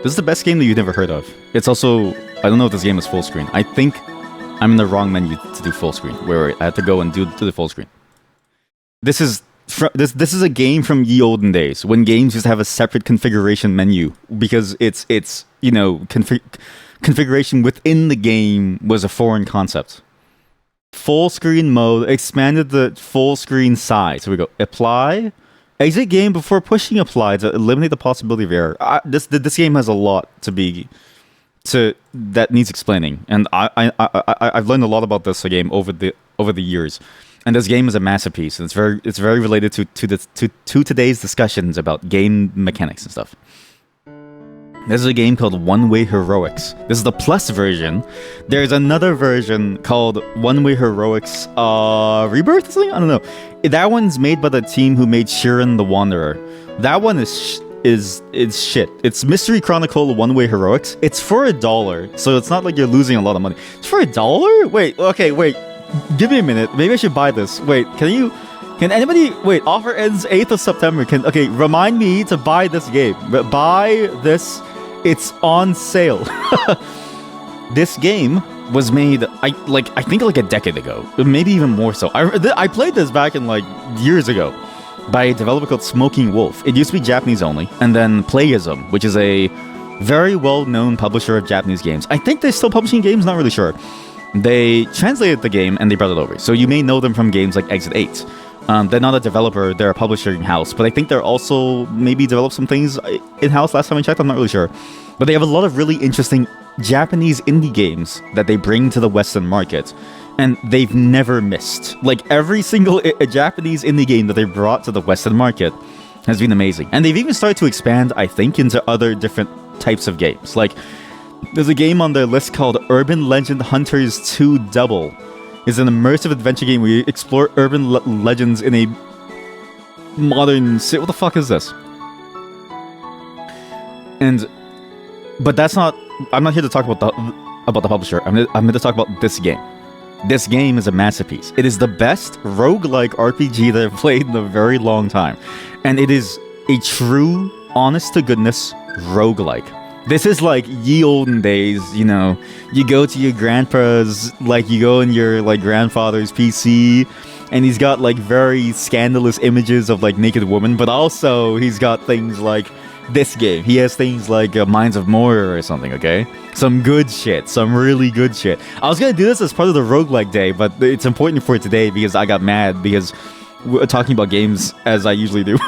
This is the best game that you've never heard of. It's also, I don't know if this game is full screen. I think I'm in the wrong menu to do full screen, where I have to go and do the full screen. This is a game from ye olden days when games used to have a separate configuration menu because it's you know, configuration within the game was a foreign concept. Full screen mode expanded the full screen size. Here we go. Apply. Exit game before pushing apply to eliminate the possibility of error. This game has a lot that needs explaining, and I've learned a lot about this game over the years. And this game is a masterpiece, and it's very related to today's discussions about game mechanics and stuff. This is a game called One Way Heroics. This is the Plus version. There's another version called One Way Heroics Rebirth or something? I don't know. That one's made by the team who made Shiren the Wanderer. That one is shit. It's Mystery Chronicle One Way Heroics. It's for $1, so it's not like you're losing a lot of money. It's for $1? Wait. Give me a minute. Maybe I should buy this. Wait, can anybody... Wait, offer ends 8th of September. Remind me to buy this game. Buy this... It's on sale. This game was made, I think like a decade ago, maybe even more so. I played this back in like years ago by a developer called Smoking Wolf. It used to be Japanese only, and then Playism, which is a very well-known publisher of Japanese games. I think they're still publishing games, not really sure. They translated the game and they brought it over. So you may know them from games like Exit 8. They're not a developer, they're a publisher in-house, but I think they're also maybe developed some things in-house last time I checked, I'm not really sure. But they have a lot of really interesting Japanese indie games that they bring to the Western market, and they've never missed. Like, every single Japanese indie game that they brought to the Western market has been amazing. And they've even started to expand, I think, into other different types of games. Like, there's a game on their list called Urban Legend Hunters 2 Double. It's an immersive adventure game where you explore urban legends in a modern city. What the fuck is this? But that's not... I'm not here to talk about the publisher. I'm here to talk about this game. This game is a masterpiece. It is the best roguelike RPG that I've played in a very long time. And it is a true, honest-to-goodness roguelike. This is like ye olden days, you know, you go to your grandpa's, like you go in your like grandfather's PC, and he's got like very scandalous images of like naked women, but also he's got things like this game. He has things like Mines of Moria or something, okay? Some good shit, some really good shit. I was gonna do this as part of the roguelike day, but it's important for today because I got mad because we're talking about games as I usually do.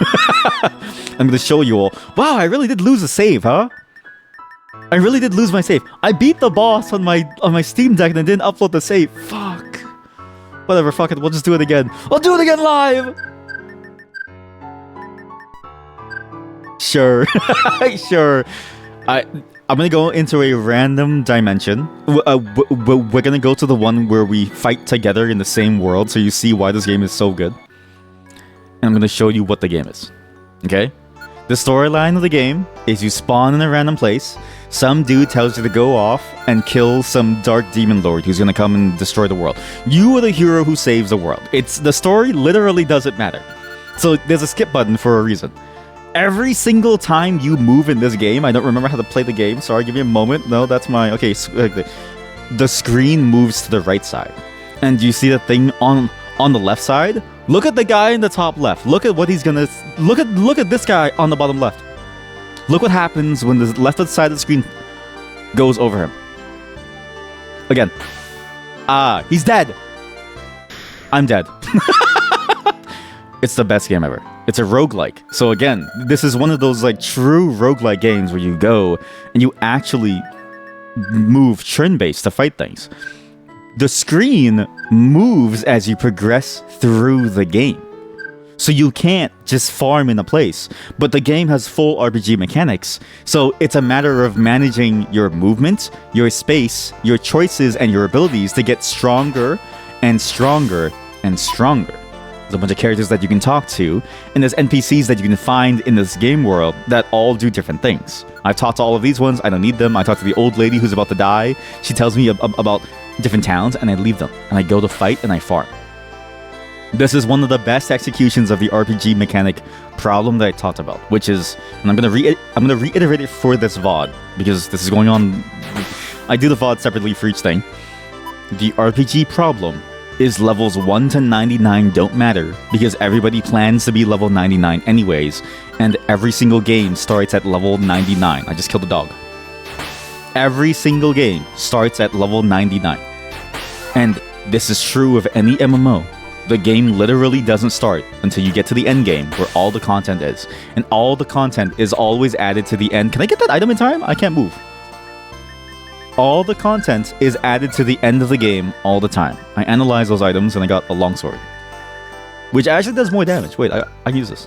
I'm gonna show you all. Wow, I really did lose a save, huh? I really did lose my save. I beat the boss on my Steam Deck and I didn't upload the save. Fuck. Whatever, fuck it. We'll just do it again. I'll do it again live! Sure. Sure. I'm gonna go into a random dimension. We're gonna go to the one where we fight together in the same world so you see why this game is so good. And I'm gonna show you what the game is. Okay? The storyline of the game is you spawn in a random place, some dude tells you to go off and kill some dark demon lord who's gonna come and destroy the world. You are the hero who saves the world. The story literally doesn't matter. So there's a skip button for a reason. Every single time you move in this game, I don't remember how to play the game, sorry, give me a moment. No, that's my... Okay, the screen moves to the right side. And you see the thing on the left side? Look at the guy in the top left. Look at what he's gonna... Look at this guy on the bottom left. Look what happens when the left side of the screen goes over him. Again. Ah, he's dead. I'm dead. It's the best game ever. It's a roguelike. So again, this is one of those like true roguelike games where you go and you actually move turn-based to fight things. The screen moves as you progress through the game. So you can't just farm in a place, but the game has full RPG mechanics. So it's a matter of managing your movement, your space, your choices, and your abilities to get stronger and stronger and stronger. There's a bunch of characters that you can talk to, and there's NPCs that you can find in this game world that all do different things. I've talked to all of these ones, I don't need them. I talked to the old lady who's about to die. She tells me about different towns, and I leave them. And I go to fight, and I farm. This is one of the best executions of the RPG mechanic problem that I talked about, which is, and I'm gonna reiterate it for this VOD because this is going on. I do the VOD separately for each thing. The RPG problem is levels 1 to 99 don't matter because everybody plans to be level 99 anyways, and every single game starts at level 99. I just killed a dog. Every single game starts at level 99. And this is true of any MMO. The game literally doesn't start until you get to the end game where all the content is. And all the content is always added to the end. Can I get that item in time? I can't move. All the content is added to the end of the game all the time. I analyzed those items and I got a longsword, which actually does more damage. Wait, I can use this.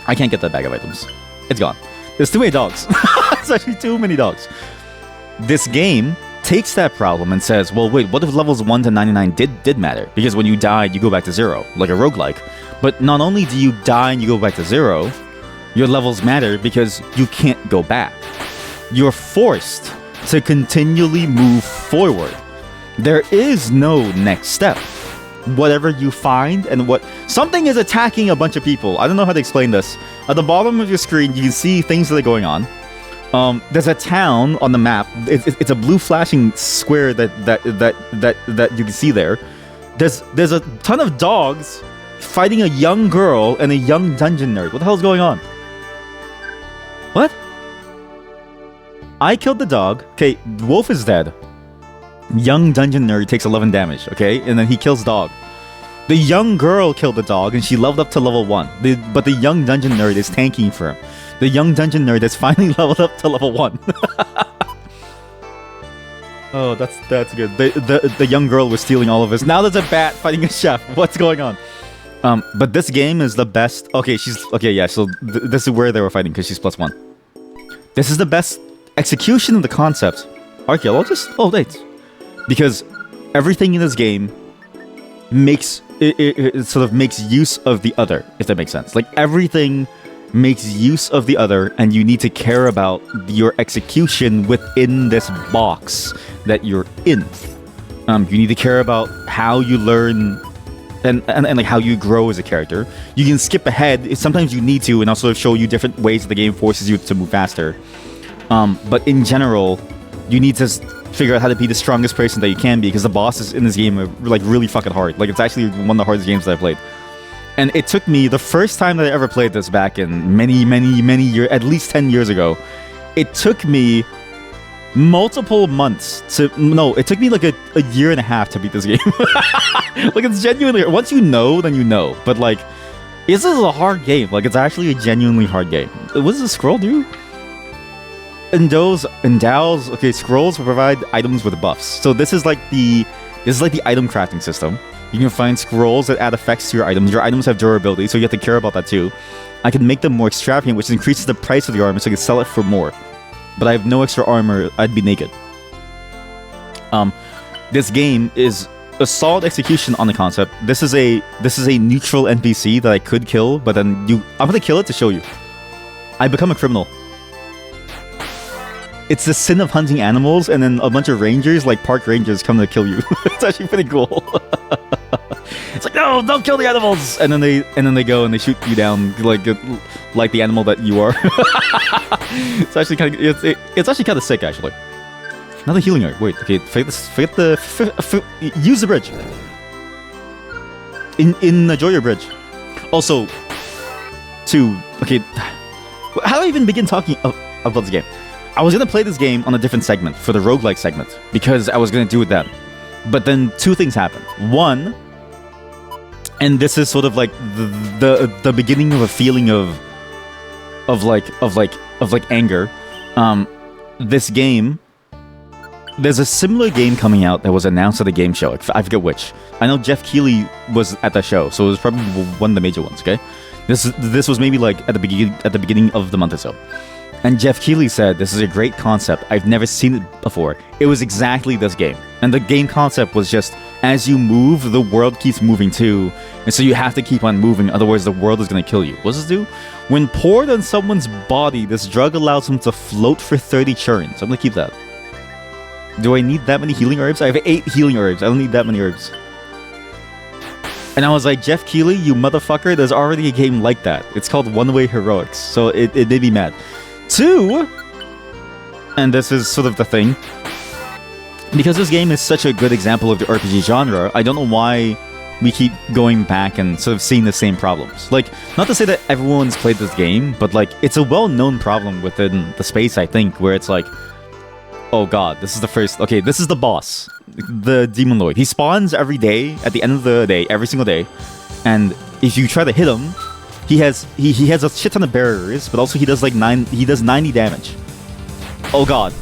I can't get that bag of items. It's gone. There's too many dogs. It's actually too many dogs. This game takes that problem and says, well, wait, what if levels 1 to 99 did matter? Because when you died, you go back to 0, like a roguelike. But not only do you die and you go back to 0, your levels matter because you can't go back. You're forced to continually move forward. There is no next step. Whatever you find and what... Something is attacking a bunch of people. I don't know how to explain this. At the bottom of your screen, you can see things that are going on. There's a town on the map. It's a blue flashing square that you can see there. There's a ton of dogs fighting a young girl and a young dungeon nerd. What the hell's going on? What? I killed the dog. Okay, wolf is dead. Young dungeon nerd takes 11 damage. Okay, and then he kills dog. The young girl killed the dog and she leveled up to level 1. But the young dungeon nerd is tanking for him. The young dungeon nerd has finally leveled up to level 1. Oh, that's good. The young girl was stealing all of us. Now there's a bat fighting a chef. What's going on? But this game is the best. Okay, yeah. So this is where they were fighting because she's +1. This is the best execution of the concept. Archaeologist? Oh, wait. Because everything in this game makes it sort of makes use of the other, if that makes sense. Like everything makes use of the other, and you need to care about your execution within this box that you're in. You need to care about how you learn and like how you grow as a character. You can skip ahead. Sometimes you need to, and also show you different ways the game forces you to move faster. But in general, you need to figure out how to be the strongest person that you can be, because the bosses in this game are like really fucking hard. Like it's actually one of the hardest games that I've played. And it took me, the first time that I ever played this back in many years, at least 10 years ago, it took me multiple months to, no, it took me like a year and a half to beat this game. Like it's genuinely, once you know, then you know. But like, this is a hard game. Like it's actually a genuinely hard game. What does the scroll do? Endows, okay, scrolls will provide items with buffs. So this is like the item crafting system. You can find scrolls that add effects to your items. Your items have durability, so you have to care about that too. I can make them more extravagant, which increases the price of the armor, so I can sell it for more. But I have no extra armor, I'd be naked. This game is a solid execution on the concept. This is a neutral NPC that I could kill, but then I'm gonna kill it to show you. I become a criminal. It's the sin of hunting animals, and then a bunch of rangers, like park rangers, come to kill you. It's actually pretty cool. It's like, no, don't kill the animals, and then they go and they shoot you down like the animal that you are. It's actually kind of it's actually kind of sick, actually. Another healing herb. Wait, okay, use the bridge. Enjoy your bridge. Also, okay, how do I even begin talking about this game? I was going to play this game on a different segment, for the roguelike segment, because I was going to do it then. But then two things happened. One, and this is sort of like the beginning of a feeling of anger. This game, there's a similar game coming out that was announced at a game show. I forget which. I know Jeff Keighley was at the show, so it was probably one of the major ones. Okay, this was maybe like at the beginning of the month or so. And Jeff Keighley said, this is a great concept. I've never seen it before. It was exactly this game. And the game concept was just, as you move, the world keeps moving too. And so you have to keep on moving, otherwise the world is going to kill you. What does this do? When poured on someone's body, this drug allows them to float for 30 turns. I'm going to keep that. Do I need that many healing herbs? I have 8 healing herbs. I don't need that many herbs. And I was like, Jeff Keighley, you motherfucker, there's already a game like that. It's called One-Way Heroics. So it made me mad. 2, and this is sort of the thing, because this game is such a good example of the RPG genre, I don't know why we keep going back and sort of seeing the same problems. Like, not to say that everyone's played this game, but like, it's a well-known problem within the space, I think, where it's like, oh god, this is the first... Okay, this is the boss. The Demon Lord. He spawns every day, at the end of the day, every single day. And if you try to hit him, he has a shit ton of barriers, but also he does like 90 damage. Oh god.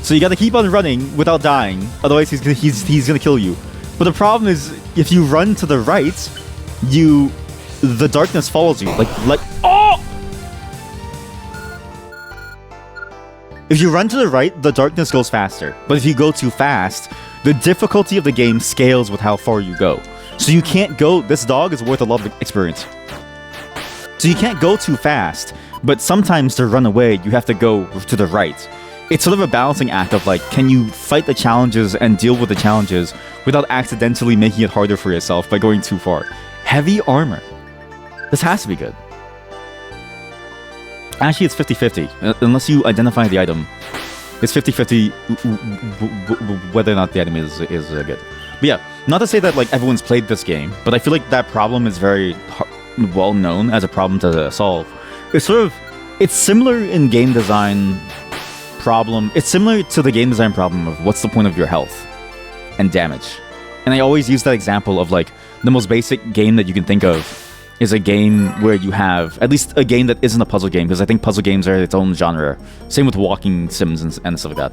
So you gotta keep on running without dying, otherwise he's gonna kill you. But the problem is, if you run to the right, the darkness follows you. Like oh! If you run to the right, the darkness goes faster. But if you go too fast, the difficulty of the game scales with how far you go. So you can't go... This dog is worth a lot of experience. So you can't go too fast, but sometimes to run away, you have to go to the right. It's sort of a balancing act of like, can you fight the challenges and deal with the challenges without accidentally making it harder for yourself by going too far? Heavy armor. This has to be good. Actually, it's 50-50. Unless you identify the item, it's 50-50 whether or not the item is good. But yeah, not to say that like everyone's played this game, but I feel like that problem is very well known as a problem to solve. It's similar in game design problem. It's similar to the game design problem of what's the point of your health and damage. And I always use that example of like the most basic game that you can think of is a game where you have, at least a game that isn't a puzzle game, because I think puzzle games are its own genre. Same with walking sims and stuff like that.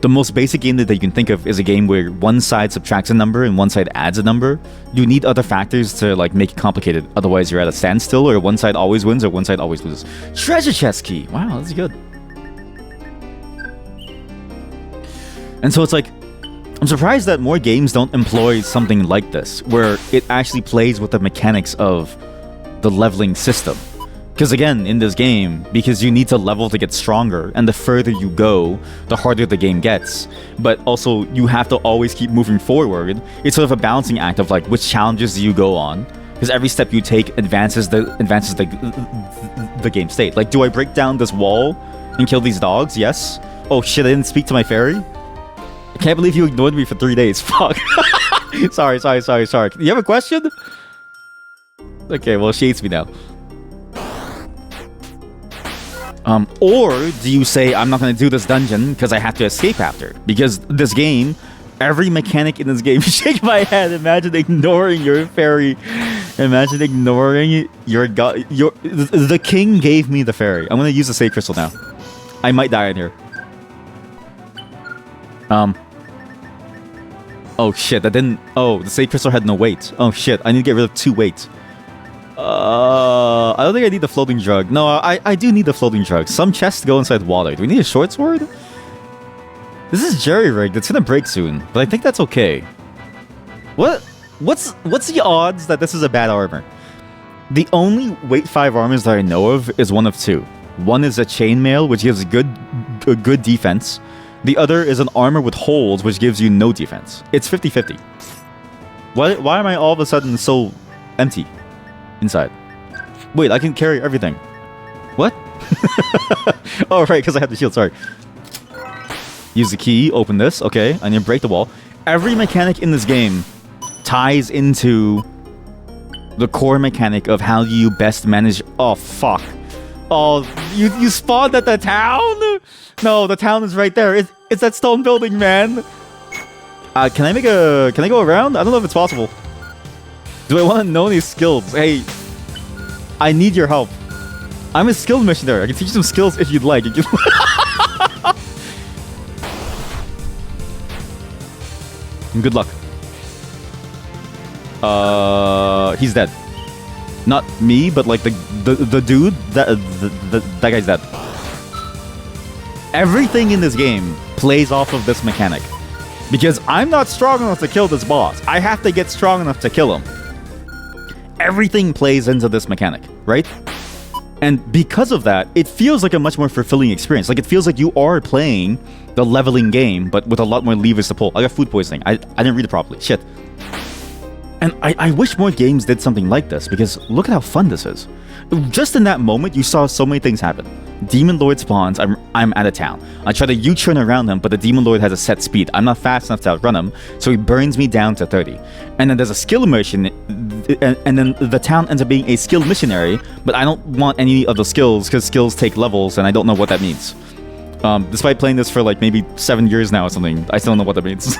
The most basic game that you can think of is a game where one side subtracts a number and one side adds a number. You need other factors to like make it complicated. Otherwise, you're at a standstill, or one side always wins, or one side always loses. Treasure chest key. Wow, that's good. And so it's like, I'm surprised that more games don't employ something like this, where it actually plays with the mechanics of the leveling system. Because again, in this game, because you need to level to get stronger, and the further you go, the harder the game gets. But also, you have to always keep moving forward. It's sort of a balancing act of like, which challenges do you go on? Because every step you take advances the game state. Like, do I break down this wall and kill these dogs? Yes. Oh shit, I didn't speak to my fairy? I can't believe you ignored me for 3 days. Fuck. Sorry. You have a question? Okay, well, she hates me now. Or do you say, I'm not going to do this dungeon because I have to escape after? Because this game, every mechanic in this game... Shake my head. Imagine ignoring your fairy. Imagine ignoring your god. The king gave me the fairy. I'm going to use the save crystal now. I might die in here. Oh shit, that didn't... Oh, the save crystal had no weight. Oh shit, I need to get rid of 2 weight. I don't think I need the floating drug. No, I do need the floating drug. Some chests go inside water. Do we need a short sword? This is jerry-rigged. It's gonna break soon, but I think that's okay. What's the odds that this is a bad armor? The only weight 5 armors that I know of is one of 2. One is a chainmail, which gives good defense. The other is an armor with holes, which gives you no defense. It's 50-50. Why am I all of a sudden so empty inside? Wait, I can carry everything. What? Oh, right, because I have the shield, sorry. Use the key, open this. Okay, I need to break the wall. Every mechanic in this game ties into the core mechanic of how you best manage... Oh, fuck. Oh, you spawned at the town? No, the town is right there. It's that stone building, man. Can I go around? I don't know if it's possible. Do I want to know any skills? Hey, I need your help. I'm a skill missionary. I can teach you some skills if you'd like. Good luck. He's dead. Not me, but like the dude. That guy's dead. Everything in this game plays off of this mechanic. Because I'm not strong enough to kill this boss. I have to get strong enough to kill him. Everything plays into this mechanic, right? And because of that, it feels like a much more fulfilling experience. Like, it feels like you are playing the leveling game, but with a lot more levers to pull. I got food poisoning. I didn't read it properly. Shit. And I wish more games did something like this, because look at how fun this is. Just in that moment, you saw so many things happen. Demon Lord spawns, I'm out of town. I try to U-turn around him, but the Demon Lord has a set speed. I'm not fast enough to outrun him, so he burns me down to 30. And then there's a skill mission, and then the town ends up being a skill missionary, but I don't want any of the skills, because skills take levels, and I don't know what that means. Despite playing this for like maybe 7 years now or something, I still don't know what that means.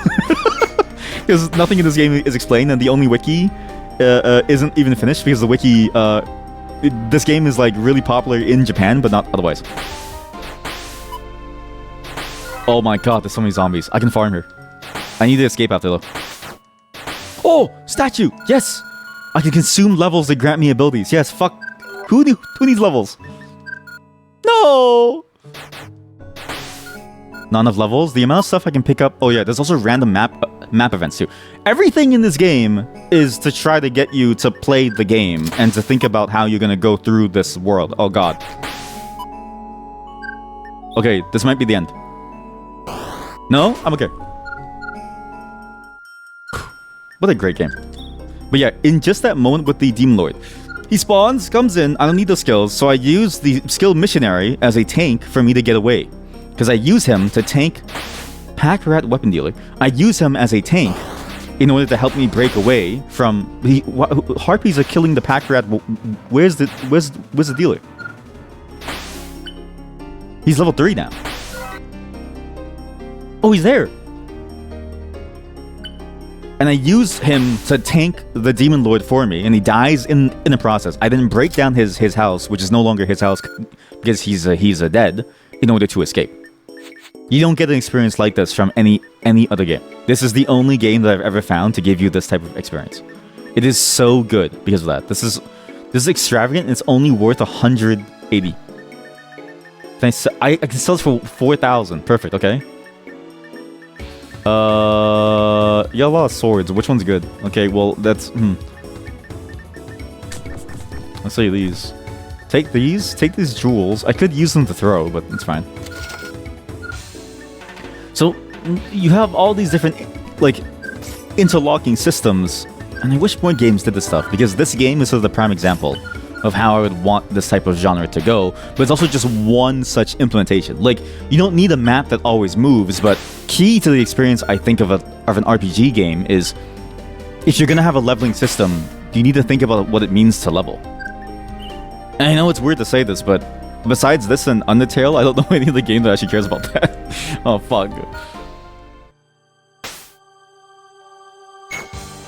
Because nothing in this game is explained, and the only wiki isn't even finished, because the wiki, this game is like really popular in Japan, but not otherwise. Oh my god, there's so many zombies. I can farm here. I need to escape after though. Oh, statue! Yes! I can consume levels that grant me abilities. Yes, fuck. Who needs levels? No! Not enough levels. The amount of stuff I can pick up. Oh yeah, there's also random map events too. Everything in this game is to try to get you to play the game and to think about how you're gonna go through this world. Oh god. Okay, this might be the end. No? I'm okay. What a great game. But yeah, in just that moment with the Demon Lord, he spawns, comes in, I don't need those skills, so I use the skill missionary as a tank for me to get away. Because I use him to tank Pack Rat Weapon Dealer. I use him as a tank in order to help me break away from... Harpies are killing the Pack Rat. Where's the dealer? He's level 3 now. Oh, he's there. And I use him to tank the Demon Lord for me, and he dies in the process. I then break down his house, which is no longer his house because he's dead, in order to escape. You don't get an experience like this from any other game. This is the only game that I've ever found to give you this type of experience. It is so good because of that. This is extravagant, and it's only worth 180. I can sell this for 4,000. Perfect, okay. You got a lot of swords. Which one's good? Okay, well, that's... Let's say these. Take these jewels. I could use them to throw, but it's fine. So, you have all these different, like, interlocking systems, and I wish more games did this stuff, because this game is sort of the prime example of how I would want this type of genre to go, but it's also just one such implementation. Like, you don't need a map that always moves, but key to the experience, I think, of an RPG game is, if you're gonna have a leveling system, you need to think about what it means to level. And I know it's weird to say this, but besides this and Undertale, I don't know any other game that actually cares about that. Oh, fuck.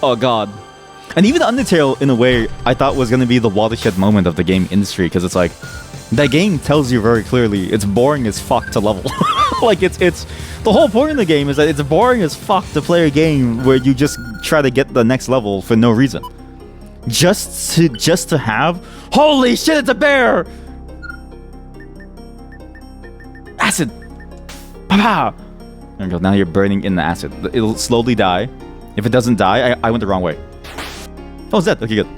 Oh, god. And even Undertale, in a way, I thought was going to be the watershed moment of the game industry, because it's like, that game tells you very clearly it's boring as fuck to level. Like, it's the whole point of the game is that it's boring as fuck to play a game where you just try to get the next level for no reason. Just to have... Holy shit, it's a bear! Acid! Papa! There we go, now you're burning in the acid. It'll slowly die. If it doesn't die, I went the wrong way. Oh, it's dead. Okay, good.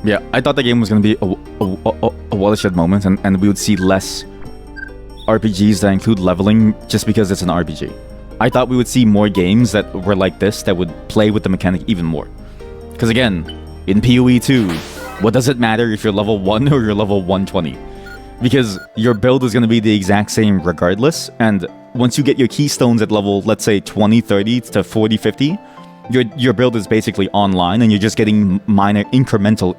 Yeah, I thought the game was going to be a watershed moment, and we would see less RPGs that include leveling just because it's an RPG. I thought we would see more games that were like this that would play with the mechanic even more. Because again, in PoE 2, what does it matter if you're level 1 or you're level 120? Because your build is going to be the exact same regardless, and once you get your keystones at level, let's say 20, 30 to 40, 50, your build is basically online, and you're just getting minor incremental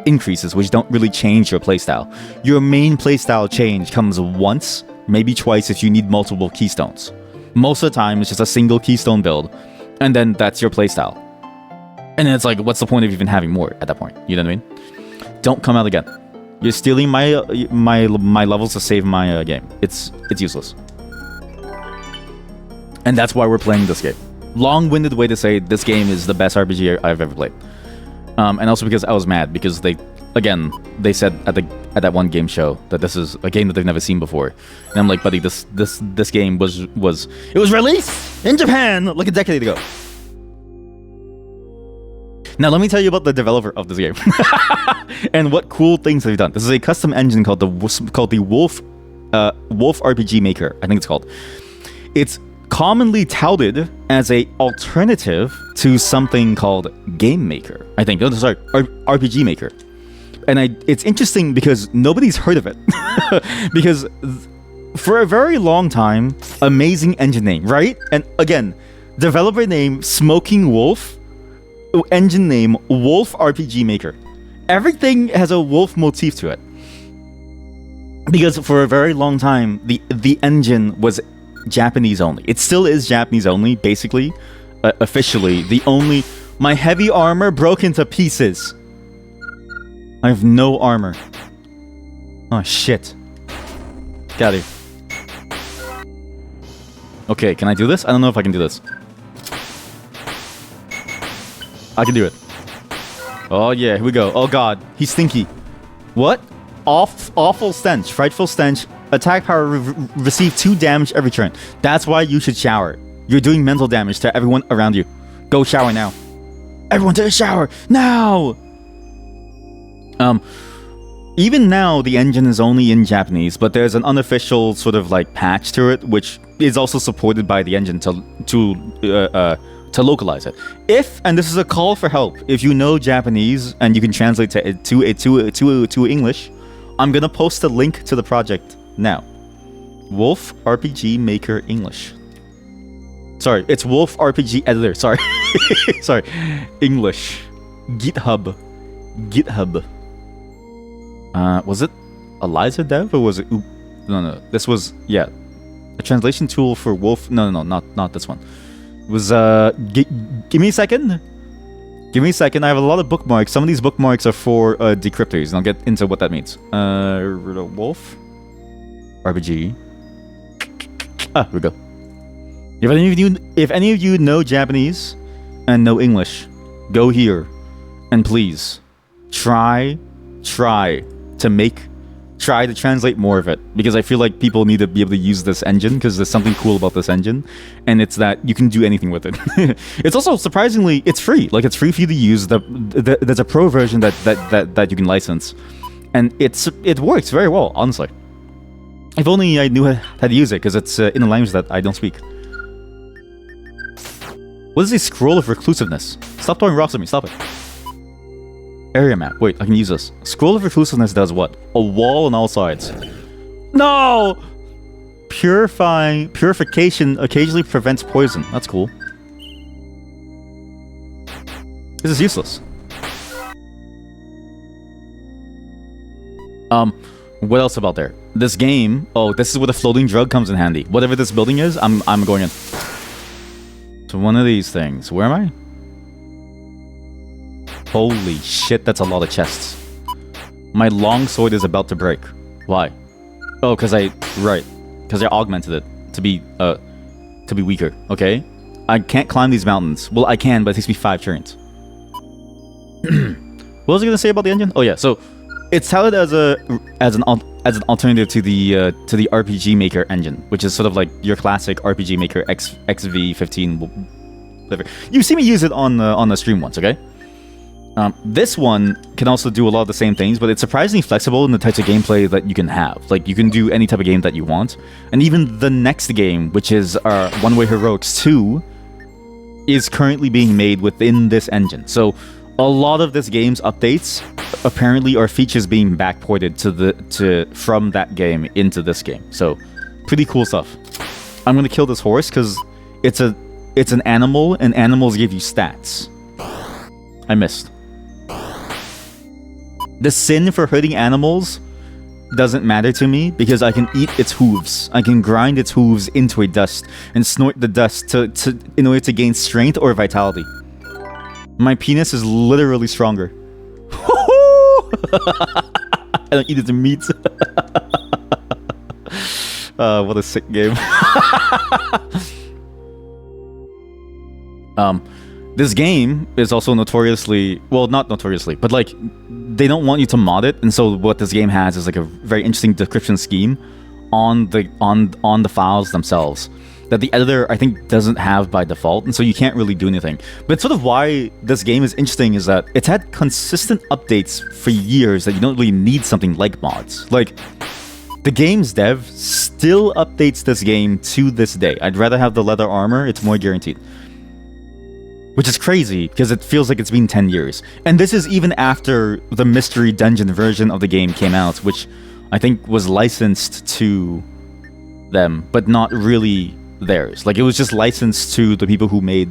increases, which don't really change your playstyle. Your main playstyle change comes once, maybe twice if you need multiple keystones. Most of the time, it's just a single keystone build, and then that's your playstyle. And then it's like, what's the point of even having more at that point? You know what I mean? Don't come out again. You're stealing my levels to save my game. It's useless. And that's why we're playing this game. Long-winded way to say this game is the best RPG I've ever played. And also because I was mad because they said at that one game show that this is a game that they've never seen before. And I'm like, buddy, this game was released in Japan like a decade ago. Now let me tell you about the developer of this game and what cool things they've done. This is a custom engine called the Wolf RPG Maker, I think it's called. It's commonly touted as a alternative to something called Game Maker. I think. No, sorry, RPG Maker. And it's interesting because nobody's heard of it. Because for a very long time, amazing engine name, right? And again, developer name Smoking Wolf, engine name Wolf RPG Maker. Everything has a wolf motif to it. Because for a very long time, the engine was Japanese only. It still is Japanese only, basically. Officially, my heavy armor broke into pieces. I have no armor. Oh shit. Got it. Okay, can I do this? I don't know if I can do this. I can do it. Oh yeah, here we go. Oh god, he's stinky. What? Awful stench. Frightful stench. Attack power receive 2 damage every turn. That's why you should shower. You're doing mental damage to everyone around you. Go shower now. Everyone take a shower now! Even now, the engine is only in Japanese, but there's an unofficial sort of like patch to it, which is also supported by the engine to localize it. And this is a call for help, if you know Japanese and you can translate to English, I'm gonna post a link to the project now. Wolf RPG Maker English. Sorry, it's Wolf RPG Editor. Sorry, sorry, English. GitHub. Was it Eliza Dev or was it? No. This was a translation tool for Wolf. No, not this one. It was give me a second. Give me a second. I have a lot of bookmarks. Some of these bookmarks are for decryptors, and I'll get into what that means. Wolf RPG. Here we go. If any of you know Japanese and know English, go here and please try to translate more of it, because I feel like people need to be able to use this engine, because there's something cool about this engine, and it's that you can do anything with it. It's also surprisingly, it's free. Like, it's free for you to use. There's a pro version that you can license, and it works very well, honestly. If only I knew how to use it, because it's in a language that I don't speak. What is a scroll of reclusiveness? Stop throwing rocks at me. Stop it. Area map. Wait, I can use this. Scroll of reclusiveness does what? A wall on all sides. No! Purification occasionally prevents poison. That's cool. This is useless. What else about there? This game. Oh, this is where the floating drug comes in handy. Whatever this building is, I'm going in. So one of these things. Where am I? Holy shit, that's a lot of chests. My longsword is about to break. Why? Oh, because I augmented it to be weaker. Okay, I can't climb these mountains. Well, I can, but it takes me 5 turns. What was I gonna say about the engine? Oh yeah, so it's touted as an alternative to the RPG Maker engine, which is sort of like your classic RPG Maker XV15. Whatever. You see me use it on the stream once, okay? This one can also do a lot of the same things, but it's surprisingly flexible in the types of gameplay that you can have. Like, you can do any type of game that you want. And even the next game, which is One Way Heroics 2, is currently being made within this engine. So a lot of this game's updates apparently are features being backported from that game into this game. So pretty cool stuff. I'm gonna kill this horse because it's an animal, and animals give you stats. I missed. The sin for hurting animals doesn't matter to me because I can eat its hooves. I can grind its hooves into a dust and snort the dust in order to gain strength or vitality. My penis is literally stronger. I don't eat its meat. What a sick game. This game is also notoriously, well, not notoriously, but like, they don't want you to mod it, and so what this game has is like a very interesting description scheme on the files themselves that the editor, I think, doesn't have by default, and so you can't really do anything. But sort of why this game is interesting is that it's had consistent updates for years that you don't really need something like mods. Like, The game's dev still updates this game to this day. I'd rather have the leather armor, it's more guaranteed. Which is crazy, because it feels like it's been 10 years. And this is even after the Mystery Dungeon version of the game came out, which I think was licensed to them, but not really theirs. Like, it was just licensed to the people who made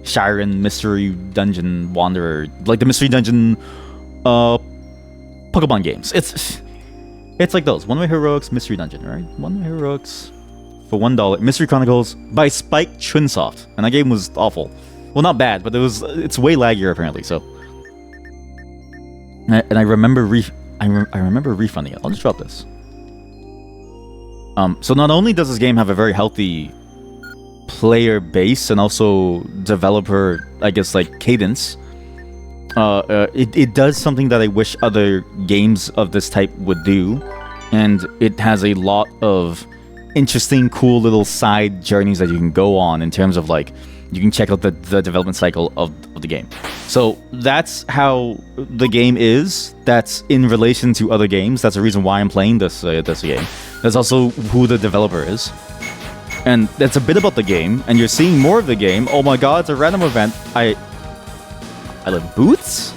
Shiren Mystery Dungeon Wanderer, like the Mystery Dungeon Pokemon games. It's like those One-Way Heroics Mystery Dungeon, right? One-Way Heroics for $1. Mystery Chronicles by Spike Chunsoft, and that game was awful. Well, not bad, but it's way laggier apparently. So, and I remember I remember refunding it. I'll just drop this. So not only does this game have a very healthy player base and also developer, I guess, like cadence, it does something that I wish other games of this type would do, and it has a lot of interesting, cool little side journeys that you can go on in terms of, like, you can check out the development cycle of the game. So that's how the game is. That's in relation to other games. That's the reason why I'm playing this game. That's also who the developer is. And that's a bit about the game, and you're seeing more of the game. Oh my god, it's a random event. I love boots?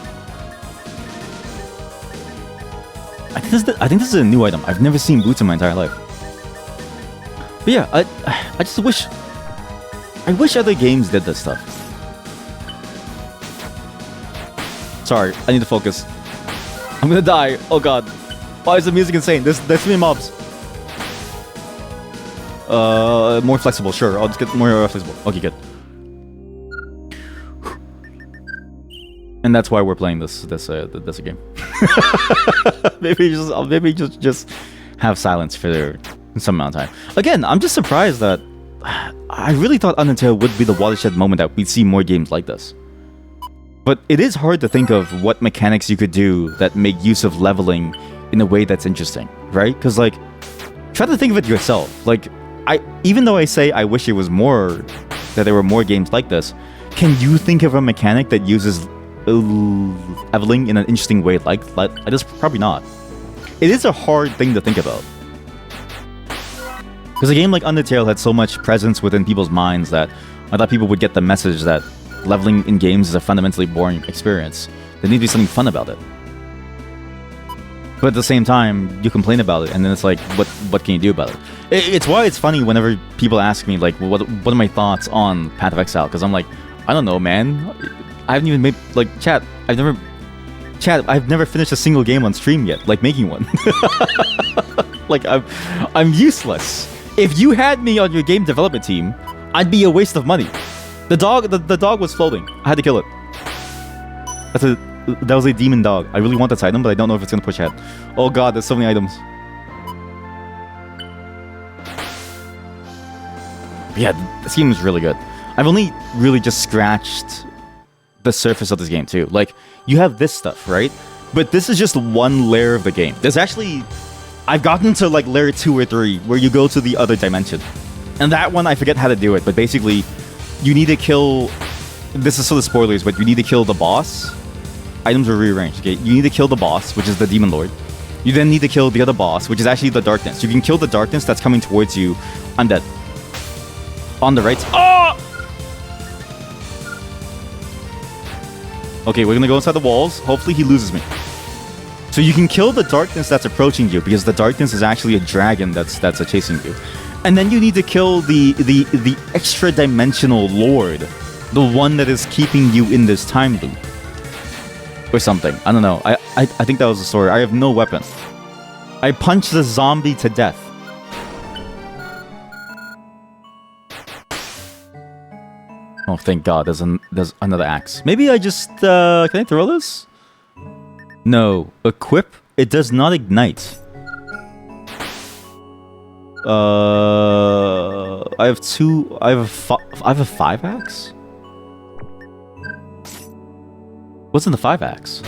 I think this is a new item. I've never seen boots in my entire life. But yeah, I just wish... I wish other games did this stuff. Sorry, I need to focus. I'm gonna die. Oh god. Why is the music insane? There's too many mobs. More flexible, sure. I'll just get more flexible. Okay, good. And that's why we're playing this game. maybe just have silence for some amount of time. Again, I'm just surprised that I really thought Undertale would be the watershed moment that we'd see more games like this. But it is hard to think of what mechanics you could do that make use of leveling in a way that's interesting, right? Because, like, try to think of it yourself. Like, even though I say I wish it was more, that there were more games like this, can you think of a mechanic that uses leveling in an interesting way like this? Probably not. It is a hard thing to think about. Because a game like Undertale had so much presence within people's minds that I thought people would get the message that leveling in games is a fundamentally boring experience. There needs to be something fun about it. But at the same time, you complain about it, and then it's like, what can you do about it? It's why it's funny whenever people ask me, like, what are my thoughts on Path of Exile? Because I'm like, I don't know, man. I haven't even made, like, I've never finished a single game on stream yet, like making one. Like, I'm useless. If you had me on your game development team, I'd be a waste of money. The dog was floating. I had to kill it. That was a demon dog. I really want this item, but I don't know if it's gonna push ahead. Oh god, there's so many items. But yeah, this game is really good. I've only really just scratched the surface of this game too. Like, you have this stuff, right? But this is just one layer of the game. There's actually... I've gotten to, like, layer 2 or 3, where you go to the other dimension. And that one, I forget how to do it, but basically, you need to kill... This is sort of spoilers, but you need to kill the boss. Items are rearranged, okay? You need to kill the boss, which is the Demon Lord. You then need to kill the other boss, which is actually the darkness. You can kill the darkness that's coming towards you. I'm dead. On the right... Oh! Okay, we're gonna go inside the walls. Hopefully he loses me. So you can kill the darkness that's approaching you, because the darkness is actually a dragon that's chasing you. And then you need to kill the extra dimensional lord, the one that is keeping you in this time loop. Or something. I don't know. I think that was the story. I have no weapon. I punched the zombie to death. Oh, thank god. There's another axe. Maybe I just... can I throw this? No. Equip? It does not ignite. I have two... I have a 5 axe? What's in the 5 axe?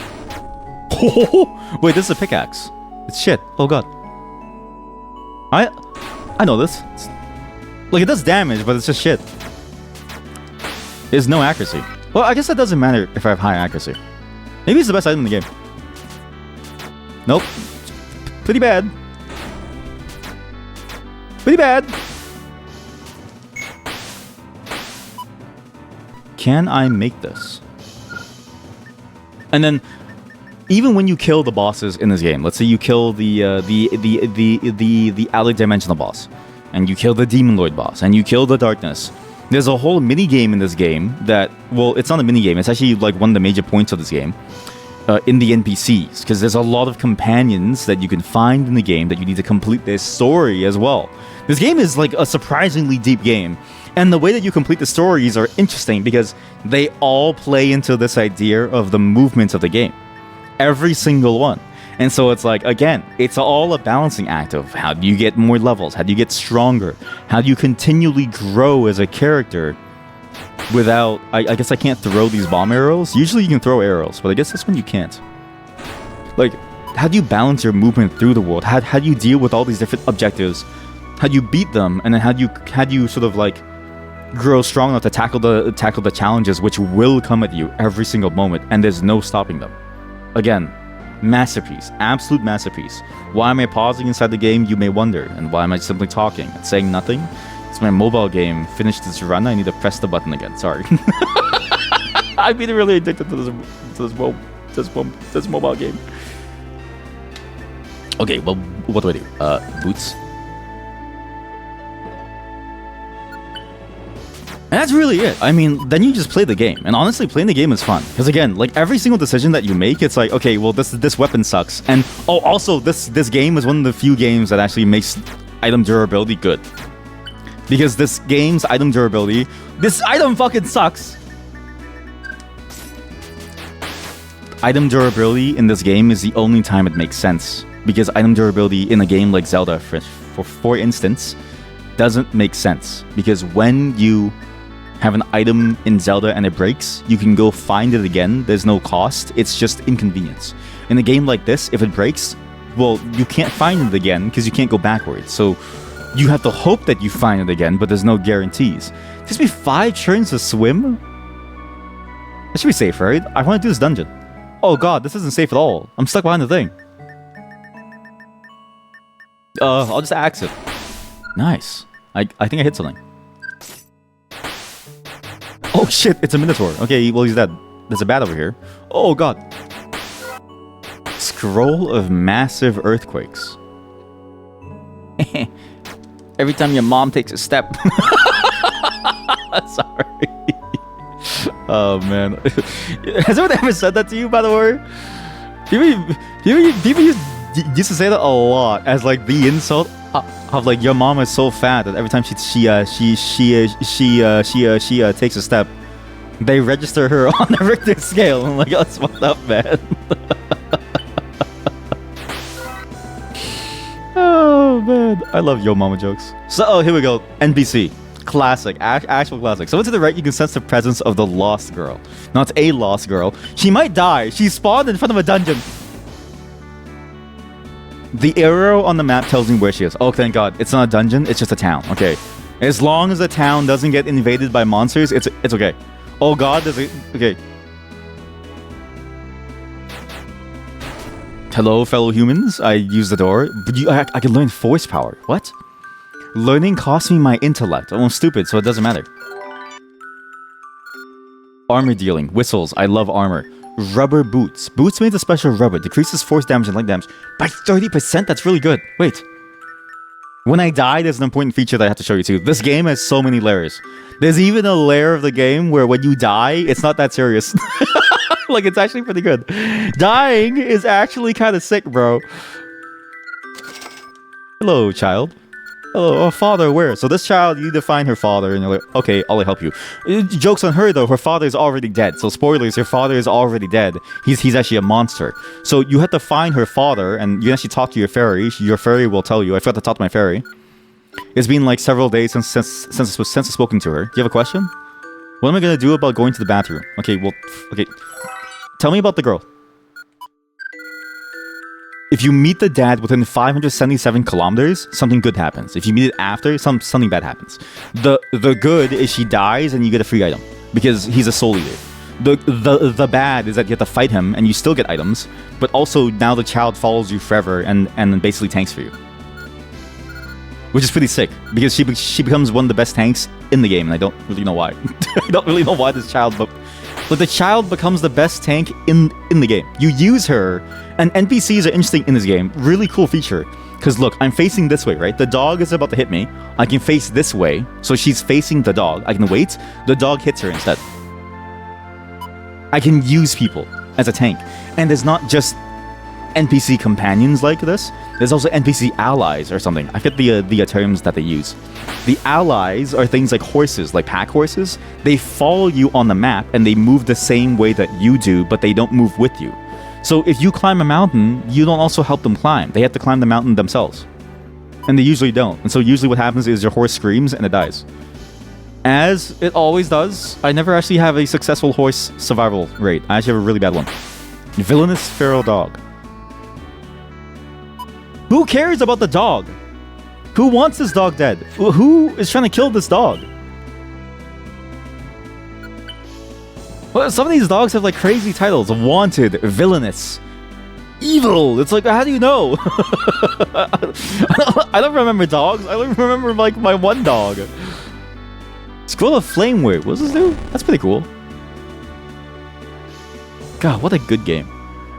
Wait, this is a pickaxe. It's shit. Oh god. I know this. Like, it does damage, but it's just shit. There's no accuracy. Well, I guess that doesn't matter if I have high accuracy. Maybe it's the best item in the game. Nope. Pretty bad. Pretty bad. Can I make this? And then, even when you kill the bosses in this game, let's say you kill the Alec Dimensional boss, and you kill the Demon Lord boss, and you kill the Darkness. There's a whole mini game in this game that, well, it's not a mini game. It's actually like one of the major points of this game. In the NPCs, because there's a lot of companions that you can find in the game that you need to complete their story as well. This game is like a surprisingly deep game, and the way that you complete the stories are interesting because they all play into this idea of the movements of the game. Every single one. And so it's like, again, it's all a balancing act of how do you get more levels, how do you get stronger, how do you continually grow as a character without... I guess I can't throw these bomb arrows. Usually you can throw arrows, but I guess this one you can't. Like, how do you balance your movement through the world? How do you deal with all these different objectives? How do you beat them? And then how do you sort of like grow strong enough to tackle the challenges which will come at you every single moment, and there's no stopping them. Again, masterpiece, absolute masterpiece. Why am I pausing inside the game, you may wonder, and why am I simply talking and saying nothing? It's my mobile game. Finished its run. I need to press the button again. Sorry. I've been really addicted to this mobile game. Okay, well, what do I do? Boots. And that's really it. I mean, then you just play the game. And honestly, playing the game is fun. Because again, like every single decision that you make, it's like, okay, well, this weapon sucks. And oh, also, this game is one of the few games that actually makes item durability good. Because this game's item durability, this item fucking sucks. Item durability in this game is the only time it makes sense. Because item durability in a game like Zelda, for instance, doesn't make sense. Because when you have an item in Zelda and it breaks, you can go find it again. There's no cost. It's just inconvenience. In a game like this, if it breaks, well, you can't find it again because you can't go backwards. So you have to hope that you find it again, but there's no guarantees. It takes me 5 turns to swim? That should be safe, right? I want to do this dungeon. Oh god, this isn't safe at all. I'm stuck behind the thing. I'll just axe it. Nice. I think I hit something. Oh shit, it's a Minotaur. Okay, well he's dead. There's a bat over here. Oh god. Scroll of Massive Earthquakes. Every time your mom takes a step. Sorry. Oh man. Has anyone ever said that to you, by the way? People used to say that a lot as like the insult of like your mom is so fat that every time she takes a step, they register her on the Richter scale. I'm like, oh, that's fucked up, man. Oh man, I love yo mama jokes. So here we go. NPC. Classic, actual classic. So to the right, you can sense the presence of the lost girl. Not a lost girl. She might die. She spawned in front of a dungeon. The arrow on the map tells me where she is. Oh, thank God. It's not a dungeon. It's just a town. Okay. As long as the town doesn't get invaded by monsters, it's okay. Oh God, there's a... Okay. Hello, fellow humans. I use the door. But I can learn force power. What? Learning costs me my intellect. I'm stupid, so it doesn't matter. Armor dealing. Whistles. I love armor. Rubber boots. Boots made of special rubber. Decreases force damage and leg damage by 30%. That's really good. Wait. When I die, there's an important feature that I have to show you too. This game has so many layers. There's even a layer of the game where when you die, it's not that serious. Like, it's actually pretty good. Dying is actually kind of sick, bro. Hello, child. Hello, oh, father, where? So this child, you need to find her father, and you're like, okay, I'll help you. Joke's on her, though. Her father is already dead. So spoilers, her father is already dead. He's actually a monster. So you have to find her father, and you actually talk to your fairy. Your fairy will tell you. I forgot to talk to my fairy. It's been like several days since I've spoken to her. Do you have a question? What am I gonna do about going to the bathroom? Okay, well, okay. Tell me about the girl. If you meet the dad within 577 kilometers, something good happens. If you meet it after, something bad happens. The good is she dies and you get a free item because he's a soul eater. The bad is that you have to fight him and you still get items, but also now the child follows you forever and basically tanks for you. which is pretty sick because she becomes one of the best tanks in the game, and I don't really know why. I don't really know why this child, but the child becomes the best tank in the game. You use her, and NPCs are interesting in this game. Really cool feature. Because look, I'm facing this way, right? The dog is about to hit me. I can face this way, so she's facing the dog. I can wait. The dog hits her instead. I can use people as a tank. And there's not just NPC companions like this. There's also NPC allies or something. I forget the terms that they use. The allies are things like horses, like pack horses. They follow you on the map, and they move the same way that you do, but they don't move with you. So if you climb a mountain, you don't also help them climb. They have to climb the mountain themselves. And they usually don't. And so usually what happens is your horse screams and it dies. As it always does, I never actually have a successful horse survival rate. I actually have a really bad one. Villainous feral dog. Who cares about the dog? Who wants this dog dead? Who is trying to kill this dog? Well, some of these dogs have like crazy titles. Wanted, villainous, evil. It's like, how do you know? I don't remember dogs. I don't remember like my one dog. Scroll of Flame Wave. What does this do? That's pretty cool. God, what a good game.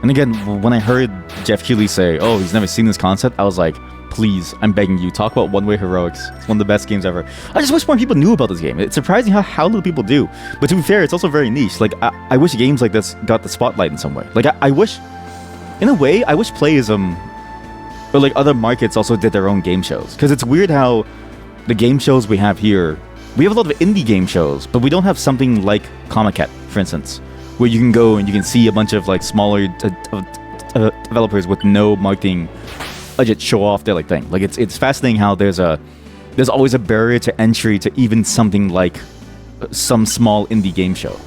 And again, when I heard Jeff Keighley say, oh, he's never seen this concept, I was like, please, I'm begging you, talk about One Way Heroics. It's one of the best games ever. I just wish more people knew about this game. It's surprising how little people do. But to be fair, it's also very niche. Like, I wish games like this got the spotlight in some way. Like, I wish, in a way, I wish Playism or like other markets also did their own game shows. Because it's weird how the game shows we have here, we have a lot of indie game shows, but we don't have something like Comiket, for instance, where you can go and you can see a bunch of like smaller developers with no marketing budget show off their like thing. Like it's fascinating how there's always a barrier to entry to even something like some small indie game show.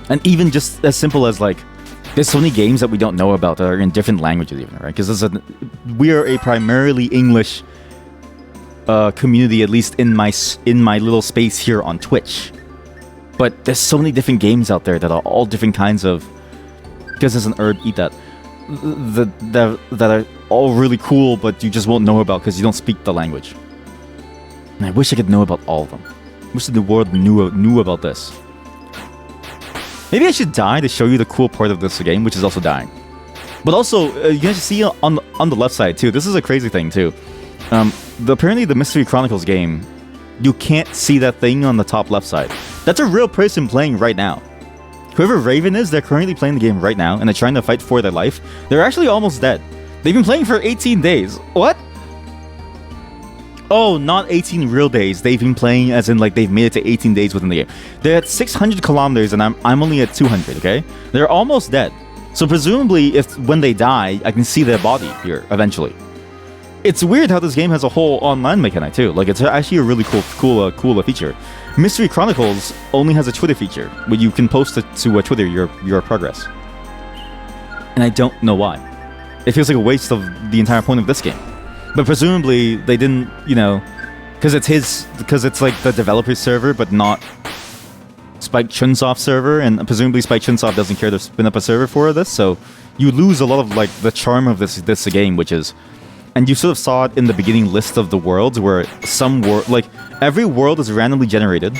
And even just as simple as like there's so many games that we don't know about that are in different languages even, right? Because we are a primarily English community, at least in my little space here on Twitch. But there's so many different games out there that are all different kinds of, because there's an herb, eat that, that are all really cool, but you just won't know about because you don't speak the language. And I wish I could know about all of them. I wish the world knew about this. Maybe I should die to show you the cool part of this game, which is also dying. But also, you can see on the left side too. This is a crazy thing too. Apparently the Mystery Chronicles game, you can't see that thing on the top left side. That's a real person playing right now. Whoever Raven is, they're currently playing the game right now, and they're trying to fight for their life. They're actually almost dead. They've been playing for 18 days. What? Oh, not 18 real days. They've been playing as in like they've made it to 18 days within the game. They're at 600 kilometers, and I'm only at 200, okay? They're almost dead. So presumably, when they die, I can see their body here, eventually. It's weird how this game has a whole online mechanic too. Like it's actually a really cool feature. Mystery Chronicles only has a Twitter feature where you can post to Twitter your progress. And I don't know why. It feels like a waste of the entire point of this game. But presumably they didn't, because it's like the developer's server, but not Spike Chunsoft's server, and presumably Spike Chunsoft doesn't care to spin up a server for this, so you lose a lot of like the charm of this game, which is. And you sort of saw it in the beginning list of the worlds, where every world is randomly generated.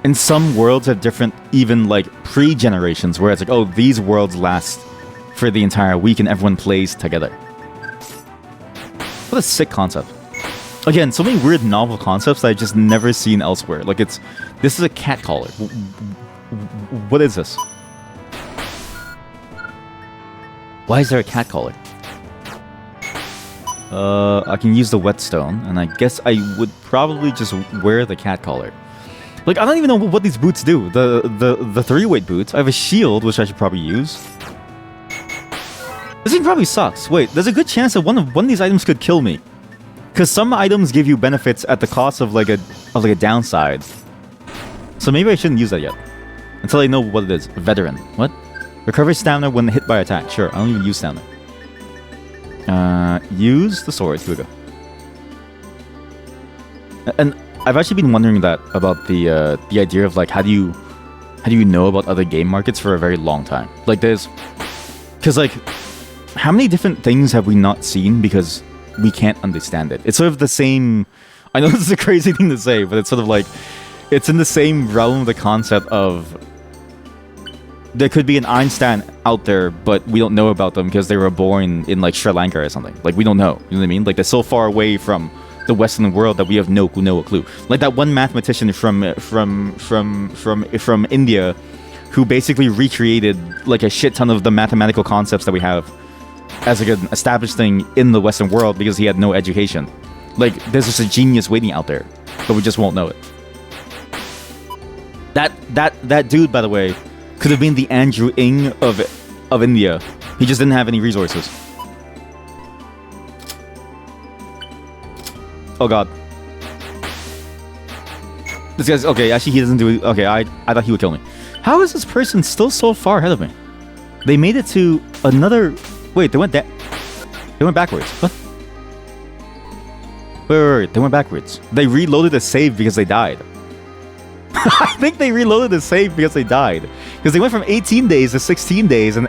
And some worlds have different, even like pre-generations, where it's like, oh, these worlds last for the entire week and everyone plays together. What a sick concept. Again, so many weird novel concepts that I've just never seen elsewhere. Like this is a cat collar. What is this? Why is there a cat collar? I can use the whetstone, and I guess I would probably just wear the cat collar. Like, I don't even know what these boots do. The 3-weight boots. I have a shield, which I should probably use. This thing probably sucks. Wait, there's a good chance that one of these items could kill me. Because some items give you benefits at the cost of like a downside. So maybe I shouldn't use that yet. Until I know what it is. Veteran. What? Recover stamina when hit by attack. Sure, I don't even use stamina. Use the sword. Here we go. And I've actually been wondering that about the idea of like how do you know about other game markets for a very long time? Like because like how many different things have we not seen because we can't understand it. It's sort of the same. I know this is a crazy thing to say, but it's sort of like it's in the same realm of the concept of there could be an Einstein out there, but we don't know about them because they were born in like Sri Lanka or something. Like we don't know. You know what I mean? Like they're so far away from the Western world that we have no clue. Like that one mathematician from India who basically recreated like a shit ton of the mathematical concepts that we have as like an established thing in the Western world because he had no education. Like there's just a genius waiting out there, but we just won't know it. That dude, by the way, could have been the Andrew Ng of India. He just didn't have any resources. Oh god. This guy's okay. Actually, he doesn't do it. Okay, I thought he would kill me. How is this person still so far ahead of me? They made it to another. Wait, they went backwards. What? Wait. They went backwards. They reloaded the save because they died. I think they reloaded the save because they died. Because they went from 18 days to 16 days and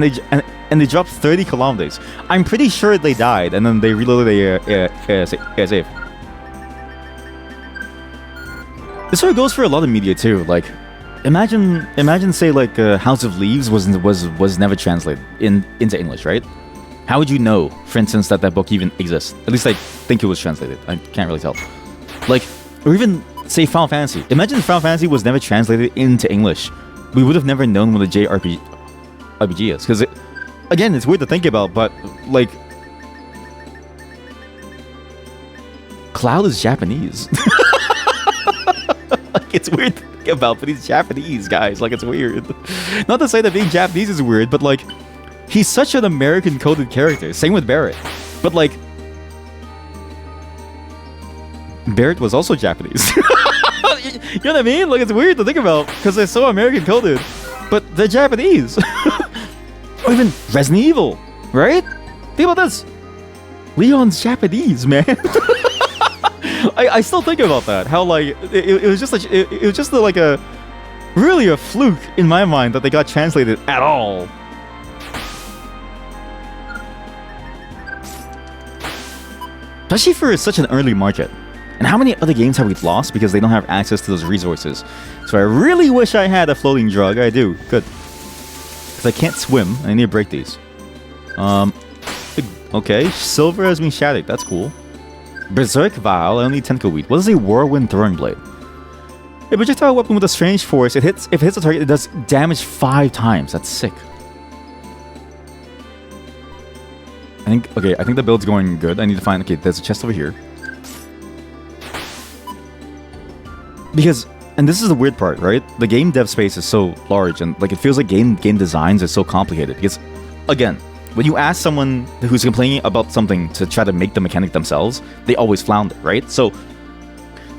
they dropped 30 kilometers. I'm pretty sure they died and then they reloaded a save. This sort of goes for a lot of media too. Like, imagine say like House of Leaves was never translated into English, right? How would you know, for instance, that book even exists? At least I think it was translated. I can't really tell. Like, or even say Final Fantasy. Imagine if Final Fantasy was never translated into English. We would have never known what a JRPG is. Because, again, it's weird to think about, but, like... Cloud is Japanese. Like, it's weird to think about, but he's Japanese, guys. Like, it's weird. Not to say that being Japanese is weird, but, like... He's such an American-coded character. Same with Barrett. But, like... Barrett was also Japanese. You know what I mean? Like, it's weird to think about because they're so American coded, but they're Japanese. Or even Resident Evil, right? Think about this. Leon's Japanese, man. I still think about that. How like it was just like it was just like a really a fluke in my mind that they got translated at all. Especially for such an early market. And how many other games have we lost because they don't have access to those resources? So I really wish I had a floating drug. I do. Good. Because I can't swim. I need to break these. Okay. Silver has been shattered. That's cool. Berserk Vial. I only need Tenko Weed. What is a Whirlwind Throwing Blade? A projectile weapon with a strange force. If it hits a target, it does damage 5 times. That's sick. I think the build's going good. I need to find... Okay, there's a chest over here. Because, and this is the weird part, right? The game dev space is so large, and like it feels like game designs are so complicated. Because, again, when you ask someone who's complaining about something to try to make the mechanic themselves, they always flounder, right? So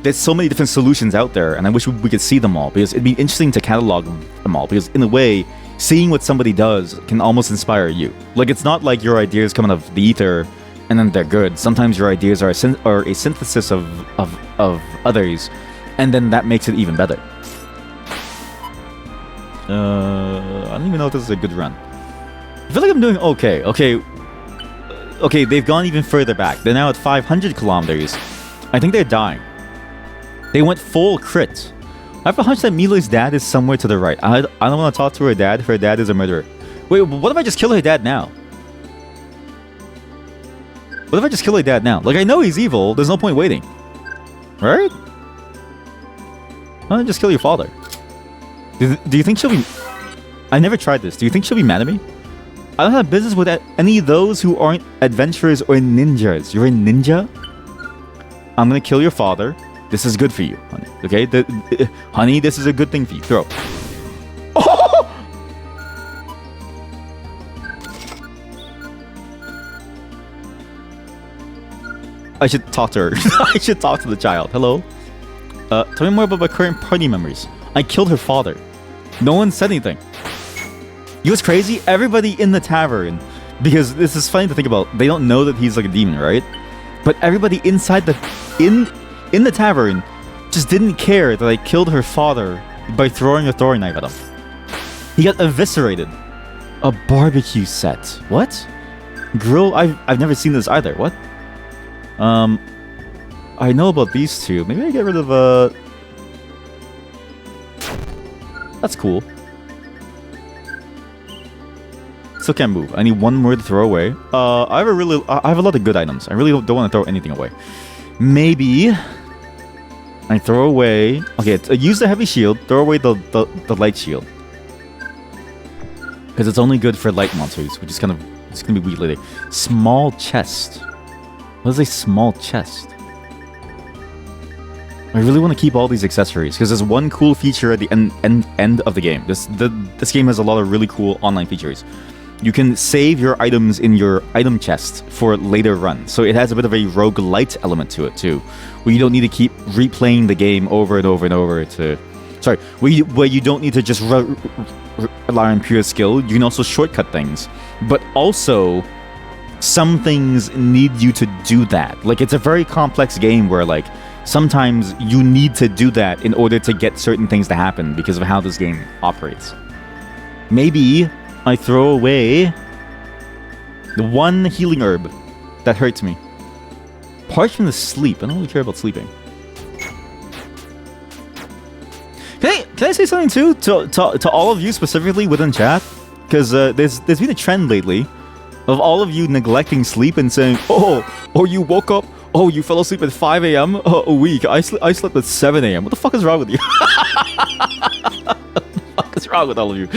there's so many different solutions out there, and I wish we could see them all because it'd be interesting to catalog them all. Because in a way, seeing what somebody does can almost inspire you. Like it's not like your ideas come out of the ether and then they're good. Sometimes your ideas are a synthesis of others. And then that makes it even better. I don't even know if this is a good run. I feel like I'm doing okay. Okay, they've gone even further back. They're now at 500 kilometers. I think they're dying. They went full crit. I have a hunch that Mile's dad is somewhere to the right. I don't want to talk to her dad. Her dad is a murderer. Wait, what if I just kill her dad now? What if I just kill her dad now? Like, I know he's evil. There's no point waiting. Right? Why don't you just kill your father? Do you think she'll be... I never tried this. Do you think she'll be mad at me? I don't have business with any of those who aren't adventurers or ninjas. You're a ninja? I'm gonna kill your father. This is good for you, honey. Okay? Honey, this is a good thing for you. Throw. Oh! I should talk to her. I should talk to the child. Hello? Tell me more about my current party memories. I killed her father. No one said anything. You know what's crazy? Everybody in the tavern, because this is funny to think about, they don't know that he's like a demon, right? But everybody inside in the tavern just didn't care that I killed her father by throwing a throwing knife at him. He got eviscerated. A barbecue set. What? Grill? I've never seen this either. What? I know about these two. Maybe I get rid of That's cool. Still can't move. I need one more to throw away. I have a lot of good items. I really don't want to throw anything away. Maybe I throw away. Okay, use the heavy shield. Throw away the light shield because it's only good for light monsters, which is kind of it's gonna be weird later. Small chest. What is a small chest? I really want to keep all these accessories because there's one cool feature at the end of the game. This game has a lot of really cool online features. You can save your items in your item chest for later runs. So it has a bit of a roguelite element to it too, where you don't need to keep replaying the game over and over and over to... Sorry, where you don't need to just rely on pure skill. You can also shortcut things. But also, some things need you to do that. Like, it's a very complex game where, like, sometimes you need to do that in order to get certain things to happen because of how this game operates. Maybe I throw away the one healing herb that hurts me. Parchment is sleep. I don't really care about sleeping. Can I say something too to all of you specifically within chat? Because there's been a trend lately of all of you neglecting sleep and saying, oh, you woke up, oh, you fell asleep at 5 a.m. A week. I slept at 7 a.m. What the fuck is wrong with you? What's wrong with all of you?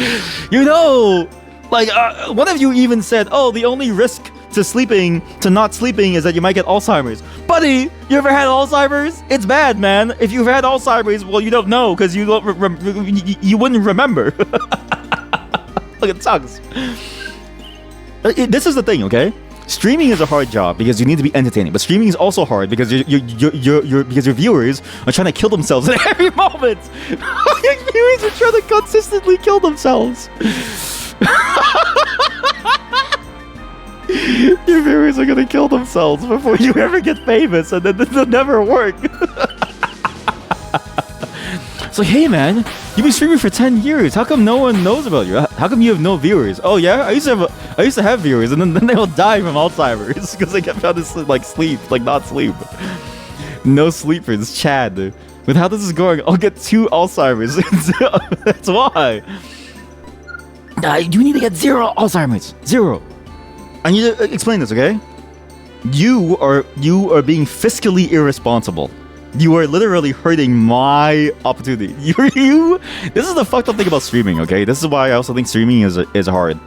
You know, like one of you even said, oh, the only risk to not sleeping is that you might get Alzheimer's. Buddy, you ever had Alzheimer's? It's bad, man. If you've had Alzheimer's, well, you don't know because you wouldn't remember. Look, it sucks. This is the thing, okay? Streaming is a hard job because you need to be entertaining, but streaming is also hard because because your viewers are trying to kill themselves at every moment. Your viewers are trying to consistently kill themselves. Your viewers are gonna kill themselves before you ever get famous, and then it'll never work. It's like, hey man, you've been streaming for 10 years. How come no one knows about you? How come you have no viewers? Oh yeah, I used to have viewers, and then they will die from Alzheimer's because they kept trying to sleep, not sleep. No sleepers, Chad. With how this is going, I'll get 2 Alzheimer's. That's why. You need to get 0 Alzheimer's. 0. I need to explain this, okay? You are being fiscally irresponsible. You are literally hurting my opportunity. This is the fucked up thing about streaming, okay? This is why I also think streaming is hard.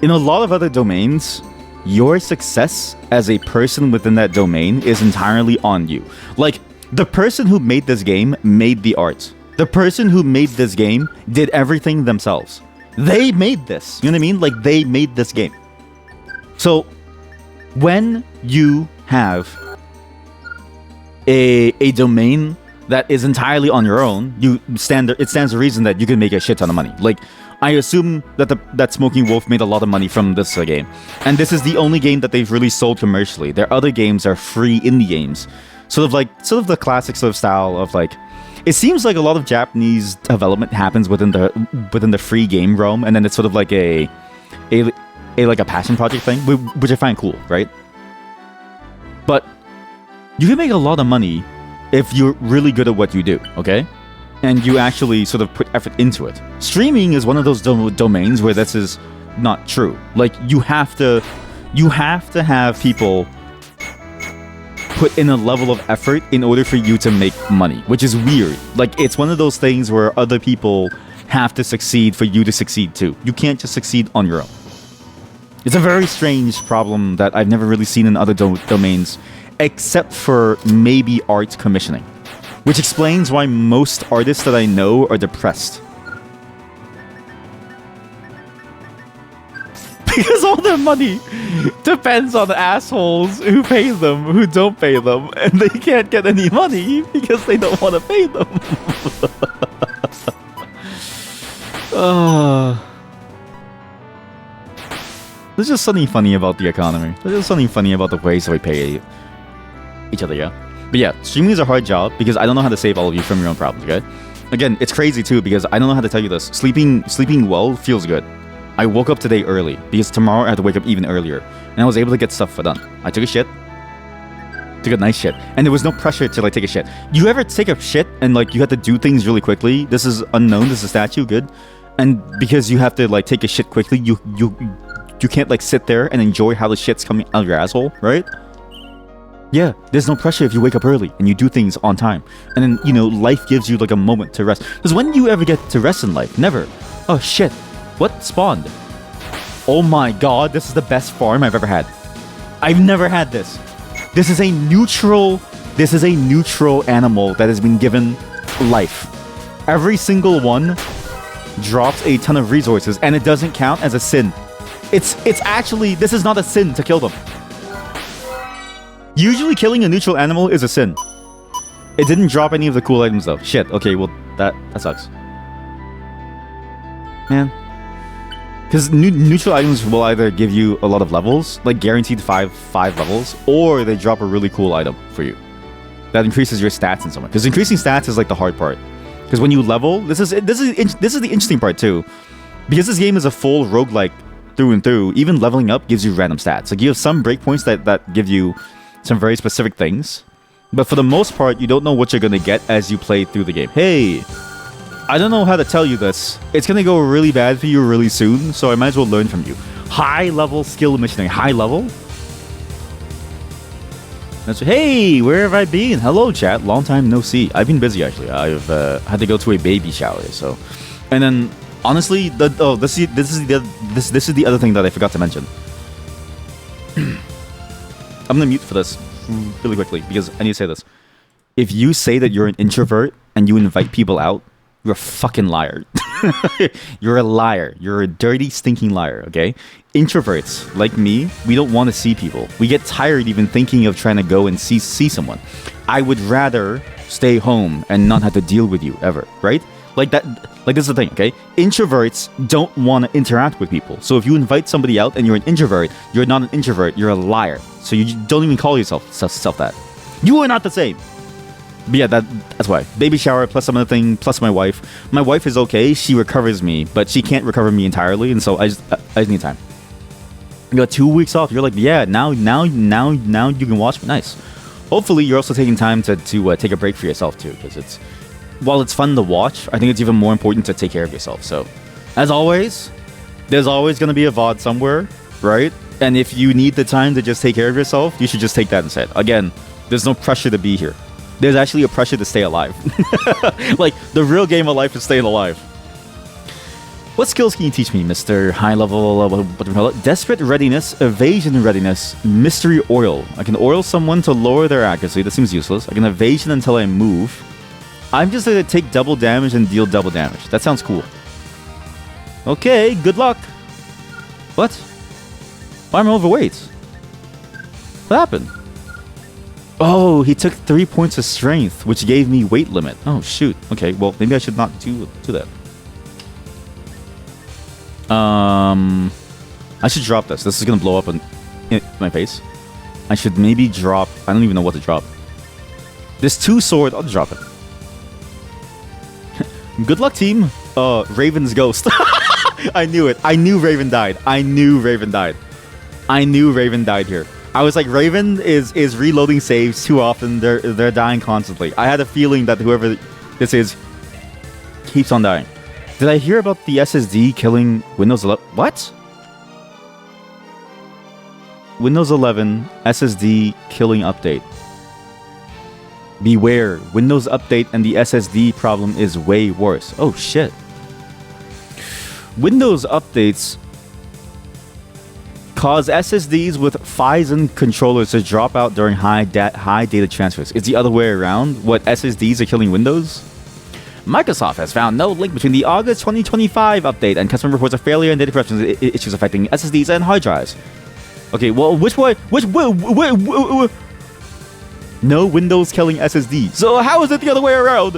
In a lot of other domains, your success as a person within that domain is entirely on you. Like, the person who made this game made the art. The person who made this game did everything themselves. They made this. You know what I mean? Like, they made this game. So, when you have a domain that is entirely on your own, it stands to reason that you can make a shit ton of money. Like, I assume that Smoking Wolf made a lot of money from this game, and this is the only game that they've really sold commercially. Their other games are free indie games, sort of the classic sort of style of like. It seems like a lot of Japanese development happens within the free game realm, and then it's sort of like a passion project thing, which I find cool, right? But you can make a lot of money if you're really good at what you do, okay? And you actually sort of put effort into it. Streaming is one of those domains where this is not true. Like, you have to have people put in a level of effort in order for you to make money, which is weird. Like, it's one of those things where other people have to succeed for you to succeed too. You can't just succeed on your own. It's a very strange problem that I've never really seen in other domains, except for maybe art commissioning, which explains why most artists that I know are depressed. Because all their money depends on the assholes who pay them, who don't pay them, and they can't get any money because they don't want to pay them. There's just something funny about the economy. There's just something funny about the ways that we pay each other, yeah? But yeah, streaming is a hard job because I don't know how to save all of you from your own problems, okay? Again, it's crazy too because I don't know how to tell you this. Sleeping well feels good. I woke up today early because tomorrow I have to wake up even earlier, and I was able to get stuff done. I took a shit, took a nice shit, and there was no pressure to like take a shit. You ever take a shit and like you have to do things really quickly? This is unknown. This is a statue, good, and because you have to like take a shit quickly, you can't like sit there and enjoy how the shit's coming out of your asshole, right? Yeah, there's no pressure if you wake up early and you do things on time, and then you know life gives you like a moment to rest. Because when do you ever get to rest in life? Never. Oh shit! What spawned? Oh my god! This is the best farm I've ever had. I've never had this. This is a neutral animal that has been given life. Every single one drops a ton of resources, and it doesn't count as a sin. It's actually, this is not a sin to kill them. Usually killing a neutral animal is a sin. It didn't drop any of the cool items though. Shit. Okay, well that sucks. Man. Because neutral items will either give you a lot of levels, like guaranteed five levels, or they drop a really cool item for you that increases your stats in some way. Because increasing stats is like the hard part. Because when you level, this is the interesting part too. Because this game is a full roguelike through and through. Even leveling up gives you random stats. Like you have some breakpoints that give you some very specific things, but for the most part, you don't know what you're gonna get as you play through the game. Hey. I don't know how to tell you this. It's gonna go really bad for you really soon, so I might as well learn from you. High level skill missioning. High level? Hey, where have I been? Hello, chat. Long time no see. I've been busy actually. I've had to go to a baby shower, so. And then honestly, this is the other thing that I forgot to mention. I'm gonna mute for this really quickly because I need to say this. If you say that you're an introvert and you invite people out, you're a fucking liar. You're a liar. You're a dirty, stinking liar, okay? Introverts, like me, we don't want to see people. We get tired even thinking of trying to go and see someone. I would rather stay home and not have to deal with you ever, right? Like that. Like this is the thing, okay? Introverts don't want to interact with people. So if you invite somebody out and you're an introvert, you're not an introvert. You're a liar. So you don't even call yourself that. You are not the same. But yeah, that's why. Baby shower plus some other thing plus my wife. My wife is okay. She recovers me, but she can't recover me entirely, and so I just need time. You got 2 weeks off. You're like, yeah, now you can watch me. Nice. Hopefully, you're also taking time to take a break for yourself too, because while it's fun to watch, I think it's even more important to take care of yourself. So, as always, there's always gonna be a VOD somewhere, right? And if you need the time to just take care of yourself, you should just take that instead. Again, there's no pressure to be here. There's actually a pressure to stay alive. Like, the real game of life is staying alive. What skills can you teach me, Mr. High Level, what do we call it? Desperate Readiness, Evasion Readiness, Mystery Oil. I can oil someone to lower their accuracy. That seems useless. I can evasion until I move. I'm just going to take double damage and deal double damage. That sounds cool. Okay, good luck. What? Why am I overweight? What happened? Oh, he took 3 points of strength, which gave me weight limit. Oh, shoot. Okay, well, maybe I should not do that. I should drop this. This is going to blow up in my face. I should maybe drop... I don't even know what to drop. There's 2 swords. I'll drop it. Good luck, team. Raven's ghost. I knew it. I knew Raven died. I knew Raven died here. I was like, Raven is reloading saves too often. They're dying constantly. I had a feeling that whoever this is keeps on dying. Did I hear about the SSD killing Windows 11? What? Windows 11 SSD killing update. Beware, Windows Update and the SSD problem is way worse. Oh shit. Windows updates cause SSDs with Phison controllers to drop out during high data transfers. It's the other way around. What, SSDs are killing Windows? Microsoft has found no link between the August 2025 update and customer reports of failure and data corruption issues affecting SSDs and hard drives. Okay, well, which way? No Windows killing SSD. So how is it the other way around?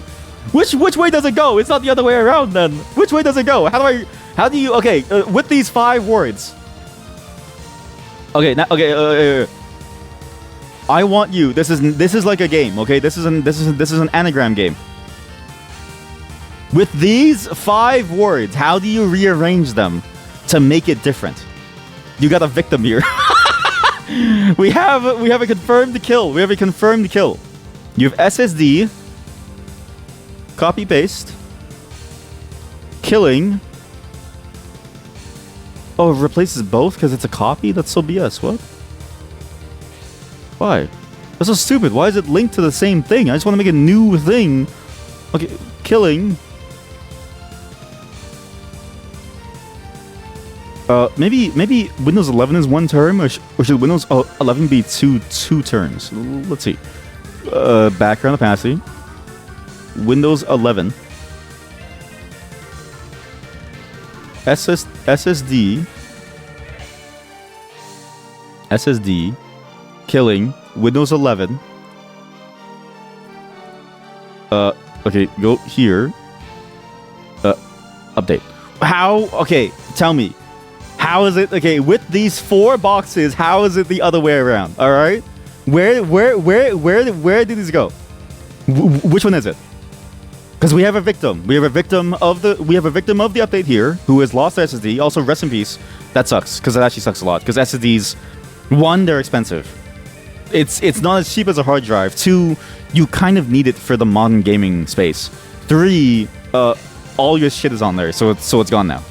Which way does it go? It's not the other way around then. Which way does it go? How do you? Okay, with these 5 words. Okay, now I want you. This is like a game. Okay, this is an anagram game. With these 5 words, how do you rearrange them to make it different? You got a victim here. We have a confirmed kill. We have a confirmed kill. You have SSD. Copy paste. Killing. Oh, it replaces both because it's a copy? That's so BS. What? Why? That's so stupid. Why is it linked to the same thing? I just want to make a new thing. Okay, killing. Maybe Windows 11 is one term, or should Windows 11 be two terms? Let's see. Background opacity. Windows 11. SSD. Killing. Windows 11. Okay, go here. Update. How? Okay, tell me. How is it? Okay, with these 4 boxes, how is it the other way around? All right, where did these go? Which one is it? Because we have a victim. We have a victim of the update here who has lost SSD. Also, rest in peace. That sucks because it actually sucks a lot. Because SSDs, 1, they're expensive. It's not as cheap as a hard drive. 2, you kind of need it for the modern gaming space. 3, all your shit is on there, so it's gone now.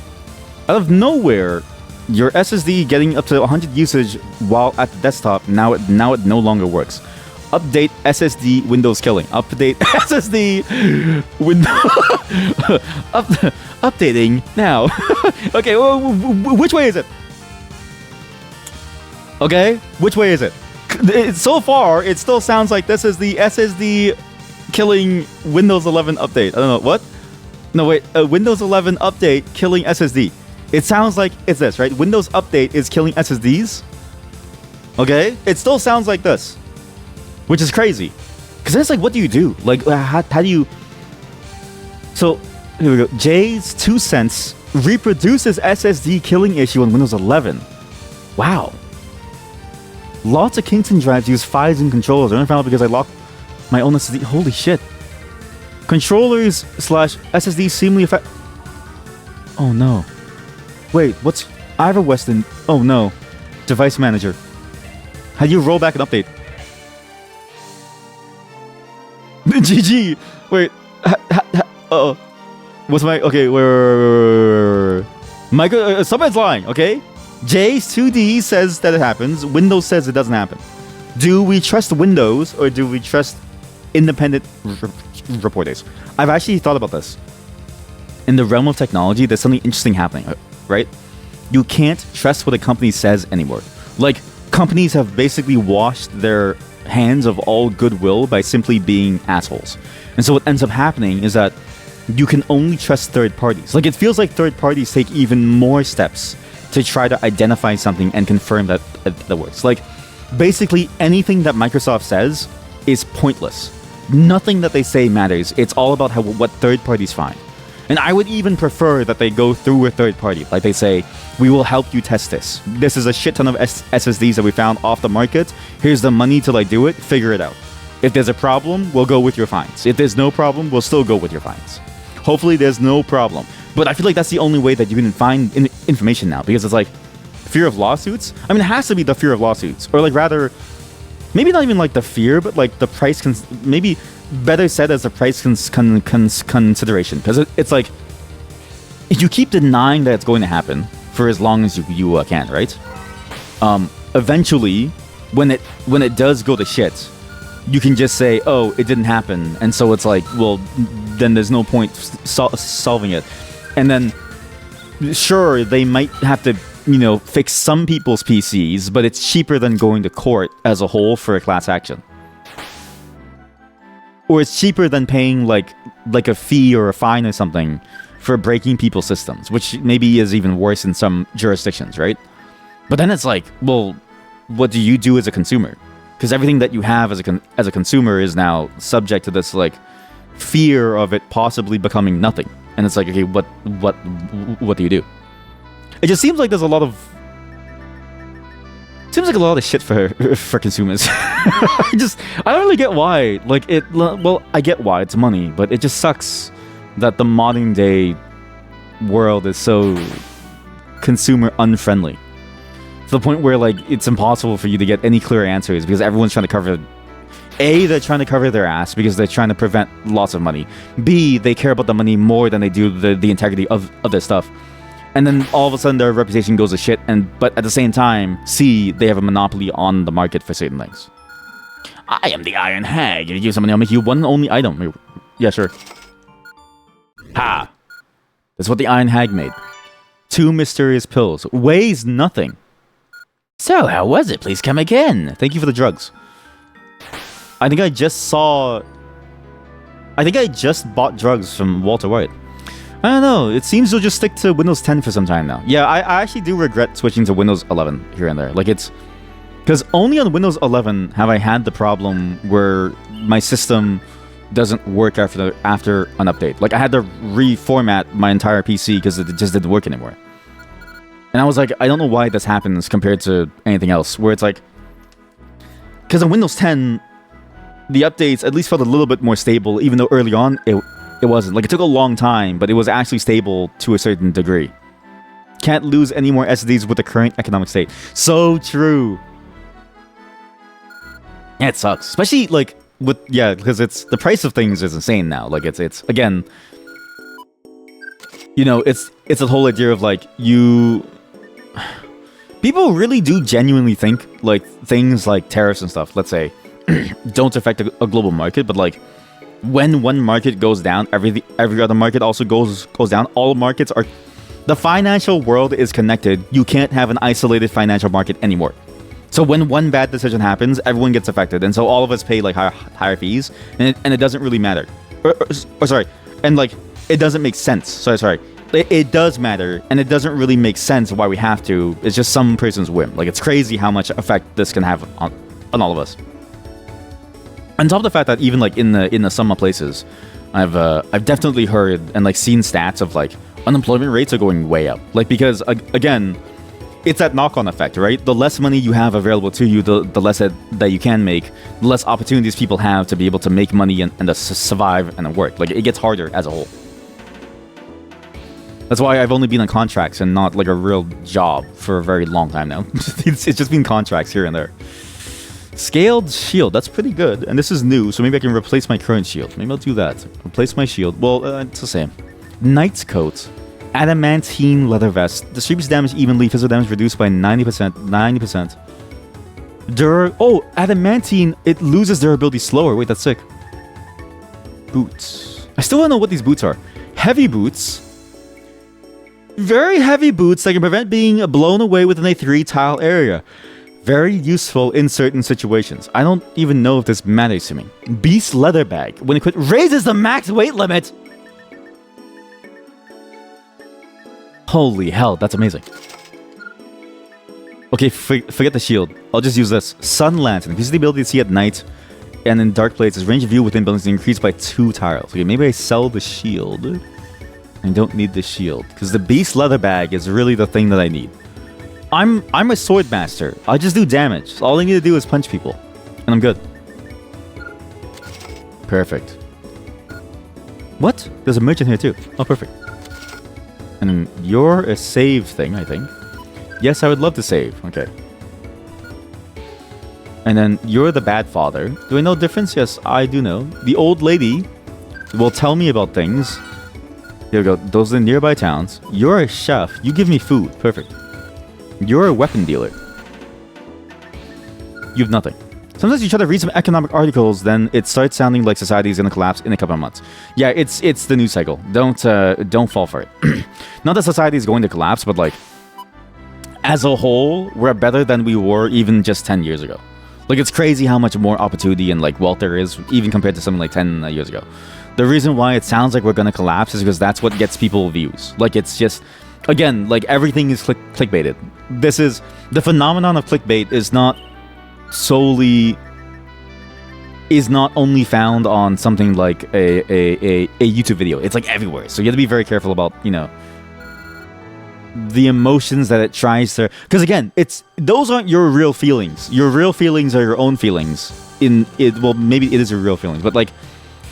Out of nowhere, your SSD getting up to 100 usage while at the desktop, now it no longer works. Update SSD Windows killing. Update SSD Windows. Updating now. Okay, which way is it? Okay, which way is it? So far, it still sounds like this is the SSD killing Windows 11 update. I don't know, what? No, wait, Windows 11 update killing SSD. It sounds like it's this, right? Windows update is killing SSDs. Okay? It still sounds like this. Which is crazy. Because then it's like, what do you do? Like, how do you... So, here we go. Jay's 2 cents reproduces SSD killing issue on Windows 11. Wow. Lots of Kingston drives use files and controllers. I only found out because I locked my own SSD. Holy shit. Controllers / SSD seemingly affect... Oh no. Wait, what's... I have a Weston... Oh no. Device manager. How do you roll back an update? GG! Wait. Uh-oh. What's my... Okay, where... Michael... Someone's lying, okay? Jay's 2D says that it happens. Windows says it doesn't happen. Do we trust Windows or do we trust independent reporters? I've actually thought about this. In the realm of technology, there's something interesting happening, right? You can't trust what a company says anymore. Like, companies have basically washed their hands of all goodwill by simply being assholes. And so what ends up happening is that you can only trust third parties. Like, it feels like third parties take even more steps to try to identify something and confirm that that works. Like, basically anything that Microsoft says is pointless. Nothing that they say matters. It's all about what third parties find. And I would even prefer that they go through a third party. Like, they say, we will help you test this. This is a shit ton of SSDs that we found off the market. Here's the money to do it. Figure it out. If there's a problem, we'll go with your fines. If there's no problem, we'll still go with your fines. Hopefully there's no problem. But I feel like that's the only way that you can find information now, because it's like fear of lawsuits. I mean, it has to be the fear of lawsuits, or like rather, maybe not even like the fear, but like the price. Maybe better said as the price consideration, because it's like if you keep denying that it's going to happen for as long as you can, right? Eventually, when it does go to shit, you can just say, "Oh, it didn't happen," and so it's like, well, then there's no point solving it. And then, sure, they might have to, fix some people's PCs, but it's cheaper than going to court as a whole for a class action. Or it's cheaper than paying like a fee or a fine or something for breaking people's systems, which maybe is even worse in some jurisdictions, right? But then it's like, well, what do you do as a consumer? Because everything that you have as a consumer is now subject to this like fear of it possibly becoming nothing. And it's like, okay, what do you do? It just seems like there's a lot of shit for consumers. I don't really get why. Like, well, I get why, it's money, but it just sucks that the modern day world is so consumer unfriendly. to the point where like it's impossible for you to get any clear answers because everyone's trying to cover. A, they're trying to cover their ass because they're trying to prevent lots of money. B, they care about the money more than they do the integrity of their stuff. And then all of a sudden their reputation goes to shit. But at the same time, C, they have a monopoly on the market for certain things. I am the Iron Hag. If you give somebody, I'll make you one only item. Yeah, sure. Ha! That's what the Iron Hag made. 2 mysterious pills. Weighs nothing. So, how was it? Please come again. Thank you for the drugs. I think I just bought drugs from Walter White. I don't know. It seems you'll just stick to Windows 10 for some time now. Yeah, I actually do regret switching to Windows 11 here and there. Like, it's... Because only on Windows 11 have I had the problem where my system doesn't work after an update. Like, I had to reformat my entire PC because it just didn't work anymore. And I was like, I don't know why this happens compared to anything else. Where it's like... Because on Windows 10... the updates at least felt a little bit more stable, even though early on it wasn't. Like, it took a long time, but it was actually stable to a certain degree. Can't lose any more SSDs with the current economic state. So true. Yeah, it sucks. Especially, like, with... Yeah, because it's... The price of things is insane now. Like, it's again... You know, it's a whole idea of, like, you... People really do genuinely think, like, things like tariffs and stuff, let's say... don't affect a global market, but like when one market goes down, every other market also goes down. All markets are... The financial world is connected. You can't have an isolated financial market anymore. So when one bad decision happens, everyone gets affected, and so all of us pay like higher fees, and it doesn't really matter. Or sorry, and like it doesn't make sense. Sorry. It does matter, and it doesn't really make sense why we have to. It's just some person's whim. Like, it's crazy how much effect this can have on all of us. On top of the fact that even like in the summer places, I've definitely heard and like seen stats of like unemployment rates are going way up. Like, because again, it's that knock-on effect, right? The less money you have available to you, the less that you can make, the less opportunities people have to be able to make money and to survive and work. Like, it gets harder as a whole. That's why I've only been on contracts and not like a real job for a very long time now. It's just been contracts here and there. Scaled shield, that's pretty good. And this is new, so maybe I can replace my current shield. Maybe I'll do that. Replace my shield. Well, it's the same. Knight's coat. Adamantine leather vest. Distributes damage evenly. Physical damage reduced by 90%. 90%. Oh, adamantine, it loses durability slower. Wait, that's sick. Boots. I still don't know what these boots are. Heavy boots. Very heavy boots that can prevent being blown away within a 3-tile area. Very useful in certain situations. I don't even know if this matters to me. Beast leather bag. When equipped, raises the max weight limit. Holy hell, that's amazing. Okay, forget the shield. I'll just use this. Sun lantern. Gives the ability to see at night and in dark places. Range of view within buildings is increased by 2 tiles. Okay, maybe I sell the shield. I don't need the shield because the beast leather bag is really the thing that I need. I'm a sword master. I just do damage. All I need to do is punch people, and I'm good. Perfect. What? There's a merchant here too. Oh, perfect. And you're a save thing, I think. Yes, I would love to save. Okay. And then you're the bad father. Do I know the difference? Yes, I do know. The old lady will tell me about things. Here we go. Those are the nearby towns. You're a chef. You give me food. Perfect. You're a weapon dealer. You have nothing. Sometimes you try to read some economic articles, then it starts sounding like society is going to collapse in a couple of months. Yeah, it's the news cycle. Don't fall for it. Not that society is going to collapse, but like as a whole, we're better than we were even just 10 years ago. Like, it's crazy how much more opportunity and like wealth there is, even compared to something like 10 years ago. The reason why it sounds like we're going to collapse is because that's what gets people views. Like, it's just... Again, like, everything is clickbaited. This is... The phenomenon of clickbait is not solely... Is not only found on something like a YouTube video. It's, like, everywhere. So you have to be very careful about, you know... the emotions that it tries to... Because, again, it's... Those aren't your real feelings. Your real feelings are your own feelings. Well, maybe it is your real feelings, but, like...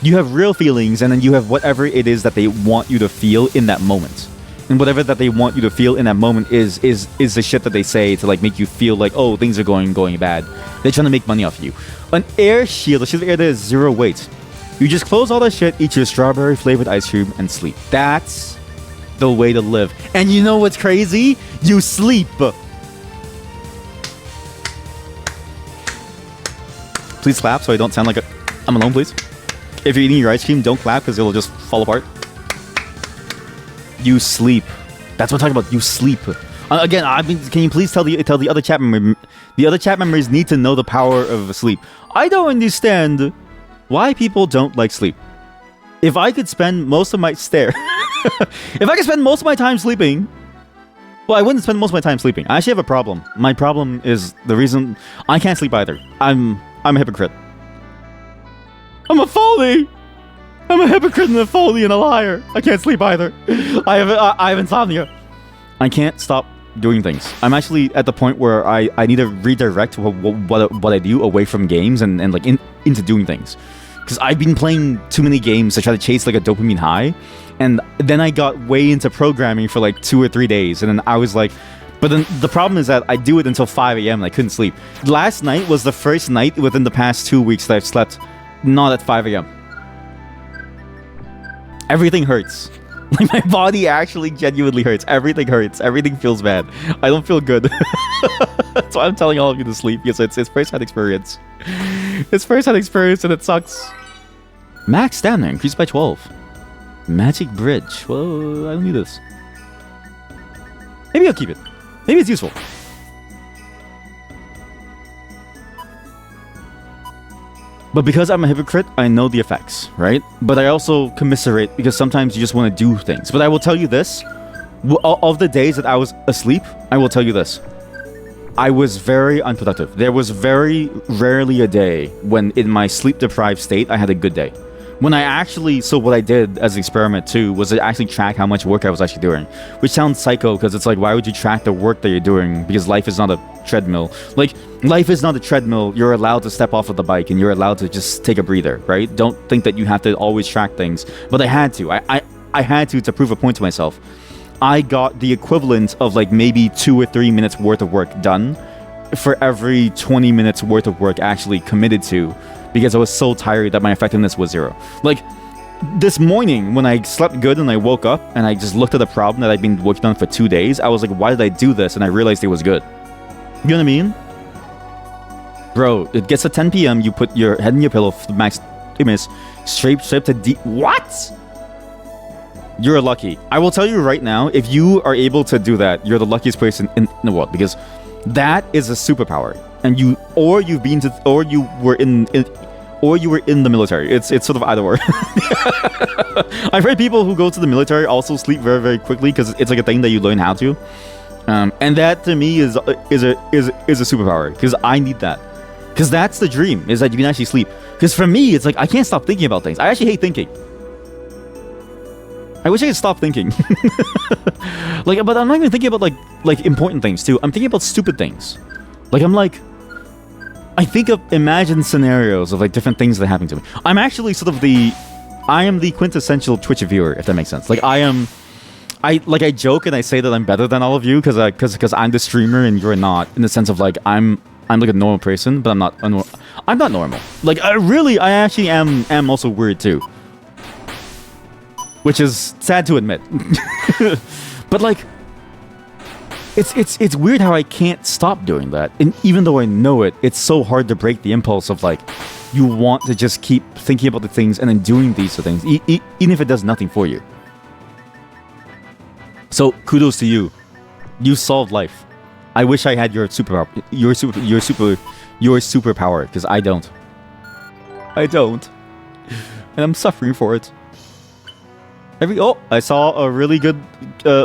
You have real feelings, and then you have whatever it is that they want you to feel in that moment. And whatever that they want you to feel in that moment is the shit that they say to like make you feel like, oh, things are going bad. They're trying to make money off of you. An air shield, the shield of air there is 0 weight. You just close all that shit, eat your strawberry flavored ice cream, and sleep. That's the way to live. And you know what's crazy? You sleep. Please clap so I don't sound like I'm alone, please. If you're eating your ice cream, don't clap because it'll just fall apart. You sleep. That's what I'm talking about. You sleep. Again, can you please tell the other chat member? The other chat members need to know the power of sleep. I don't understand why people don't like sleep. If I could spend most of my if I could spend most of my time sleeping, well, I wouldn't spend most of my time sleeping. I actually have a problem. My problem is the reason I can't sleep either. I'm a hypocrite. I'm a phony. I'm a hypocrite and a phony and a liar. I can't sleep either. I have insomnia. I can't stop doing things. I'm actually at the point where I need to redirect what I do away from games and like into doing things. Because I've been playing too many games to try to chase like a dopamine high. And then I got way into programming for like 2 or 3 days. And then I was like, but then the problem is that I do it until 5 a.m. and I couldn't sleep. Last night was the first night within the past 2 weeks that I've slept not at 5 a.m. Everything hurts. Like my body actually genuinely hurts. Everything hurts. Everything feels bad. I don't feel good. That's why I'm telling all of you to sleep, because it's first-hand experience. It's first-hand experience and it sucks. Max stamina increased by 12. Magic bridge. Well, I don't need this. Maybe I'll keep it. Maybe it's useful. But because I'm a hypocrite, I know the effects, right? But I also commiserate because sometimes you just want to do things. But I will tell you this. Of the days that I was asleep, I will tell you this. I was very unproductive. There was very rarely a day when in my sleep-deprived state, I had a good day. When I actually, so what I did as an experiment too, was to actually track how much work I was actually doing. Which sounds psycho, because it's like, why would you track the work that you're doing? Because life is not a treadmill. Like, life is not a treadmill. You're allowed to step off of the bike, and you're allowed to just take a breather, right? Don't think that you have to always track things. But I had to. I had to prove a point to myself. I got the equivalent of like maybe 2 or 3 minutes worth of work done for every 20 minutes worth of work actually committed to, because I was so tired that my effectiveness was 0. Like, this morning, when I slept good and I woke up and I just looked at the problem that I'd been working on for 2 days, I was like, why did I do this? And I realized it was good. You know what I mean? Bro, it gets to 10 p.m., you put your head in your pillow for the max 2 minutes, straight to D... What? You're lucky. I will tell you right now, if you are able to do that, you're the luckiest person in the world, because that is a superpower. And you were in the military. It's sort of either or. I've heard people who go to the military also sleep very, very quickly because it's like a thing that you learn how to. And that to me is a superpower, because I need that. Because that's the dream, is that you can actually sleep. Because for me, it's like I can't stop thinking about things. I actually hate thinking. I wish I could stop thinking. Like, but I'm not even thinking about like important things too. I'm thinking about stupid things. Like I think of imagined scenarios of like different things that happen to me. I'm actually sort of I am the quintessential Twitch viewer, if that makes sense. Like I joke and I say that I'm better than all of you because I'm the streamer and you're not, in the sense of like I'm like a normal person, but I'm not normal. Like I actually am also weird too. Which is sad to admit. But like it's weird how I can't stop doing that. And even though I know it, it's so hard to break the impulse of like you want to just keep thinking about the things and then doing these things, even if it does nothing for you. So kudos to you. You solved life. I wish I had your superpower. Your superpower, because I don't. I don't. And I'm suffering for it. I saw a really good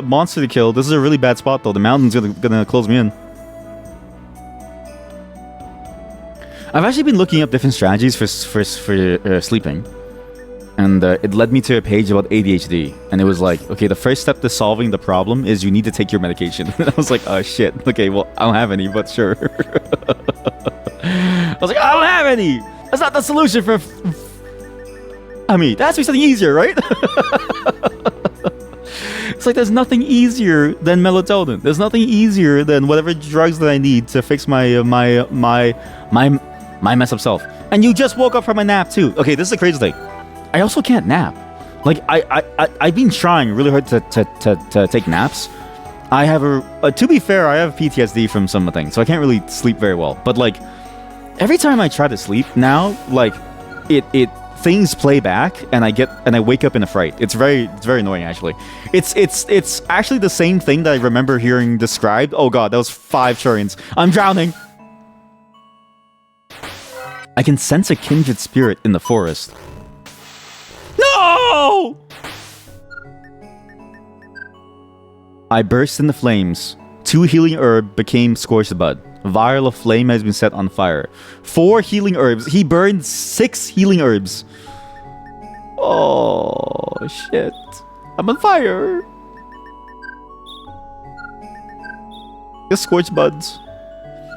monster to kill. This is a really bad spot though. The mountain's gonna close me in. I've actually been looking up different strategies for sleeping, and it led me to a page about ADHD. And it was like, okay, the first step to solving the problem is you need to take your medication. And I was like, oh shit. Okay, well I don't have any, but sure. I was like, I don't have any. That's not the solution for. I mean, that has to be something easier, right? It's like there's nothing easier than melatonin. There's nothing easier than whatever drugs that I need to fix my messed up self. And you just woke up from a nap too. Okay, this is the crazy thing. I also can't nap. Like I've been trying really hard to take naps. I have to be fair, I have PTSD from some things, so I can't really sleep very well. But like every time I try to sleep now, like it things play back and I wake up in a fright. It's very annoying actually. It's actually the same thing that I remember hearing described. Oh god, that was 5 Turians. I'm drowning. I can sense a kindred spirit in the forest. No! I burst into flames. 2 healing herb became scorched bud. A vial of flame has been set on fire. 4 healing herbs. He burned 6 healing herbs. Oh shit! I'm on fire. The scorched buds.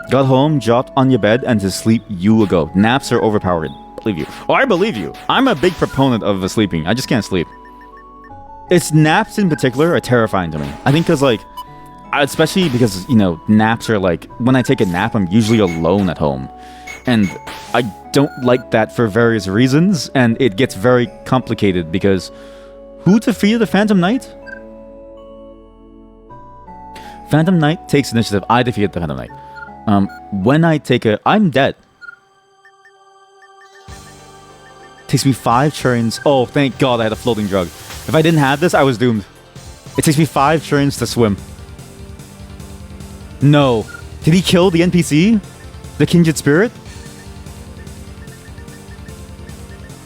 Got home, dropped on your bed, and to sleep you will go. Naps are overpowered. Believe you. Oh, I believe you. I'm a big proponent of sleeping. I just can't sleep. It's naps in particular are terrifying to me. I think because like, especially because, you know, naps are like, when I take a nap, I'm usually alone at home. And I don't like that for various reasons, and it gets very complicated because who defeated the Phantom Knight? Phantom Knight takes initiative. I defeated the Phantom Knight. When I take I'm dead. Takes me 5 turns. Oh, thank God I had a floating drug. If I didn't have this, I was doomed. It takes me 5 turns to swim. No. Did he kill the NPC? The kindred spirit?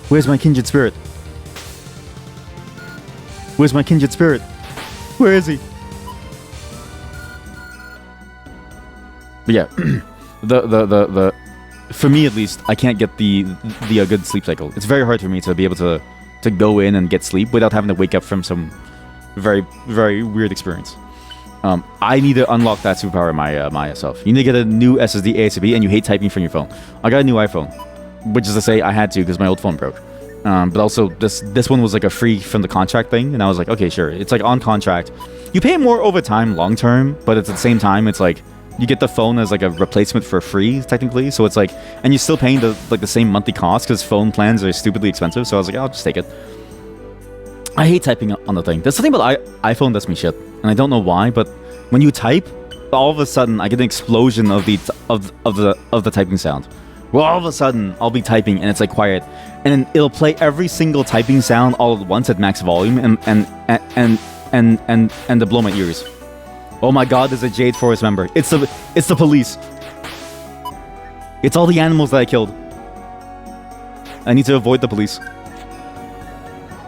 Where's my kindred spirit? Where's my kindred spirit? Where is he? But yeah, the for me at least, I can't get the good sleep cycle. It's very hard for me to be able to go in and get sleep without having to wake up from some very, very weird experience. I need to unlock that superpower myself. You need to get a new SSD ASAP, and you hate typing from your phone. I got a new iPhone, which is to say I had to because my old phone broke. But also this one was like a free from the contract thing, and I was like, okay, sure. It's like on contract. You pay more over time long term, but at the same time, it's like you get the phone as like a replacement for free technically. So it's like, and you're still paying the same monthly cost because phone plans are stupidly expensive. So I was like, I'll just take it. I hate typing on the thing. There's something about iPhone that's me shit, and I don't know why. But when you type, all of a sudden I get an explosion of the typing sound. Well, all of a sudden I'll be typing and it's like quiet, and then it'll play every single typing sound all at once at max volume and to blow my ears. Oh my God, there's a Jade Forest member. It's the police. It's all the animals that I killed. I need to avoid the police.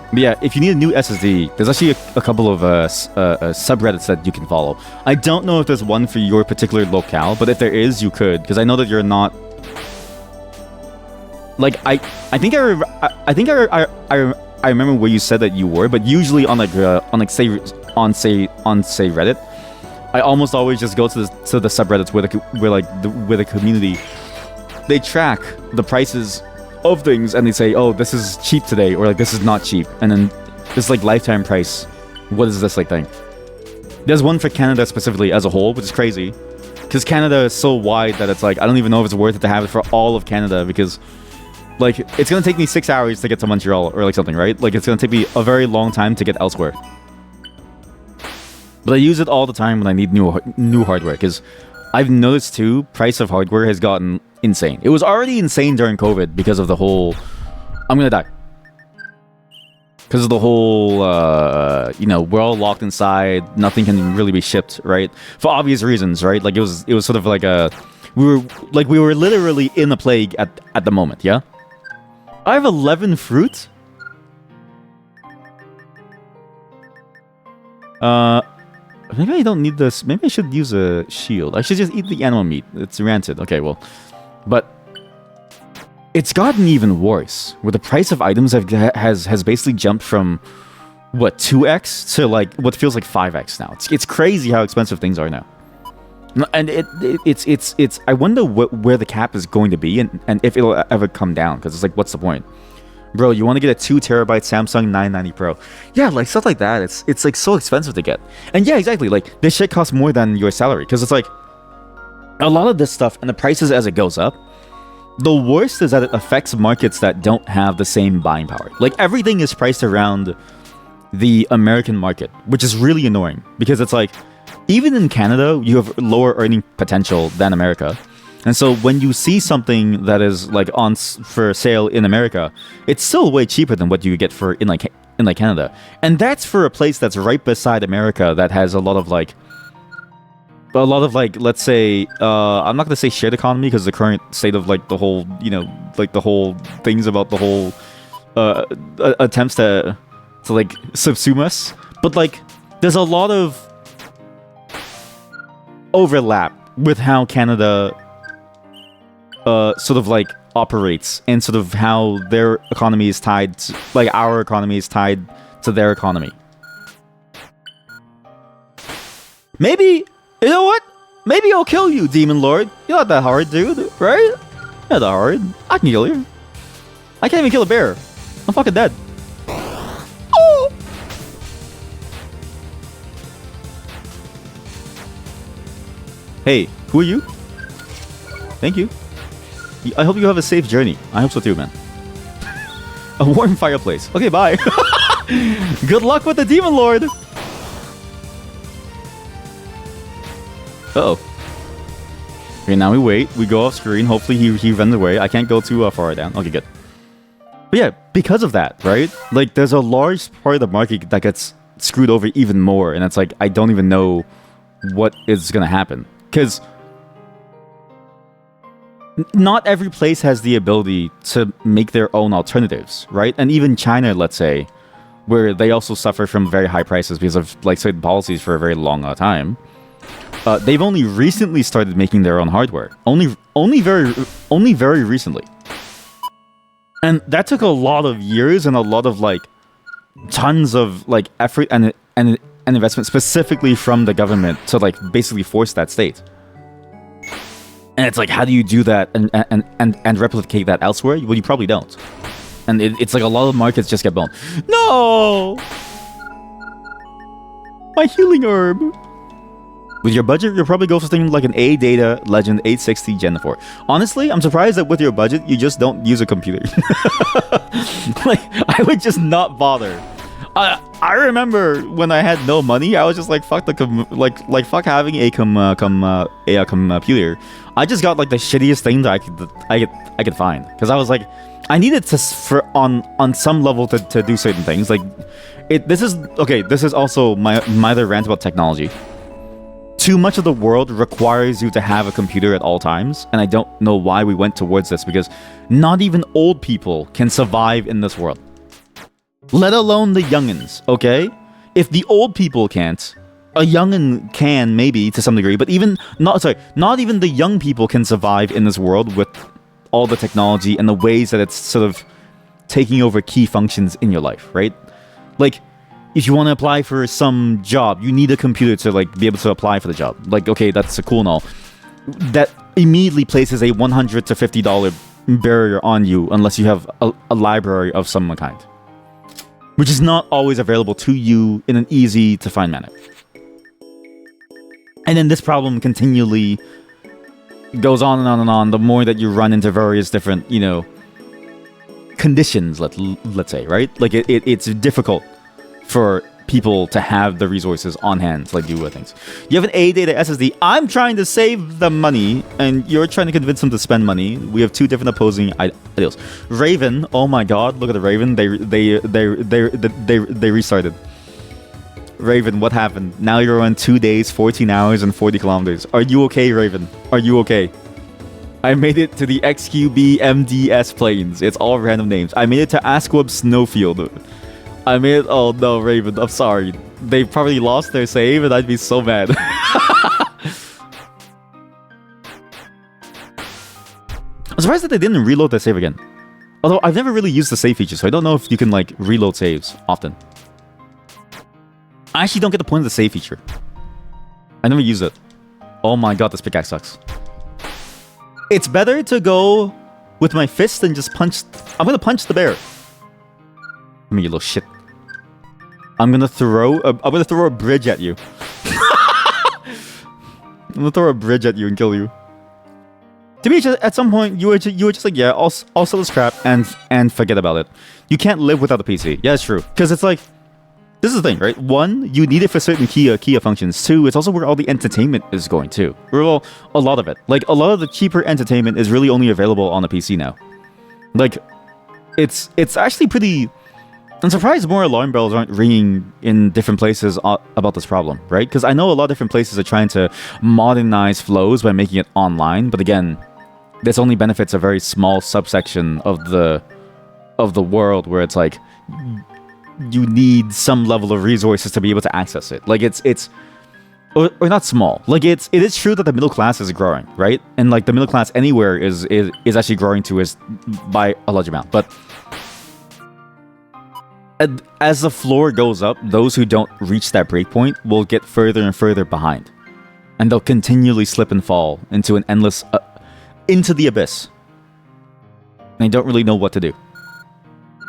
But yeah, if you need a new SSD, there's actually a couple of subreddits that you can follow. I don't know if there's one for your particular locale, but if there is, you could, because I know that you're not. Like I think I remember where you said that you were, but usually on say Reddit, I almost always just go to the subreddits where the community, they track the prices of things and they say, oh, this is cheap today, or like this is not cheap, and then this like lifetime price. What is this like thing? There's one for Canada specifically as a whole, which is crazy, because Canada is so wide that it's like I don't even know if it's worth it to have it for all of Canada, because like it's gonna take me 6 hours to get to Montreal or like something, right? Like it's gonna take me a very long time to get elsewhere. But I use it all the time when I need new hardware, because I've noticed too, price of hardware has gotten insane. It was already insane during COVID because of the whole, I'm gonna die. Because of the whole, you know, we're all locked inside, nothing can really be shipped, right? For obvious reasons, right? Like it was sort of like we were literally in a plague at the moment, yeah? I have 11 fruit? Maybe I don't need this. Maybe I should use a shield. I should just eat the animal meat. It's rancid. Okay, well. But it's gotten even worse, where the price of items has basically jumped from, what, 2x to like what feels like 5x now. It's crazy how expensive things are now. And it's I wonder where the cap is going to be, and if it'll ever come down, because it's like, what's the point? Bro, you want to get a 2 terabyte Samsung 990 Pro. Yeah, like stuff like that. It's like so expensive to get. And yeah, exactly. Like this shit costs more than your salary. Because it's like a lot of this stuff and the prices as it goes up, the worst is that it affects markets that don't have the same buying power. Like everything is priced around the American market, which is really annoying. Because it's like, even in Canada, you have lower earning potential than America. And so when you see something that is like for sale in America, it's still way cheaper than what you get for in like Canada. And that's for a place that's right beside America that has a lot of like let's say I'm not gonna say shared economy because the current state of like the whole like the whole things about the whole attempts to like subsume us, but like there's a lot of overlap with how Canada sort of like operates and sort of how their economy is tied to, like our economy is tied to their economy. Maybe, you know what? Maybe I'll kill you, Demon Lord. You're not that hard, dude, right? Not that hard. I can kill you. I can't even kill a bear. I'm fucking dead. Oh! Hey, who are you? Thank you. I hope you have a safe journey. I hope so too, man. A warm fireplace. Okay, bye. Good luck with the Demon Lord. Uh-oh. Okay, now we wait. We go off screen. Hopefully he runs away. I can't go too far down. Okay, good. But yeah, because of that, right? Like, there's a large part of the market that gets screwed over even more. And it's like, I don't even know what is going to happen. Because not every place has the ability to make their own alternatives, right? And even China, let's say, where they also suffer from very high prices because of like certain policies for a very long time. They've only recently started making their own hardware. Only very recently. And that took a lot of years and a lot of like tons of like effort and investment specifically from the government to like basically force that state. And it's like, how do you do that and replicate that elsewhere? Well, you probably don't. And it's like a lot of markets just get boned. No! My healing herb! With your budget, you'll probably go for something like an A-Data Legend 860 Gen 4. Honestly, I'm surprised that with your budget, you just don't use a computer. Like, I would just not bother. I remember when I had no money, I was just like, fuck the fuck having a computer. I just got like the shittiest thing that I could find, because I was like, I needed to on some level to do certain things. Like, this is also my other rant about technology. Too much of the world requires you to have a computer at all times, and I don't know why we went towards this, because not even old people can survive in this world. Let alone the youngins, okay? If the old people can't, a youngin can maybe to some degree, but not even the young people can survive in this world with all the technology and the ways that it's sort of taking over key functions in your life, right? Like, if you want to apply for some job, you need a computer to like be able to apply for the job. Like, okay, that's cool and all. That immediately places a $100 to $50 barrier on you unless you have a library of some kind, which is not always available to you in an easy to find manner. And then this problem continually goes on and on and on the more that you run into various different, conditions, let's say, right? Like, it's difficult for people to have the resources on hand to like do things. You have an A-Data SSD. I'm trying to save the money, and you're trying to convince them to spend money. We have two different opposing ideals. Raven, oh my god, look at the Raven. They restarted. Raven, what happened? Now you're on 2 days, 14 hours, and 40 kilometers. Are you okay, Raven? Are you okay? I made it to the XQB MDS plains. It's all random names. I made it to Asquab Snowfield. I made it. Oh no, Raven, I'm sorry. They probably lost their save, and I'd be so mad. I'm surprised that they didn't reload their save again. Although I've never really used the save feature, so I don't know if you can like reload saves often. I actually don't get the point of the save feature. I never use it. Oh my god, this pickaxe sucks. It's better to go with my fist than just punch. I'm gonna punch the bear. I mean, you little shit. I'm gonna throw a bridge at you. I'm gonna throw a bridge at you and kill you. To me, just, at some point, you were just like, yeah, I'll sell this crap and forget about it. You can't live without the PC. Yeah, it's true. Because it's like, this is the thing, right? One, you need it for certain key functions. Two, it's also where all the entertainment is going too. Well, a lot of it. Like, a lot of the cheaper entertainment is really only available on the PC now. Like, it's actually pretty... I'm surprised more alarm bells aren't ringing in different places about this problem, right? Because I know a lot of different places are trying to modernize flows by making it online, but again, this only benefits a very small subsection of the world where it's like you need some level of resources to be able to access it. Like it's or not small. Like it is true that the middle class is growing, right? And like the middle class anywhere is actually growing by a large amount, but as the floor goes up, those who don't reach that breakpoint will get further and further behind. And they'll continually slip and fall into an endless... into the abyss. And they don't really know what to do.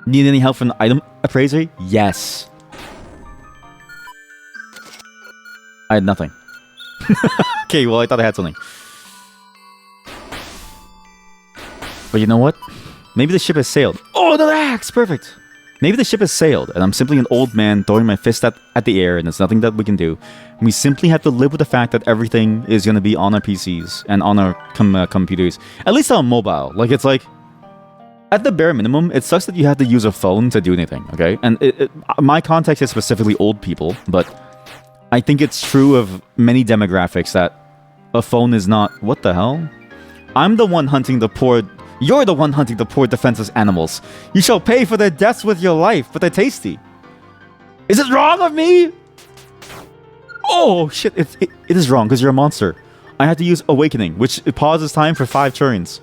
Need any help from the item appraiser? Yes. I had nothing. Okay, well, I thought I had something. But you know what? Maybe the ship has sailed. Oh, the axe! Perfect! Maybe the ship has sailed, and I'm simply an old man throwing my fist at the air, and there's nothing that we can do. We simply have to live with the fact that everything is going to be on our PCs and on our computers. At least on mobile. Like, it's like... At the bare minimum, it sucks that you have to use a phone to do anything, okay? And my context is specifically old people, but I think it's true of many demographics that a phone is not... What the hell? I'm the one hunting the poor... You're the one hunting the poor defenseless animals. You shall pay for their deaths with your life, but they're tasty. Is it wrong of me? Oh, shit. It is wrong, because you're a monster. I had to use Awakening, which pauses time for 5 turns.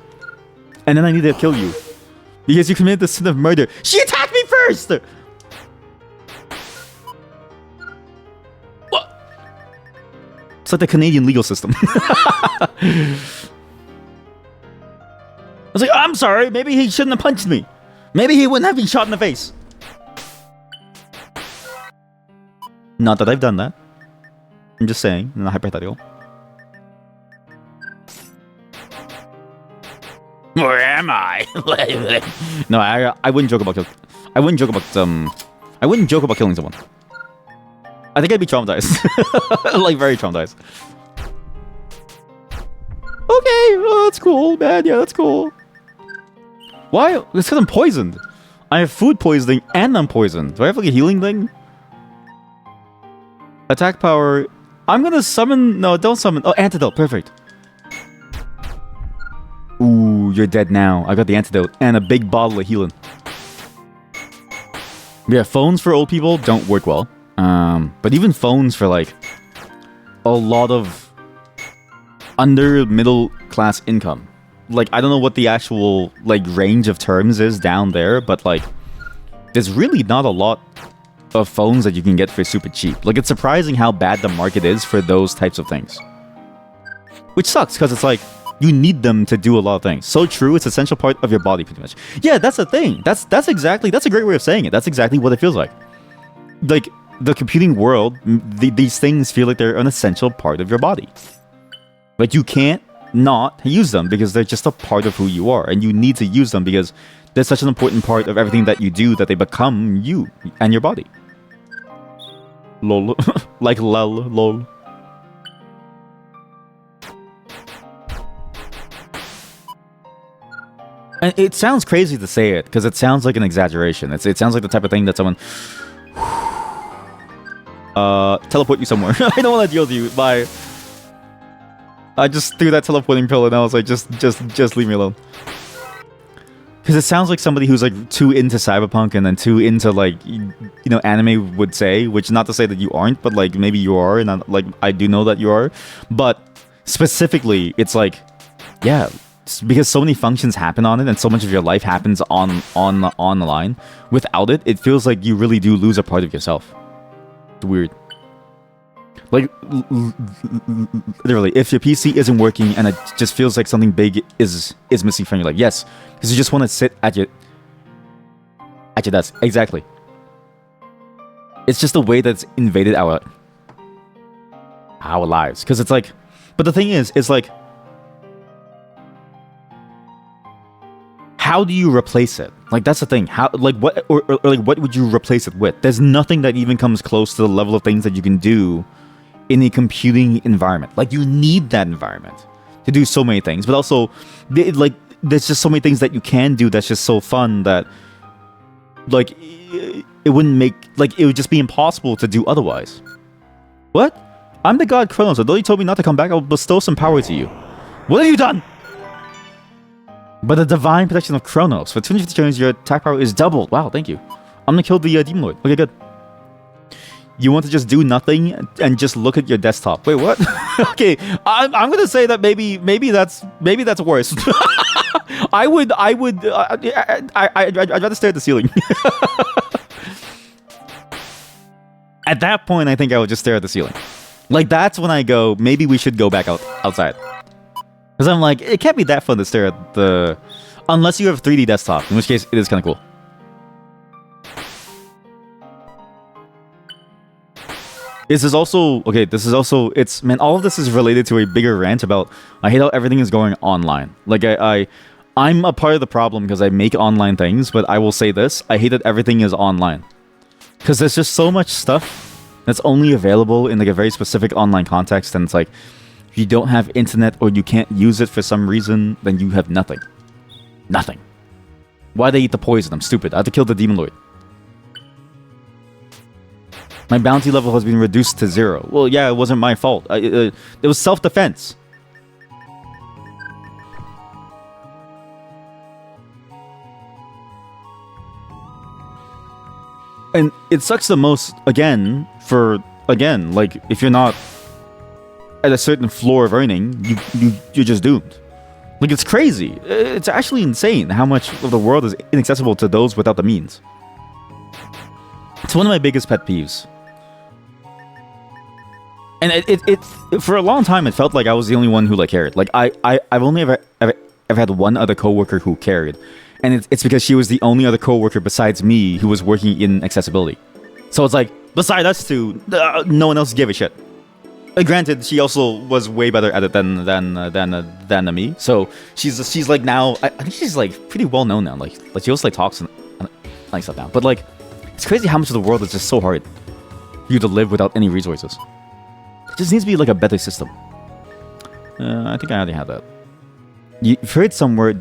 And then I need to kill you. Because you committed the sin of murder. She attacked me first! What? It's like the Canadian legal system. I was like, I'm sorry, maybe he shouldn't have punched me. Maybe he wouldn't have been shot in the face. Not that I've done that. I'm just saying, in a hypothetical. Where am I? No, I wouldn't joke about I wouldn't joke about killing someone. I think I'd be traumatized. Like, very traumatized. Okay, oh, that's cool, man. Yeah, that's cool. Why? It's because I'm poisoned. I have food poisoning and I'm poisoned. Do I have like a healing thing? Attack power. I'm gonna summon... No, don't summon. Oh, antidote. Perfect. Ooh, you're dead now. I got the antidote and a big bottle of healing. Yeah, phones for old people don't work well. But even phones for like a lot of under middle class income. Like, I don't know what the actual like range of terms is down there, but like there's really not a lot of phones that you can get for super cheap. Like, it's surprising how bad the market is for those types of things. Which sucks, because it's like you need them to do a lot of things. So true, it's an essential part of your body pretty much. Yeah, that's the thing. That's a great way of saying it. That's exactly what it feels like. Like, the computing world, these things feel like they're an essential part of your body. Like, you can't not use them because they're just a part of who you are, and you need to use them because they're such an important part of everything that you do that they become you and your body. Lol. Like lol, lol. And it sounds crazy to say it because it sounds like an exaggeration. It sounds like the type of thing that someone teleport you somewhere. I don't want to deal with you. Bye. I just threw that teleporting pill and I was like, just leave me alone. Because it sounds like somebody who's like too into cyberpunk and then too into like, you know, anime would say, which not to say that you aren't, but like maybe you are, and I do know that you are. But specifically, it's like, yeah, because so many functions happen on it and so much of your life happens on the line. Without it, it feels like you really do lose a part of yourself. It's weird. Like, literally, if your PC isn't working and it just feels like something big is missing from your life, yes, because you just want to sit at your desk. Exactly. It's just the way that's invaded our lives. Because it's like, but the thing is, it's like, how do you replace it? Like, that's the thing. How, like, what, or like, what would you replace it with? There's nothing that even comes close to the level of things that you can do in a computing environment. Like, you need that environment to do so many things, but also, like, there's just so many things that you can do that's just so fun that, like, it wouldn't make, like, it would just be impossible to do otherwise. What? I'm the god Kronos, although you told me not to come back, I'll bestow some power to you. What have you done? But the divine protection of Kronos. For 250 turns, your attack power is doubled. Wow, thank you. I'm gonna kill the Demon Lord. Okay, good. You want to just do nothing and just look at your desktop. Wait, what? Okay, I'm gonna say that maybe that's worse. I'd rather stare at the ceiling. At that point, I think I would just stare at the ceiling. Like, that's when I go, maybe we should go back outside. Because I'm like, it can't be that fun to stare at the... Unless you have a 3D desktop, in which case it is kind of cool. This is also... Okay, this is also... It's... Man, all of this is related to a bigger rant about... I hate how everything is going online. Like, I'm a part of the problem because I make online things, but I will say this. I hate that everything is online. Because there's just so much stuff that's only available in like a very specific online context, and it's like, if you don't have internet or you can't use it for some reason, then you have nothing. Nothing. Why they eat the poison? I'm stupid. I have to kill the Demon Lord. My bounty level has been reduced to 0. Well, yeah, it wasn't my fault. It was self-defense. And it sucks the most, again, like, if you're not at a certain floor of earning, you're just doomed. Like, it's crazy. It's actually insane how much of the world is inaccessible to those without the means. It's one of my biggest pet peeves. And it for a long time, it felt like I was the only one who, like, cared. Like, I've only ever had one other coworker who cared. And it's because she was the only other coworker besides me who was working in accessibility. So it's like, beside us two, no one else gave a shit. Granted, she also was way better at it than me. So she's like now, I think she's like pretty well known now. Like she also like talks and like stuff now. But like, it's crazy how much of the world is just so hard for you to live without any resources. It just needs to be like a better system. I think I already had that. You've heard somewhere.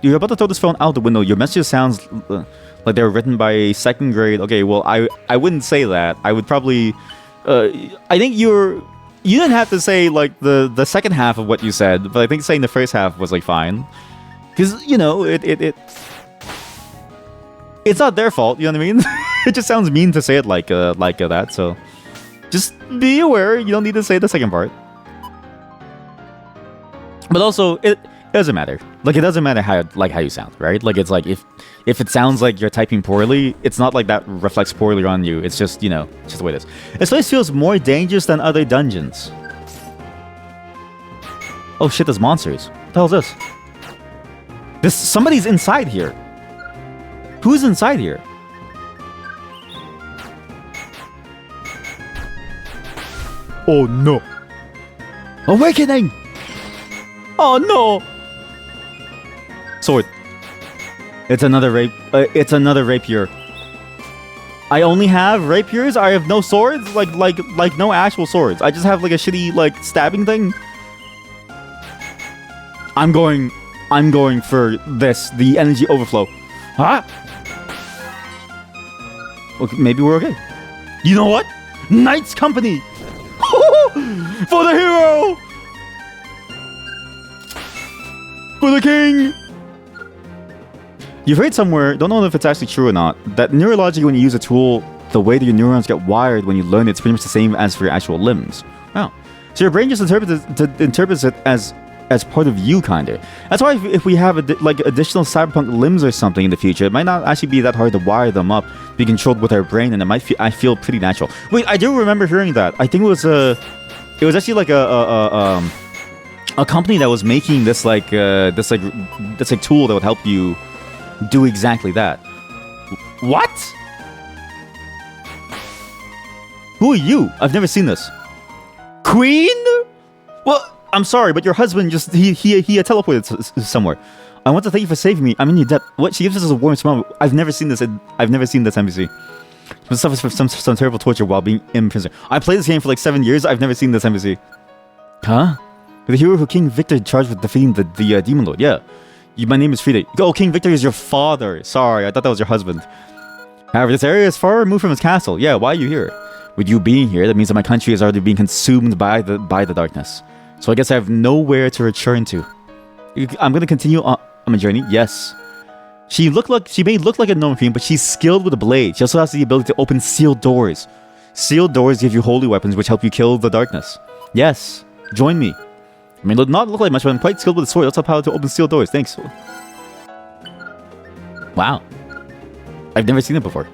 You're about to throw this phone out the window. Your messages sounds like they were written by a 2nd grade. Okay, well, I wouldn't say that. I would probably... I think you didn't have to say, like, the second half of what you said, but I think saying the first half was, like, fine. Because, you know, it's not their fault, you know what I mean? It just sounds mean to say it like that, so... Just be aware, you don't need to say the second part. But also, it doesn't matter. Like, it doesn't matter how you sound, right? Like, it's like, if it sounds like you're typing poorly, it's not like that reflects poorly on you. It's just, you know, it's just the way it is. This place feels more dangerous than other dungeons. Oh shit, there's monsters. What the hell is this? Somebody's inside here. Who's inside here? Oh no. Awakening! Oh no! Sword. It's another rapier. I only have rapiers? I have no swords? Like no actual swords. I just have like a shitty like stabbing thing. I'm going for this, the energy overflow. Huh? Okay, maybe we're okay. You know what? Knights Company! For the hero! For the king! You've heard somewhere, don't know if it's actually true or not, that neurologically when you use a tool, the way that your neurons get wired when you learn it's pretty much the same as for your actual limbs. Wow. So your brain just interprets it as part of you, kinda. That's why if we have like additional cyberpunk limbs or something in the future, it might not actually be that hard to wire them up, be controlled with our brain, and it might feel pretty natural. Wait, I do remember hearing that. I think it was actually like a company that was making this tool that would help you do exactly that. What? Who are you? I've never seen this. Queen? Well, I'm sorry, but your husband just he teleported somewhere. I want to thank you for saving me. I'm in your debt. What? She gives us a warm smile. I've never seen this. I've never seen this NPC. She suffers from some terrible torture while being in prison. I played this game for like 7 years. I've never seen this NPC. Huh? The hero who King Victor charged with defeating the demon lord. Yeah. My name is Frida. Oh, King Victor is your father. Sorry, I thought that was your husband. However, this area is far removed from his castle. Yeah, why are you here? With you being here, that means that my country is already being consumed by the darkness. So I guess I have nowhere to return to. I'm gonna continue on my journey. Yes. She may look like a gnome queen, but she's skilled with a blade. She also has the ability to open sealed doors. Sealed doors give you holy weapons, which help you kill the darkness. Yes. Join me. I mean, not look like much, but I'm quite skilled with a sword. I also have power to open sealed doors. Thanks. Wow. I've never seen it before.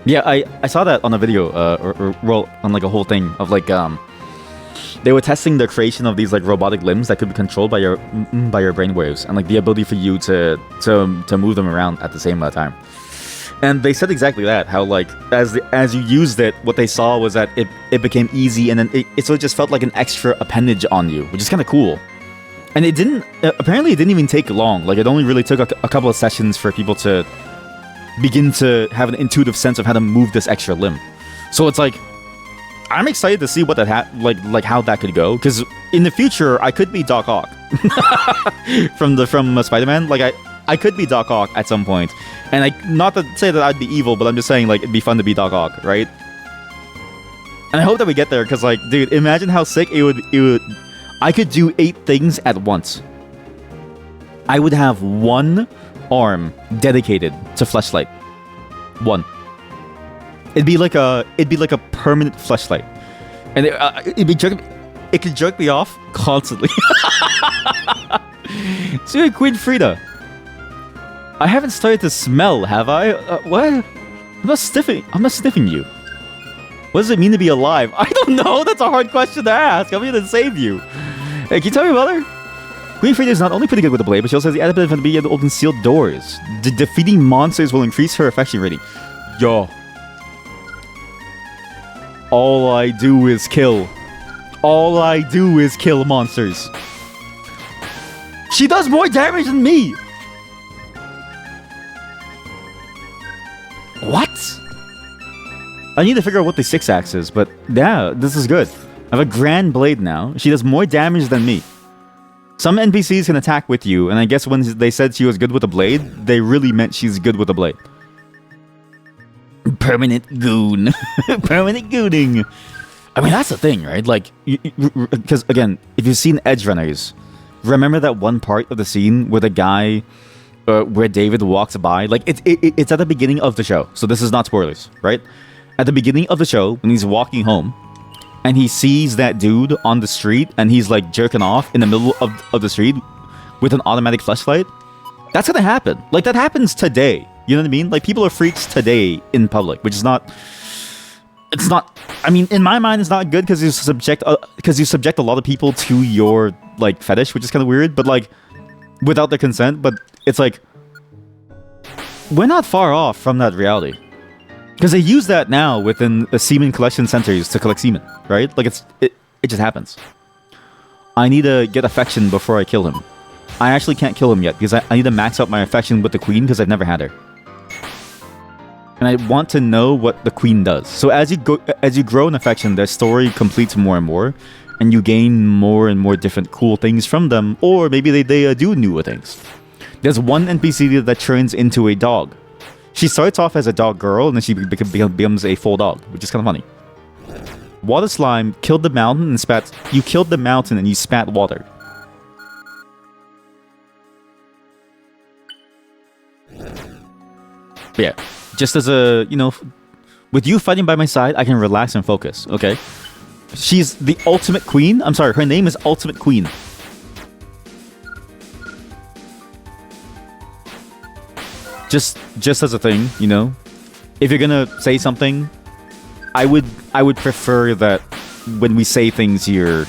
Yeah, I saw that on a video, or on like a whole thing of like, they were testing the creation of these like robotic limbs that could be controlled by your brainwaves, and like the ability for you to move them around at the same time. And they said exactly that, how like as you used it, what they saw was that it became easy, and then it sort of just felt like an extra appendage on you, which is kind of cool. And it didn't apparently it didn't even take long. Like it only really took a couple of sessions for people to begin to have an intuitive sense of how to move this extra limb. So it's like, I'm excited to see what that like how that could go, because in the future I could be Doc Ock from Spider-Man. Like I could be Doc Ock at some point, and not to say that I'd be evil, but I'm just saying like it'd be fun to be Doc Ock, right? And I hope that we get there, because like, dude, imagine how sick it would. I could do 8 things at once. I would have 1 arm dedicated to fleshlight. 1. It'd be like a permanent fleshlight, and it could jerk me off constantly. So Queen Frida, I haven't started to smell, have I? What? I'm not sniffing you. What does it mean to be alive? I don't know. That's a hard question to ask. I'm here to save you. Hey, can you tell me, mother? Queen Frida is not only pretty good with the blade, but she also has the ability to be able to open sealed doors. Defeating monsters will increase her affection rating. Yo. All I do is kill. All I do is kill monsters. She does more damage than me. What? I need to figure out what the 6-axe is, but yeah, this is good. I have a grand blade now. She does more damage than me. Some NPCs can attack with you, and I guess when they said she was good with a blade, they really meant she's good with a blade. Permanent goon. Permanent gooning. I mean, that's the thing, right? Like, because again, if you've seen Edge Runners, remember that one part of the scene where the guy, where David walks by? Like, it's at the beginning of the show, so this is not spoilers, right? At the beginning of the show, when he's walking home, and he sees that dude on the street, and he's like jerking off in the middle of the street with an automatic flashlight, that's gonna happen. Like, that happens today. You know what I mean? Like, people are freaks today in public, which is not... It's not... I mean, in my mind, it's not good, because you subject a lot of people to your, like, fetish, which is kind of weird, but, like, without their consent. But it's like, we're not far off from that reality. Because they use that now within the semen collection centers to collect semen, right? Like, it just happens. I need to get affection before I kill him. I actually can't kill him yet, because I need to max out my affection with the queen, because I've never had her. And I want to know what the queen does. So as you grow in affection, their story completes more and more, and you gain more and more different cool things from them, or maybe they do newer things. There's one NPC that turns into a dog. She starts off as a dog girl, and then she becomes a full dog, which is kind of funny. Water slime killed the mountain and spat. You killed the mountain and you spat water. But yeah, just as a, you know, with you fighting by my side, I can relax and focus, okay? She's the ultimate queen. I'm sorry, her name is Ultimate Queen. Just as a thing, you know? If you're gonna say something, I would prefer that when we say things here,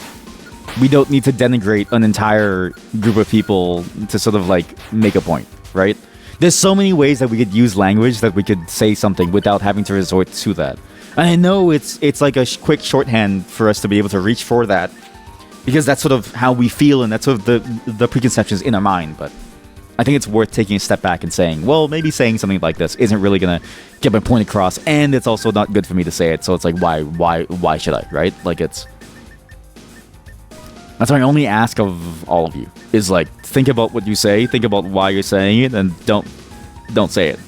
we don't need to denigrate an entire group of people to sort of like make a point, right? There's so many ways that we could use language that we could say something without having to resort to that. And I know it's like a quick shorthand for us to be able to reach for that, because that's sort of how we feel and that's sort of the preconceptions in our mind. But I think it's worth taking a step back and saying, well, maybe saying something like this isn't really gonna get my point across, and it's also not good for me to say it. So it's like, why should I, right? Like that's what I only ask of all of you is like, think about what you say, think about why you're saying it, and don't say it.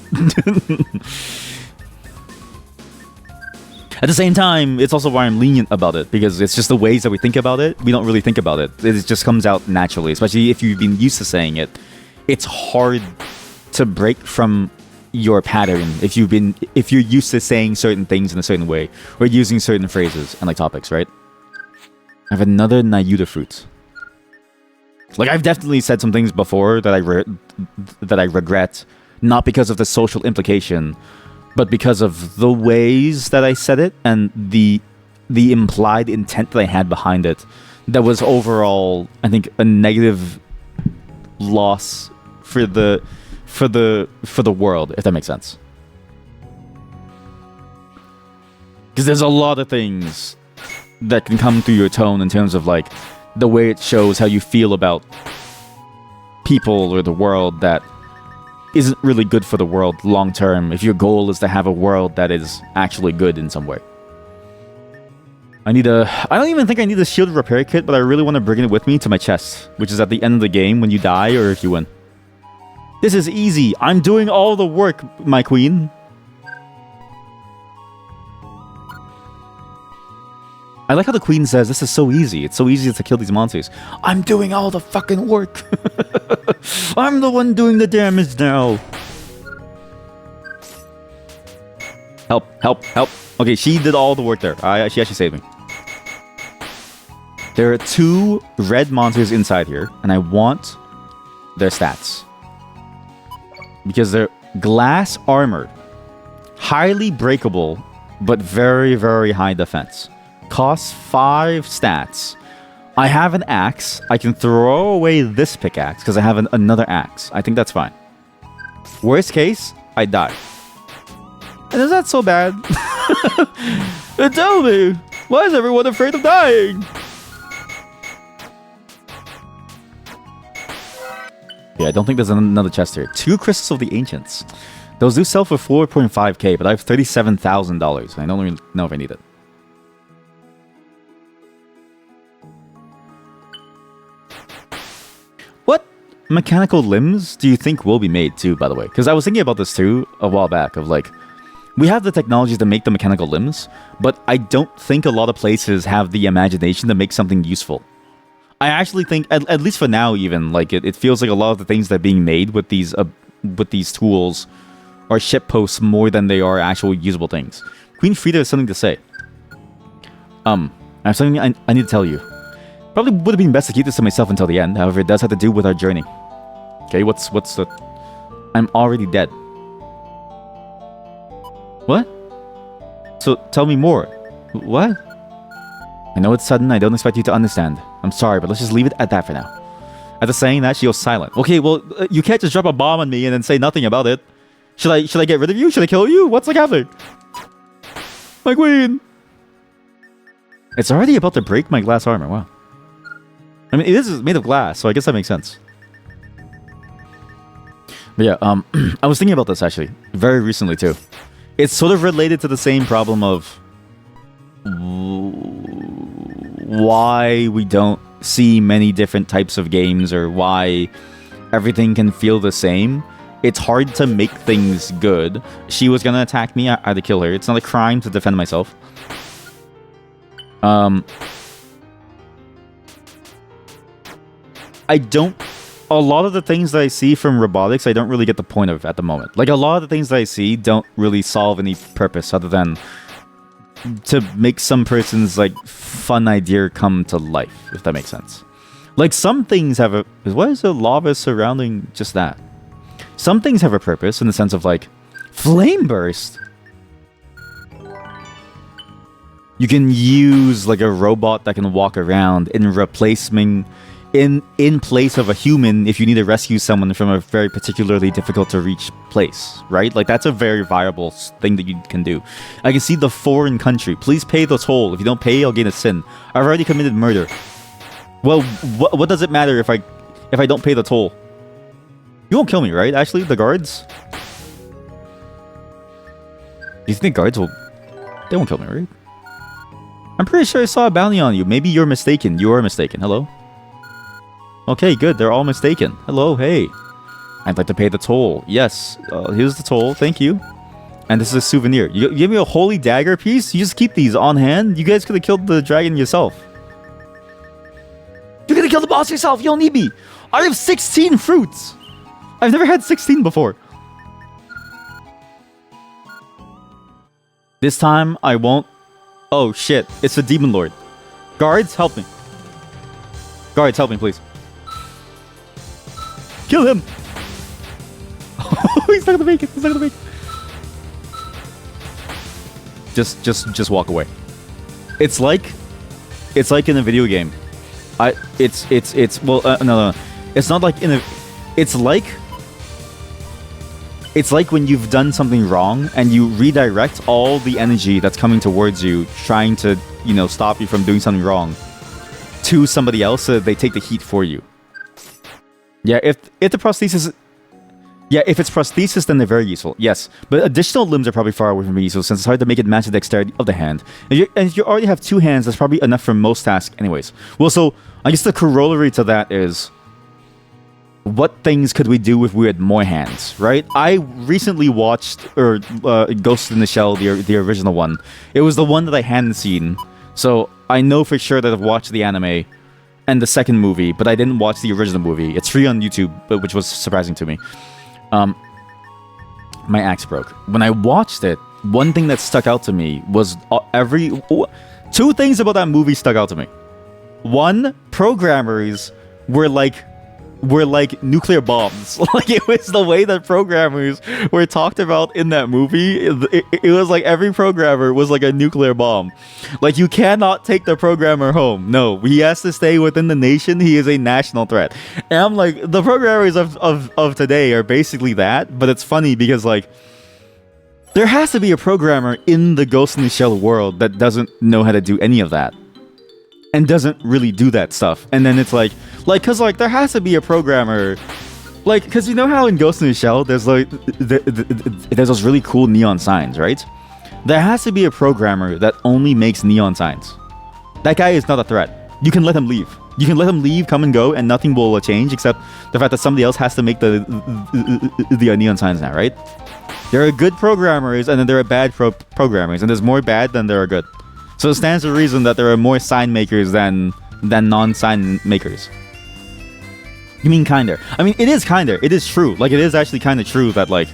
At the same time, it's also why I'm lenient about it, because it's just the ways that we think about it. We don't really think about it. It just comes out naturally, especially if you've been used to saying it. It's hard to break from your pattern if you're used to saying certain things in a certain way or using certain phrases and like topics, right? I have another Nayuda fruit. Like, I've definitely said some things before that I regret, not because of the social implication, but because of the ways that I said it and the implied intent that I had behind it. That was overall, I think, a negative loss for the world, if that makes sense. Because there's a lot of things that can come through your tone in terms of like the way it shows how you feel about people or the world that isn't really good for the world long term if your goal is to have a world that is actually good in some way. I don't even think I need a shield repair kit, but I really want to bring it with me to my chest, which is at the end of the game when you die or if you win. This is easy. I'm doing all the work, my queen. I like how the queen says, this is so easy. It's so easy to kill these monsters. I'm doing all the fucking work. I'm the one doing the damage now. Help, help, help. Okay, she did all the work there. She actually saved me. There are 2 red monsters inside here, and I want their stats. Because they're glass armor. Highly breakable, but very, very high defense. Costs 5 stats. I have an axe. I can throw away this pickaxe because I have another axe. I think that's fine. Worst case, I die. And is that so bad? Tell me, why is everyone afraid of dying? Yeah, I don't think there's another chest here. 2 crystals of the ancients. Those do sell for 4.5k, but I have $37,000. I don't even know if I need it. What mechanical limbs do you think will be made too, by the way? Because I was thinking about this too a while back of like, we have the technologies to make the mechanical limbs, but I don't think a lot of places have the imagination to make something useful. I actually think, at least for now even, like it feels like a lot of the things that are being made with these tools are shitposts more than they are actual usable things. Queen Frida has something to say. I have something I need to tell you. Probably would have been best to keep this to myself until the end. However, it does have to do with our journey. Okay, what's the... I'm already dead. What? So, tell me more. What? I know it's sudden, I don't expect you to understand. I'm sorry, but let's just leave it at that for now. After saying that, she goes silent. Okay, well, you can't just drop a bomb on me and then say nothing about it. Should I get rid of you? Should I kill you? What's like happening? My queen! It's already about to break my glass armor, wow. I mean, it is made of glass, so I guess that makes sense. But yeah, I was thinking about this actually, very recently too. It's sort of related to the same problem of why we don't see many different types of games or why everything can feel the same. It's hard to make things good. She was gonna attack me, I had to kill her. It's not a crime to defend myself. A lot of the things that I see from robotics, I don't really get the point of at the moment. Like, a lot of the things that I see don't really solve any purpose other than to make some person's, like, fun idea come to life, if that makes sense. Like, some things have a... What is the lava surrounding just that? Some things have a purpose in the sense of, like, flame burst. You can use, like, a robot that can walk around in in place of a human if you need to rescue someone from a very particularly difficult to reach place, right? Like that's a very viable thing that you can do. I can see the foreign country. Please pay the toll. If you don't pay, I'll gain a sin. I've already committed murder. Well, what does it matter if I don't pay the toll? You won't kill me, right? Actually, the guards. Do you think guards will? They won't kill me, right? I'm pretty sure I saw a bounty on you. Maybe you're mistaken. You are mistaken. Hello. Okay, good. They're all mistaken. Hello, hey. I'd like to pay the toll. Yes, here's the toll. Thank you. And this is a souvenir. You give me a holy dagger piece? You just keep these on hand? You guys could have killed the dragon yourself. You could have killed the boss yourself. You don't need me. I have 16 fruits. I've never had 16 before. This time, I won't... Oh, shit. It's the Demon Lord. Guards, help me. Guards, help me, please. Kill him! He's not gonna make it. He's not gonna make it. Just walk away. It's like in a video game. No. It's not like in a. It's like when you've done something wrong and you redirect all the energy that's coming towards you, trying to stop you from doing something wrong, to somebody else so that they take the heat for you. Yeah, if the prosthesis... Yeah, if it's prosthesis, then they're very useful. Yes, but additional limbs are probably far away from being useful since it's hard to make it match the dexterity of the hand. And if you already have 2 hands, that's probably enough for most tasks anyways. Well, so I guess the corollary to that is... What things could we do if we had more hands, right? I recently watched Ghost in the Shell, the original one. It was the one that I hadn't seen. So I know for sure that I've watched the anime and the second movie, but I didn't watch the original movie. It's free on YouTube, which was surprising to me. My axe broke. When I watched it, one thing that stuck out to me was 2 things about that movie stuck out to me. One, programmers were like nuclear bombs. Like, it was the way that programmers were talked about in that movie. It was like every programmer was like a nuclear bomb. Like, you cannot take the programmer home. No, he has to stay within the nation. He is a national threat. And I'm like, the programmers of today are basically that. But it's funny because, like, there has to be a programmer in the Ghost in the Shell world that doesn't know how to do any of that. And doesn't really do that stuff. And then it's like, cause like there has to be a programmer, like, cause you know how in Ghost in the Shell there's like there's those really cool neon signs, right? There has to be a programmer that only makes neon signs. That guy is not a threat. You can let him leave. You can let him leave, come and go, and nothing will change except the fact that somebody else has to make the neon signs now, right? There are good programmers, and then there are bad programmers, and there's more bad than there are good. So it stands to reason that there are more sign makers than non-sign makers. You mean kinda? I mean, it is kinda. It is true. Like, it is actually kinda true that, like,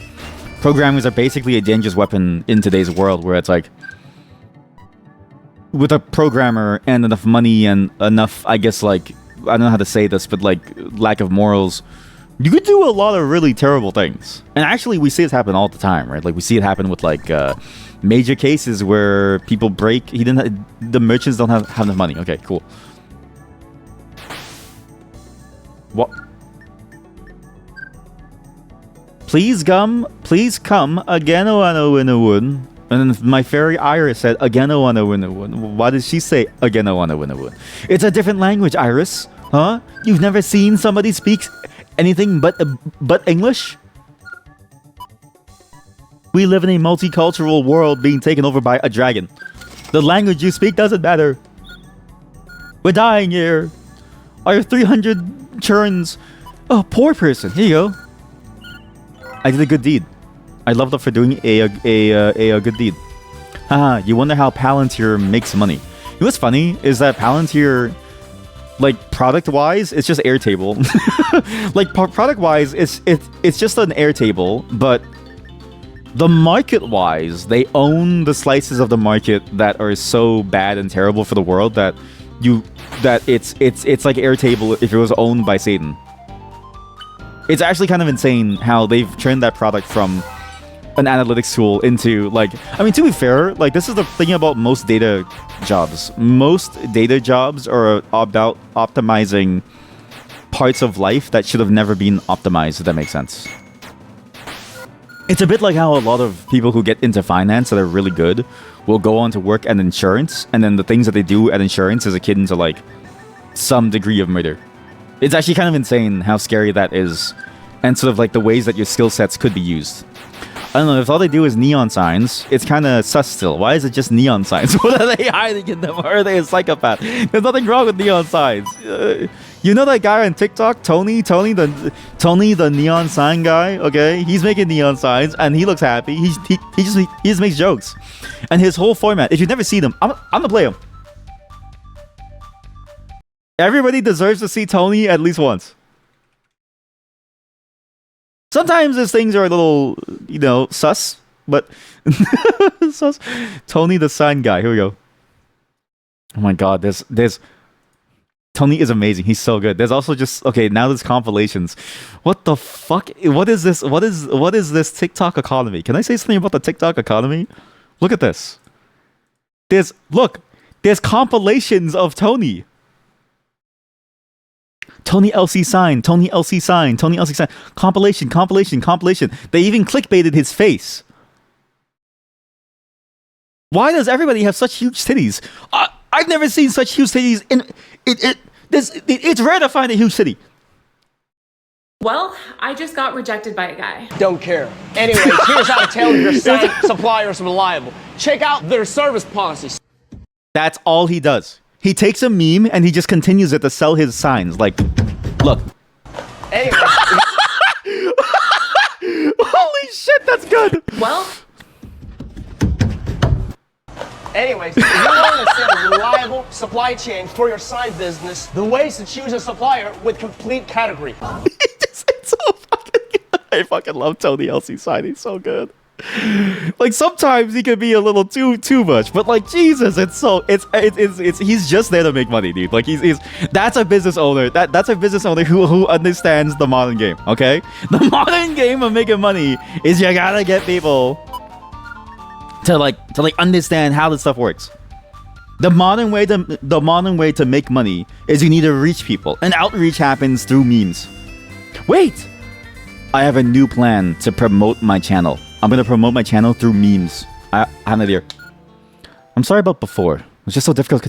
programmers are basically a dangerous weapon in today's world, where it's like, with a programmer and enough money and enough, I guess, like, I don't know how to say this, but, like, lack of morals, you could do a lot of really terrible things. And actually, we see it happen all the time, right? Like, we see it happen with, like, major cases where people break. The merchants don't have enough money. Okay, cool. What? Please come again. Oh, I know in a wood. And then my fairy Iris said again. Oh, I know in a wood. Why did she say again? Oh, I know in a wood. It's a different language, Iris. Huh? You've never seen somebody speak anything but English? We live in a multicultural world being taken over by a dragon. The language you speak doesn't matter. We're dying here. I have 300 churns. Oh, poor person. Here you go. I did a good deed. I love that for doing a good deed. Haha, you wonder how Palantir makes money. You know what's funny is that Palantir, like, product-wise, it's just Airtable. Like, product-wise, it's just an Airtable, but the market-wise, they own the slices of the market that are so bad and terrible for the world that it's like Airtable if it was owned by Satan. It's actually kind of insane how they've turned that product from an analytics tool into, like, I mean, to be fair, like, this is the thing about most data jobs. Most data jobs are about optimizing parts of life that should have never been optimized, if that makes sense. It's a bit like how a lot of people who get into finance that are really good will go on to work at insurance, and then the things that they do at insurance is akin to like some degree of murder. It's actually kind of insane how scary that is, and sort of like the ways that your skill sets could be used. I don't know, if all they do is neon signs, it's kind of sus still. Why is it just neon signs? What are they hiding in them? Or are they a psychopath? There's nothing wrong with neon signs. You know that guy on TikTok, Tony the neon sign guy, okay? He's making neon signs and he looks happy. He just makes jokes. And his whole format, if you've never seen him, I'm gonna play him. Everybody deserves to see Tony at least once. Sometimes his things are a little, you know, sus, but sus. Tony the sign guy. Here we go. Oh my god, there's Tony is amazing. He's so good. There's also just okay, now there's compilations. What the fuck? What is this? What is this TikTok economy? Can I say something about the TikTok economy? Look at this. There's compilations of Tony. Tony LC sign, Tony LC sign, Tony LC sign. Compilation. They even clickbaited his face. Why does everybody have such huge titties? I've never seen such huge titties in it's rare to find a huge titty. Well, I just got rejected by a guy. Don't care. Anyways, here's how to tell if your sign supplier is reliable. Check out their service policies. That's all he does. He takes a meme and he just continues it to sell his signs. Like, look. Anyway. Holy shit, that's good. Well. Anyways, if you want to set a reliable supply chain for your side business, the way is to choose a supplier with complete category. It's so fucking good. I fucking love Tony LC sign. He's so good. Like sometimes he can be a little too much, but like Jesus, it's he's just there to make money, dude. Like he's that's a business owner. That's a business owner who understands the modern game. Okay, the modern game of making money is you gotta get people to understand how this stuff works. The modern way to make money is you need to reach people, and outreach happens through memes. Wait, I have a new plan to promote my channel. I'm going to promote my channel through memes. I have an idea. I'm sorry about before. It was just so difficult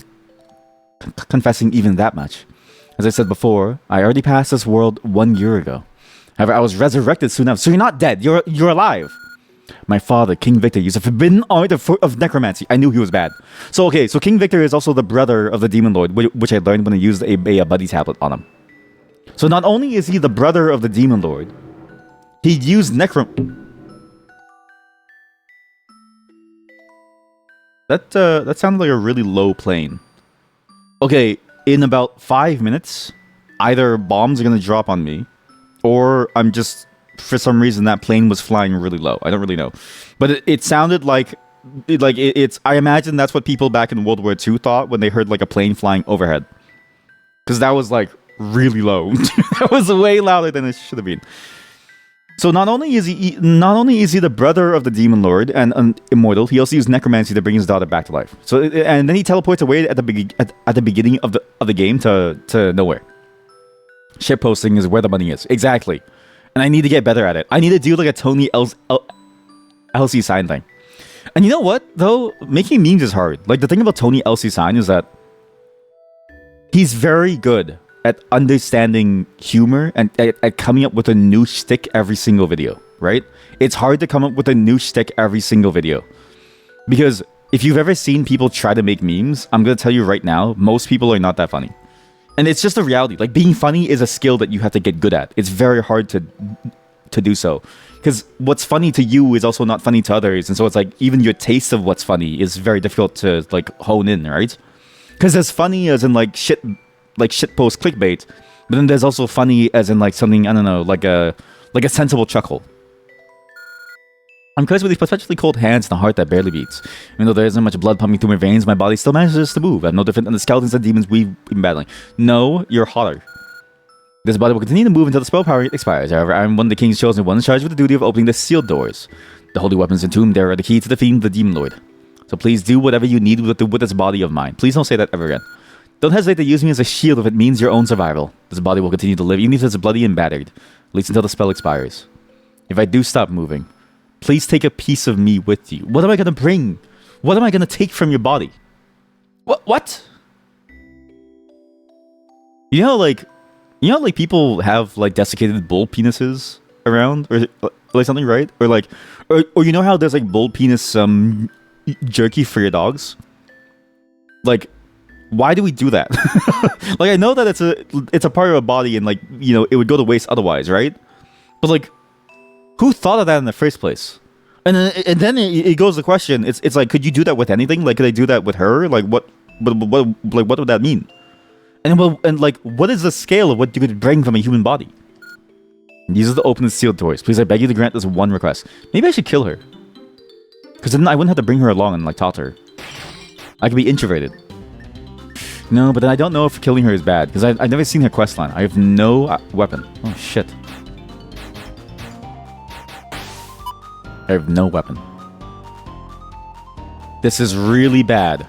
confessing even that much. As I said before, I already passed this world 1 year ago. However, I was resurrected soon after. So you're not dead. You're alive. My father, King Victor, used a forbidden art of necromancy. I knew he was bad. So King Victor is also the brother of the Demon Lord, which I learned when I used a buddy tablet on him. So not only is he the brother of the Demon Lord, he used That sounded like a really low plane. Okay, in about 5 minutes, either bombs are gonna drop on me, or I'm just, for some reason, that plane was flying really low. I don't really know. But it sounded like it's... I imagine that's what people back in World War II thought when they heard like a plane flying overhead. Because that was like really low. That was way louder than it should have been. So not only is he the brother of the Demon Lord and immortal, he also used necromancy to bring his daughter back to life. So and then he teleports away at the beginning of the game to nowhere. Ship posting is where the money is. Exactly. And I need to get better at it. I need to do like a Tony LC sign thing. And you know what though? Making memes is hard. Like the thing about Tony LC sign is that he's very good at understanding humor and at coming up with a new shtick every single video, right? It's hard to come up with a new shtick every single video. Because if you've ever seen people try to make memes, I'm going to tell you right now, most people are not that funny. And it's just a reality. Like, being funny is a skill that you have to get good at. It's very hard to do so. Because what's funny to you is also not funny to others. And so it's like, even your taste of what's funny is very difficult to, like, hone in, right? Because as funny as in, like, shitpost clickbait, but then there's also funny as in like something, I don't know, like a sensible chuckle. I'm cursed with these perpetually cold hands and a heart that barely beats. Even though there isn't much blood pumping through my veins, my body still manages to move. I'm no different than the skeletons and demons we've been battling. No, you're hotter. This body will continue to move until the spell power expires. However, I'm one of the king's chosen ones, charged with the duty of opening the sealed doors. The holy weapons entombed there are the key to defeating the Demon Lord. So please do whatever you need with this body of mine. Please don't say that ever again. Don't hesitate to use me as a shield if it means your own survival. This body will continue to live, even if it's bloody and battered, at least until the spell expires. If I do stop moving, please take a piece of me with you. What am I gonna bring? What am I gonna take from your body? What? You know, like people have like desiccated bull penises around, or like something, right? Or like, or you know how there's like bull penis jerky for your dogs? Like, why do we do that? Like, I know that it's a part of a body, and like, you know, it would go to waste otherwise, right? But like, who thought of that in the first place? And then it goes the question. It's like, could you do that with anything? Like, could I do that with her? Like, what would that mean? And like, what is the scale of what you could bring from a human body? These are the open and sealed doors. Please, I beg you to grant this one request. Maybe I should kill her, because then I wouldn't have to bring her along and like talk to her. I could be introverted. No, but then I don't know if killing her is bad, because I've never seen her questline. I have no weapon. Oh shit. I have no weapon. This is really bad.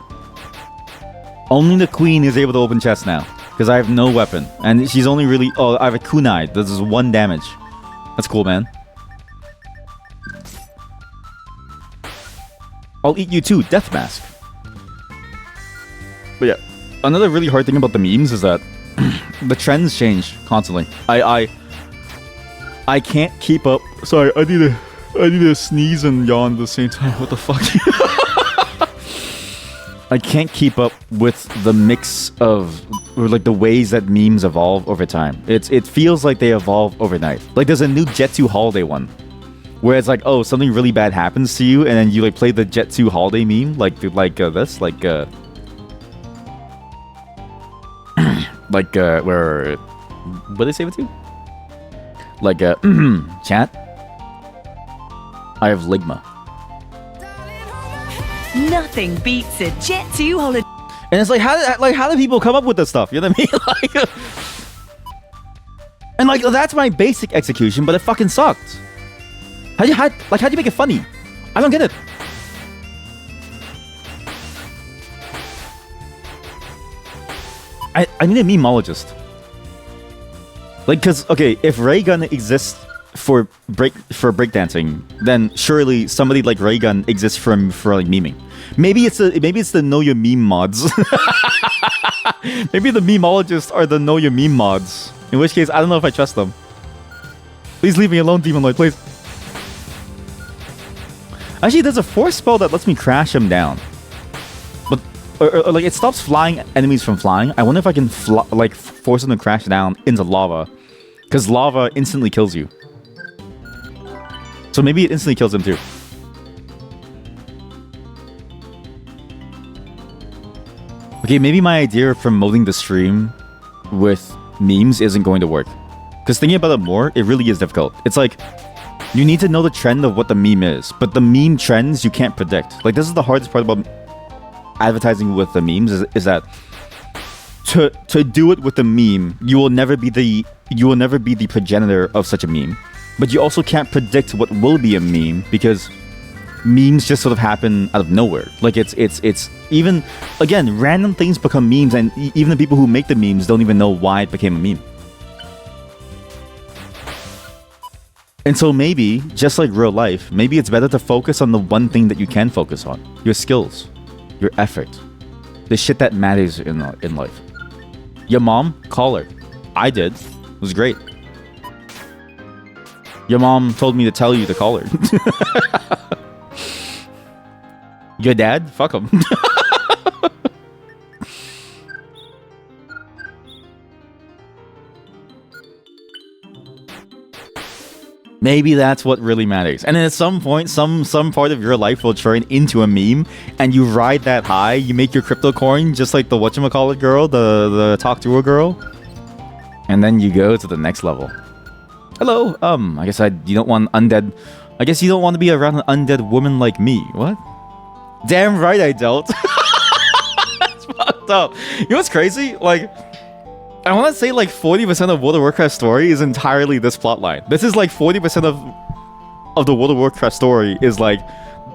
Only the queen is able to open chests now, because I have no weapon. And she's only really... Oh, I have a kunai. This is 1 damage. That's cool, man. I'll eat you too, Death Mask. But yeah, another really hard thing about the memes is that the trends change constantly. I can't keep up. Sorry, I need to sneeze and yawn at the same time. What the fuck? I can't keep up with the mix of, or like the ways that memes evolve over time. It feels like they evolve overnight. Like there's a new Jet 2 holiday one, where it's like, oh, something really bad happens to you, and then you like play the Jet 2 holiday meme, like this, where, what did they say it to? Like chat. I have ligma. Nothing beats a Jet 2 holiday. And it's like, how do people come up with this stuff? You know what I mean? Like, and like, that's my basic execution, but it fucking sucked. How do you make it funny? I don't get it. I need a memologist. Like, cause okay, if Raygun exists for breakdancing, then surely somebody like Raygun exists for like memeing. Maybe it's the Know Your Meme mods. Maybe the memologists are the Know Your Meme mods. In which case, I don't know if I trust them. Please leave me alone, Demon Lord, please. Actually, there's a force spell that lets me crash him down. But or like it stops flying enemies from flying. I wonder if I can like force them to crash down into lava, because lava instantly kills you. So maybe it instantly kills him too. Okay, maybe my idea of promoting the stream with memes isn't going to work. Because thinking about it more, it really is difficult. It's like, you need to know the trend of what the meme is, but the meme trends you can't predict. Like, this is the hardest part about advertising with the memes, is that to do it with the meme, you will never be the progenitor of such a meme. But you also can't predict what will be a meme, because memes just sort of happen out of nowhere. Like it's even, again, random things become memes, and even the people who make the memes don't even know why it became a meme. And so maybe, just like real life, maybe it's better to focus on the one thing that you can focus on. Your skills, your effort, the shit that matters in life. Your mom, call her. I did. It was great. Your mom told me to tell you to call her. Your dad? Fuck him. Maybe that's what really matters. And then at some point, some part of your life will turn into a meme, and you ride that high, you make your crypto coin, just like the whatchamacallit girl, the talk to a girl. And then you go to the next level. Hello, I guess you don't want undead. I guess you don't want to be around an undead woman like me. What? Damn right I don't. That's fucked up. You know what's crazy? Like, I want to say like 40% of World of Warcraft story is entirely this plotline. This is like 40% of the World of Warcraft story is like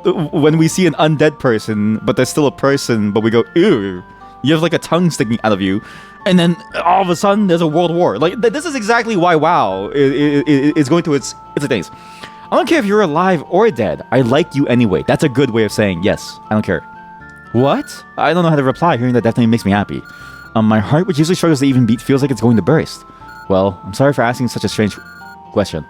when we see an undead person, but they're still a person, but we go, ew, You have like a tongue sticking out of you, and then all of a sudden there's a world war. Like this is exactly why WoW is going through its things. I don't care if you're alive or dead. I like you anyway. That's a good way of saying yes. I don't care. What? I don't know how to reply. Hearing that definitely makes me happy. My heart, which usually struggles to even beat, feels like it's going to burst. Well, I'm sorry for asking such a strange question.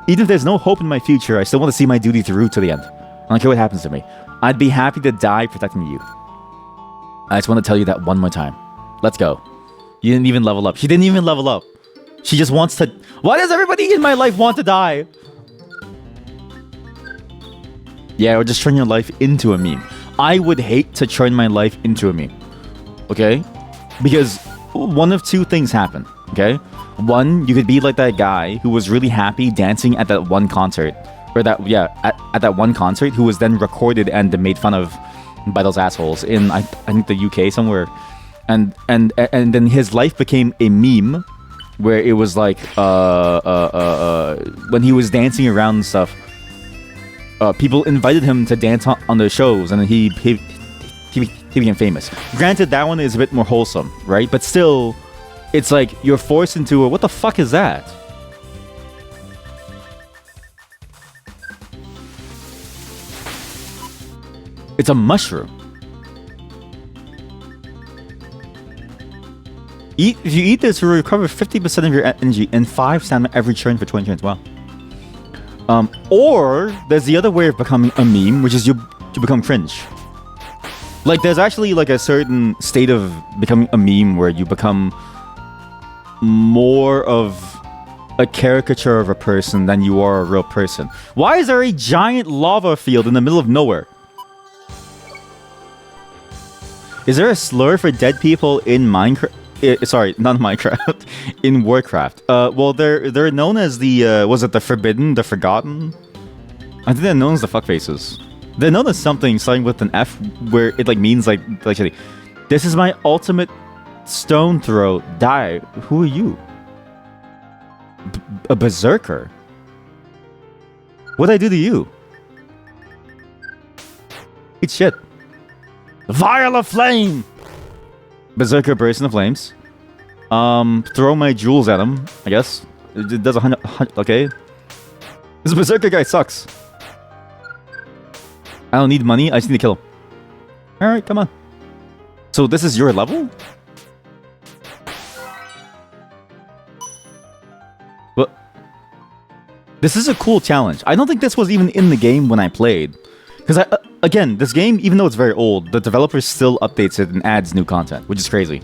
Even if there's no hope in my future, I still want to see my duty through to the end. I don't care what happens to me. I'd be happy to die protecting you. I just want to tell you that one more time. Let's go. You didn't even level up. She didn't even level up. She just wants to... Why does everybody in my life want to die? Yeah, or just turn your life into a meme. I would hate to turn my life into a meme. Okay? Because one of two things happen. Okay? One, you could be like that guy who was really happy dancing at that one concert. Or that, yeah, at that one concert, who was then recorded and made fun of by those assholes in I think the UK somewhere, and then his life became a meme, where it was like when he was dancing around and stuff, people invited him to dance on their shows, and then he became famous. Granted, that one is a bit more wholesome, right? But still, it's like you're forced into a what the fuck is that? It's a mushroom. If you eat this, you recover 50% of your energy and 5 stamina every turn for 20 turns. Wow. Or there's the other way of becoming a meme, which is you become cringe. Like there's actually like a certain state of becoming a meme where you become more of a caricature of a person than you are a real person. Why is there a giant lava field in the middle of nowhere? Is there a slur for dead people in Minecraft? Sorry, not Minecraft. In Warcraft. Well, they're known as the was it the Forbidden, the Forgotten? I think they're known as the fuckfaces. They're known as something starting with an F, where it like means like this is my ultimate stone throw. Die. Who are you? A berserker. What'd I do to you? Eat shit. Vial of flame! Berserker bursts into flames. Throw my jewels at him, I guess. It does 100... Okay. This Berserker guy sucks. I don't need money, I just need to kill him. Alright, come on. So this is your level? What? This is a cool challenge. I don't think this was even in the game when I played. Because, again, this game, even though it's very old, the developer still updates it and adds new content, which is crazy.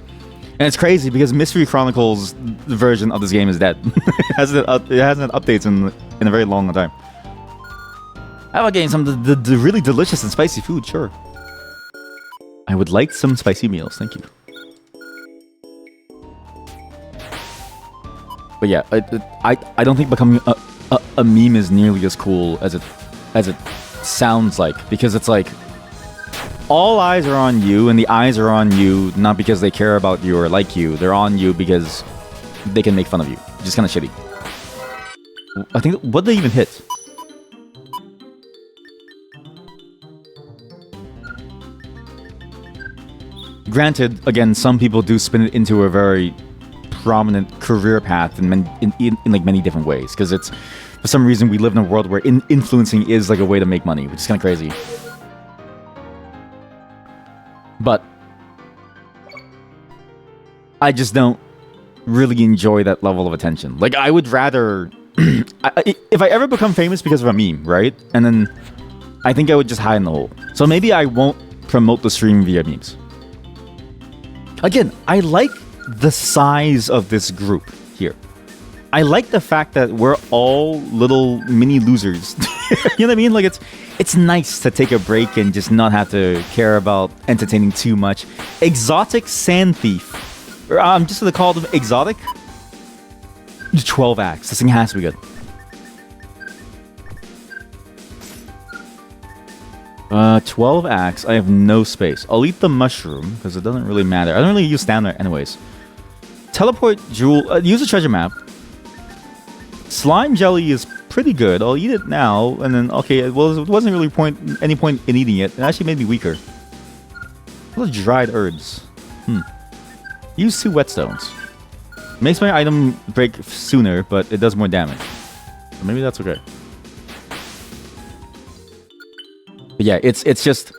And it's crazy because Mystery Chronicles version of this game is dead. it hasn't had updates in a very long time. How about getting some of the really delicious and spicy food? Sure. I would like some spicy meals, thank you. But yeah, I don't think becoming a meme is nearly as cool as it sounds like, because it's like all eyes are on you, and the eyes are on you not because they care about you or like you. They're on you because they can make fun of you. Just kind of shitty. I think, what did they even hit? Granted, again, some people do spin it into a very prominent career path in like many different ways, because it's, for some reason, we live in a world where influencing is like a way to make money, which is kind of crazy. But I just don't really enjoy that level of attention. Like, I would rather... if I ever become famous because of a meme, right? And then I think I would just hide in the hole. So maybe I won't promote the stream via memes. Again, I like the size of this group here. I like the fact that we're all little mini losers. You know what I mean? Like, it's nice to take a break and just not have to care about entertaining too much. Exotic Sand Thief. I'm just gonna call them exotic. 12 acts. This thing has to be good. 12 acts. I have no space. I'll eat the mushroom because it doesn't really matter. I don't really use stamina anyways. Teleport jewel. Use a treasure map. Slime jelly is pretty good. I'll eat it now, and then okay. Well, it wasn't really any point in eating it. It actually made me weaker. What are dried herbs? Use 2 whetstones. Makes my item break sooner, but it does more damage. So maybe that's okay. But yeah, it's just...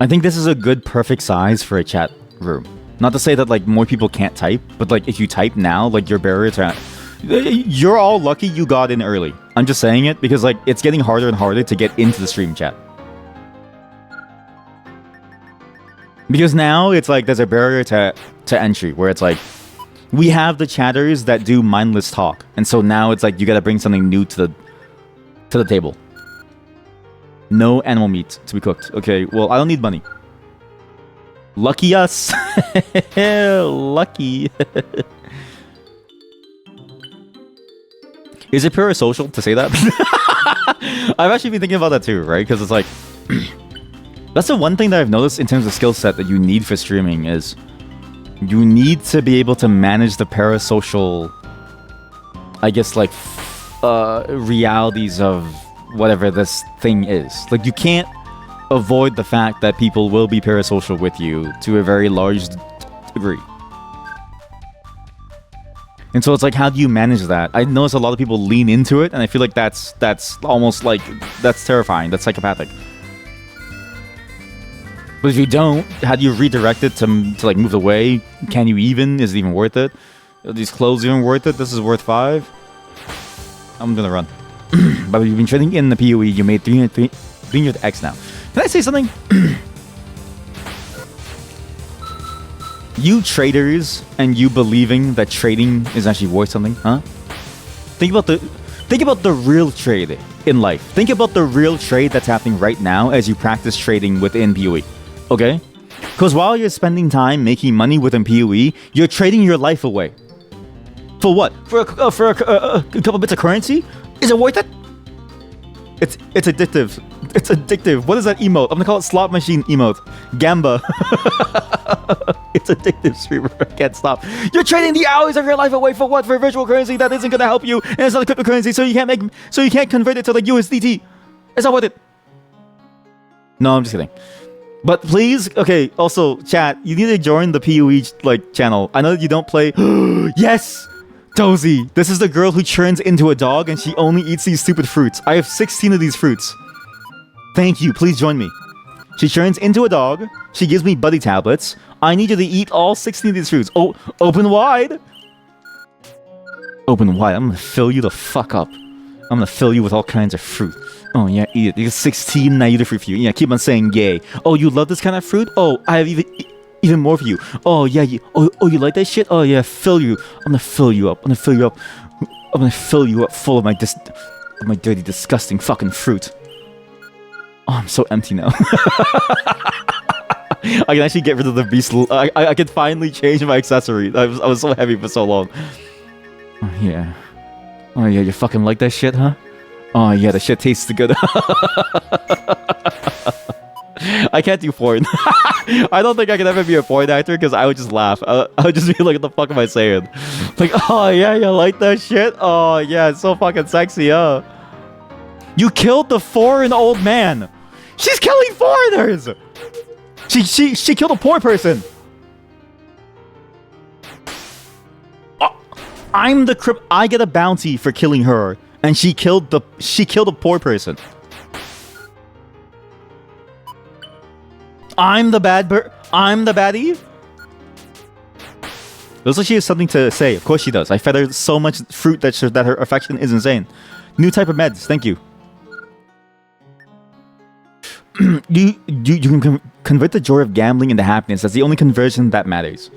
I think this is a good, perfect size for a chat room. Not to say that, like, more people can't type, but, like, if you type now, like, your barrier to... You're all lucky you got in early. I'm just saying it because, like, it's getting harder and harder to get into the stream chat. Because now it's like there's a barrier to entry where it's like we have the chatters that do mindless talk, and so now it's like you gotta bring something new to the table. No animal meat to be cooked. Okay, well, I don't need money. Lucky us. Lucky. Is it parasocial to say that? I've actually been thinking about that too, right? Because it's like... that's the one thing that I've noticed in terms of skill set that you need for streaming is... you need to be able to manage the parasocial... I guess, like... realities of whatever this thing is. Like, you can't avoid the fact that people will be parasocial with you to a very large degree. And so it's like, how do you manage that? I notice a lot of people lean into it, and I feel like that's almost like... that's terrifying. That's psychopathic. But if you don't, how do you redirect it to like move away? Can you even? Is it even worth it? Are these clothes even worth it? This is worth 5. I'm gonna run. But you've been trading in the PoE. You made 300x now. Can I say something? You traders and you believing that trading is actually worth something, huh? Think about the real trade in life. Think about the real trade that's happening right now as you practice trading within PoE. Okay? Because while you're spending time making money within PoE, you're trading your life away. For what? For a couple bits of currency? Is it worth it? It's addictive. It's addictive. What is that emote? I'm gonna call it slot machine emote. Gamba. It's addictive, streamer. I can't stop. You're trading the hours of your life away for what? For virtual currency that isn't gonna help you, and it's not a cryptocurrency, so you can't convert it to like USDT. It's not worth it. No, I'm just kidding. But please, okay, also, chat, you need to join the PoE, like, channel. I know that you don't play... Yes! Dozy! This is the girl who turns into a dog and she only eats these stupid fruits. I have 16 of these fruits. Thank you, please join me. She turns into a dog, she gives me buddy tablets. I need you to eat all 16 of these fruits. Oh, open wide! Open wide, I'm gonna fill you the fuck up. I'm gonna fill you with all kinds of fruit. Oh yeah, eat it. You get 16 and I eat it for you. Yeah, keep on saying yay. Oh, you love this kind of fruit? Oh, I have even more for you. Oh yeah, you like that shit? Oh yeah, fill you. I'm gonna fill you up. I'm gonna fill you up. I'm gonna fill you up full of my dirty, disgusting fucking fruit. Oh, I'm so empty now. I can actually get rid of the beast. I can finally change my accessory. I was so heavy for so long. Oh yeah. Oh yeah, you fucking like that shit, huh? Oh yeah, the shit tastes good. I can't do porn. I don't think I could ever be a porn actor because I would just laugh. I would just be like, what the fuck am I saying? Like, oh yeah, you like that shit? Oh yeah, it's so fucking sexy, huh? You killed the foreign old man. She's killing foreigners. She killed a poor person. Oh, I get a bounty for killing her. And she killed a poor person. I'm the baddie. Looks like she has something to say. Of course she does. I fed her so much fruit that her affection is insane. New type of meds. Thank you. You can convert the joy of gambling into happiness. That's the only conversion that matters.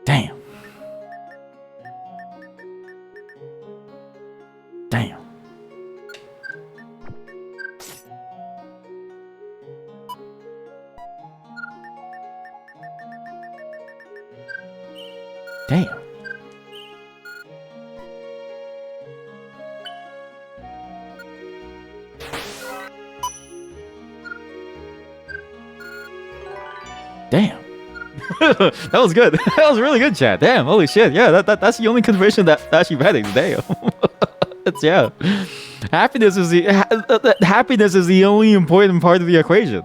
Damn. Damn. Damn. Damn. That was good. That was really good, chat. Damn, holy shit. Yeah, that's the only conversion that actually matters. Damn. It's, yeah. Happiness is the only important part of the equation.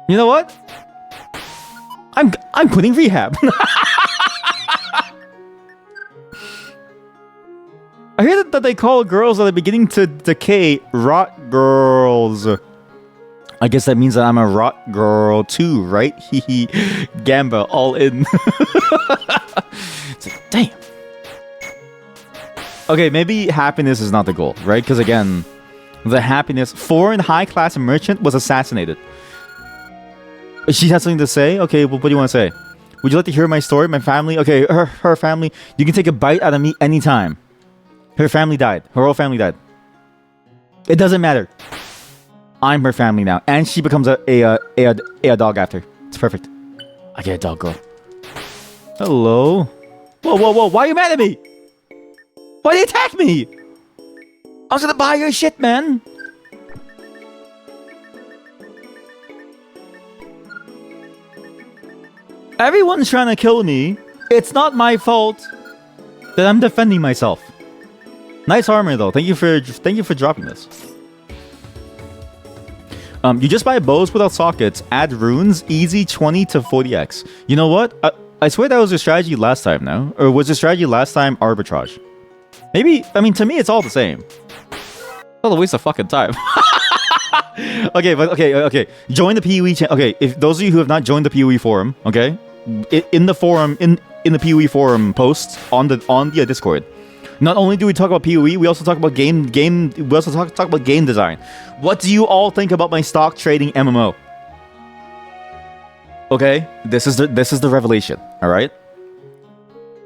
You know what? I'm quitting rehab. I hear that they call girls that are beginning to decay rot girls. I guess that means that I'm a rot girl too, right? Hehe. Gamba, all in. It's like, damn. Okay, maybe happiness is not the goal, right? Because again, the happiness... Foreign high-class merchant was assassinated. She has something to say? Okay, well, what do you want to say? Would you like to hear my story? My family? Okay, her family. You can take a bite out of me anytime. Her family died. Her whole family died. It doesn't matter. I'm her family now. And she becomes a dog after. It's perfect. I get a dog girl. Hello? Whoa, whoa, whoa. Why are you mad at me? Why did you attack me? I was gonna buy your shit, man. Everyone's trying to kill me. It's not my fault that I'm defending myself. Nice armor though. Thank you for dropping this. You just buy bows without sockets, add runes, easy 20 to 40x. You know what? I swear that was your strategy last time, no? Or was your strategy last time arbitrage? Maybe, I mean, to me, it's all the same. It's all a waste of fucking time. Okay. Join the PoE channel. Okay, if those of you who have not joined the PoE forum, okay? In the forum, in the PoE forum posts on the Discord. Not only do we talk about PoE, we also talk about game. We also talk about game design. What do you all think about my stock trading MMO? Okay, this is the revelation. All right,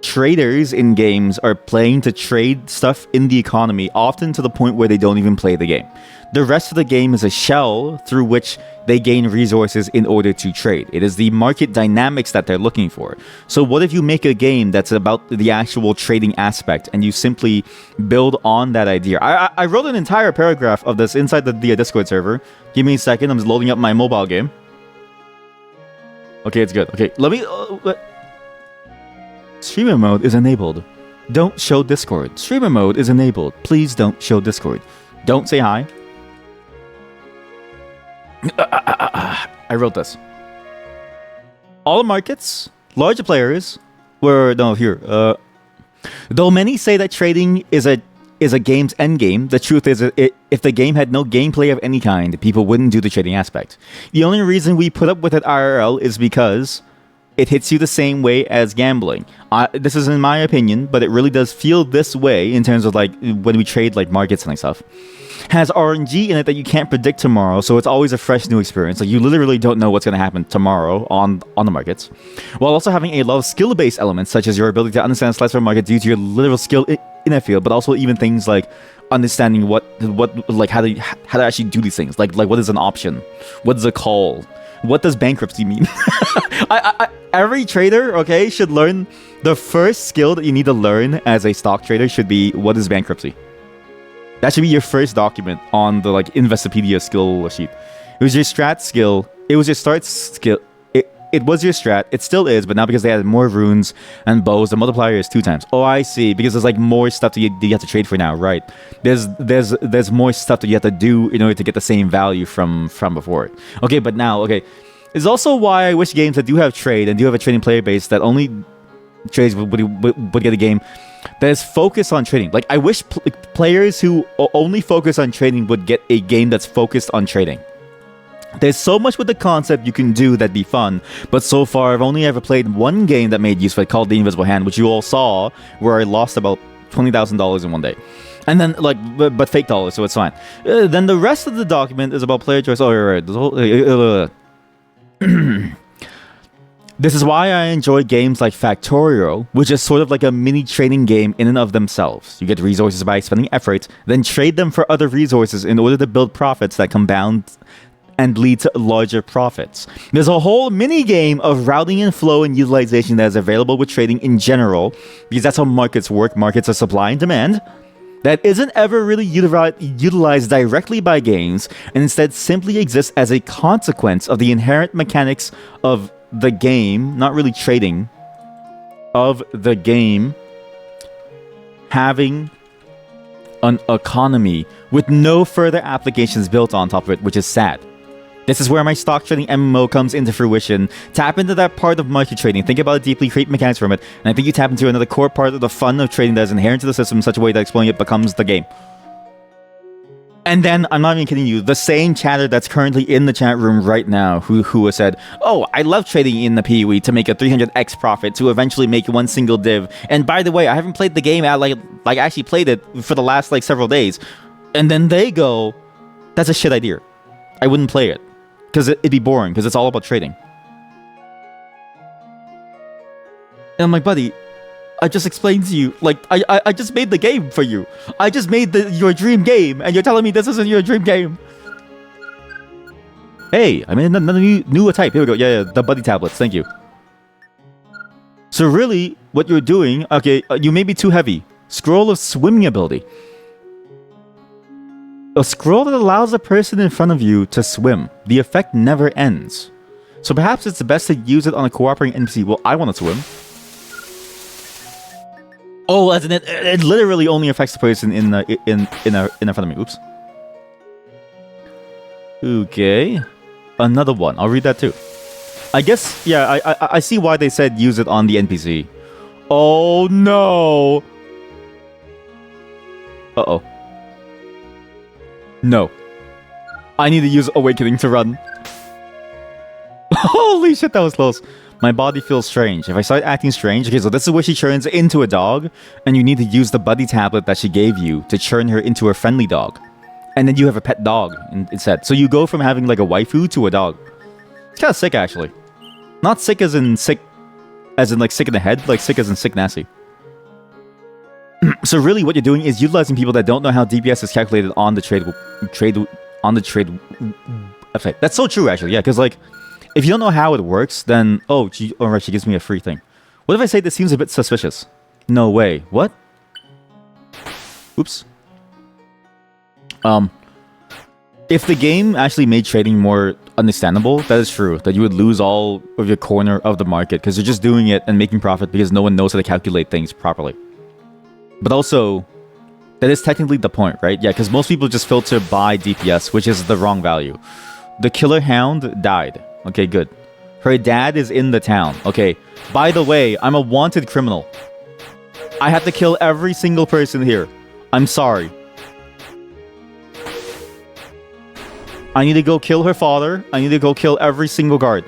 traders in games are playing to trade stuff in the economy, often to the point where they don't even play the game. The rest of the game is a shell through which they gain resources in order to trade. It is the market dynamics that they're looking for. So what if you make a game that's about the actual trading aspect and you simply build on that idea? I wrote an entire paragraph of this inside the Discord server. Give me a second. I'm just loading up my mobile game. Okay, it's good. Okay, let me... Streamer mode is enabled. Don't show Discord. Streamer mode is enabled. Please don't show Discord. Don't say hi. I wrote this. All markets, larger players, were no here. Though many say that trading is a game's end game, the truth is, if the game had no gameplay of any kind, people wouldn't do the trading aspect. The only reason we put up with it IRL is because it hits you the same way as gambling. This is in my opinion, but it really does feel this way in terms of like when we trade like markets and like stuff. Has RNG in it that you can't predict tomorrow, so it's always a fresh new experience. Like you literally don't know what's going to happen tomorrow on the markets, while also having a lot of skill-based elements such as your ability to understand slice of market due to your literal skill in a field, but also even things like understanding what like how to actually do these things. Like what is an option? What is a call? What does bankruptcy mean? Every trader, okay, should learn the first skill that you need to learn as a stock trader should be what is bankruptcy. That should be your first document on the like Investopedia skill sheet. It was your strat skill. It was your start skill. It was your strat. It still is, but now because they added more runes and bows, the multiplier is 2 times. Oh, I see. Because there's like more stuff that you have to trade for now, right? There's more stuff that you have to do in order to get the same value from before. Okay, but now, okay. It's also why I wish games that do have trade and do have a trading player base that only trades would get a game that is focused on trading. Like, I wish players who only focus on trading would get a game that's focused on trading. There's so much with the concept you can do that'd be fun, but so far I've only ever played one game that made use of it called The Invisible Hand, which you all saw, where I lost about $20,000 in one day. And then, like, but fake dollars, so it's fine. Then the rest of the document is about player choice. Oh, right. This is why I enjoy games like Factorio, which is sort of like a mini trading game in and of themselves. You get resources by spending effort, then trade them for other resources in order to build profits that compound and lead to larger profits. There's a whole mini game of routing and flow and utilization that is available with trading in general, because that's how markets work. Markets are supply and demand. That isn't ever really utilized directly by games, and instead simply exists as a consequence of the inherent mechanics of the game, not really trading, of the game having an economy with no further applications built on top of it, which is sad. This is where my stock trading MMO comes into fruition. Tap into that part of market trading. Think about it deeply, create mechanics from it, and I think you tap into another core part of the fun of trading that is inherent to the system in such a way that exploring it becomes the game. And then, I'm not even kidding you, the same chatter that's currently in the chat room right now, who has said, oh, I love trading in the PoE to make a 300x profit to eventually make one single div. And by the way, I haven't played the game, like I actually played it for the last like several days. And then they go, that's a shit idea. I wouldn't play it. Because it'd be boring, because it's all about trading. And I'm like, buddy, I just explained to you, like, I just made the game for you. I just made your dream game, and you're telling me this isn't your dream game. Hey, I made another new type. Here we go. Yeah, the buddy tablets. Thank you. So really, what you're doing, okay, you may be too heavy. Scroll of swimming ability. A scroll that allows the person in front of you to swim. The effect never ends. So perhaps it's best to use it on a cooperating NPC. Well, I want to swim. Oh, as in it literally only affects the person in front of me. Oops. Okay. Another one. I'll read that too. I guess, yeah, I see why they said use it on the NPC. Oh, no. Uh-oh. No. I need to use Awakening to run. Holy shit, that was close. My body feels strange. If I start acting strange... Okay, so this is where she turns into a dog, and you need to use the buddy tablet that she gave you to turn her into a friendly dog. And then you have a pet dog instead. So you go from having like a waifu to a dog. It's kind of sick, actually. Not sick as in sick... As in like sick in the head, like sick as in sick nasty. So really what you're doing is utilizing people that don't know how DPS is calculated on the trade effect. That's so true, actually. Yeah, because like... If you don't know how it works, then... Oh, alright, she gives me a free thing. What if I say this seems a bit suspicious? No way. What? Oops. If the game actually made trading more understandable, that is true. That you would lose all of your corner of the market because you're just doing it and making profit because no one knows how to calculate things properly. But also, that is technically the point, right? Yeah, because most people just filter by DPS, which is the wrong value. The killer hound died. Okay, good. Her dad is in the town. Okay, by the way, I'm a wanted criminal. I have to kill every single person here. I'm sorry. I need to go kill her father. I need to go kill every single guard.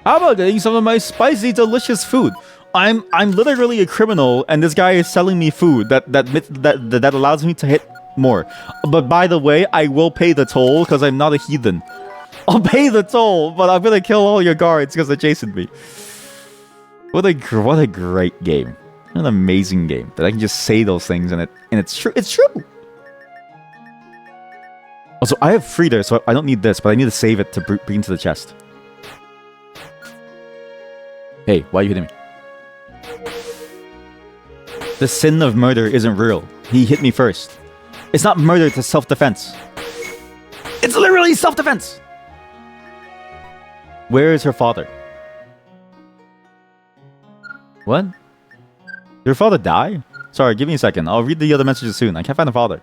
How about getting some of my spicy, delicious food? I'm literally a criminal, and this guy is selling me food that allows me to hit more. But by the way, I will pay the toll because I'm not a heathen. I'll pay the toll, but I'm gonna kill all your guards because they're chasing me. What a great game! What an amazing game that I can just say those things and it's true. It's true. Also, I have Frida, so I don't need this, but I need to save it to bring into the chest. Hey, why are you hitting me? The sin of murder isn't real. He hit me first. It's not murder, it's self-defense. It's literally self-defense! Where is her father? What? Did her father die? Sorry, give me a second. I'll read the other messages soon. I can't find the father.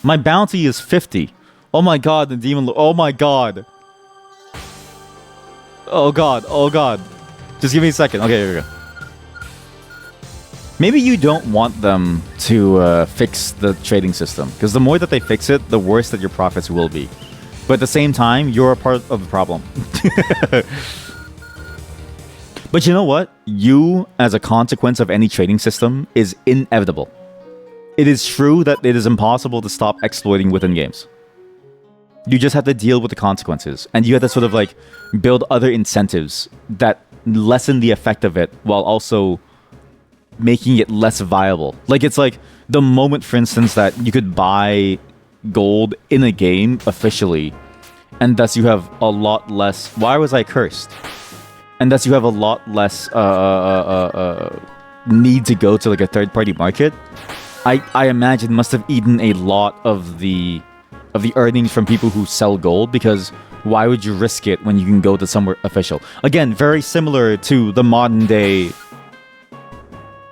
My bounty is 50. Oh my god, the demon... Oh my god. Oh god, oh god. Just give me a second. Okay, here we go. Maybe you don't want them to fix the trading system, because the more that they fix it, the worse that your profits will be. But at the same time, you're a part of the problem. But you know what? You, as a consequence of any trading system, is inevitable. It is true that it is impossible to stop exploiting within games. You just have to deal with the consequences, and you have to sort of like build other incentives that lessen the effect of it while also making it less viable. Like, it's like the moment, for instance, that you could buy gold in a game officially, and thus you have a lot less... Why was I cursed? And thus you have a lot less need to go to like a third-party market. I imagine must have eaten a lot of the earnings from people who sell gold, because why would you risk it when you can go to somewhere official? Again, very similar to the modern day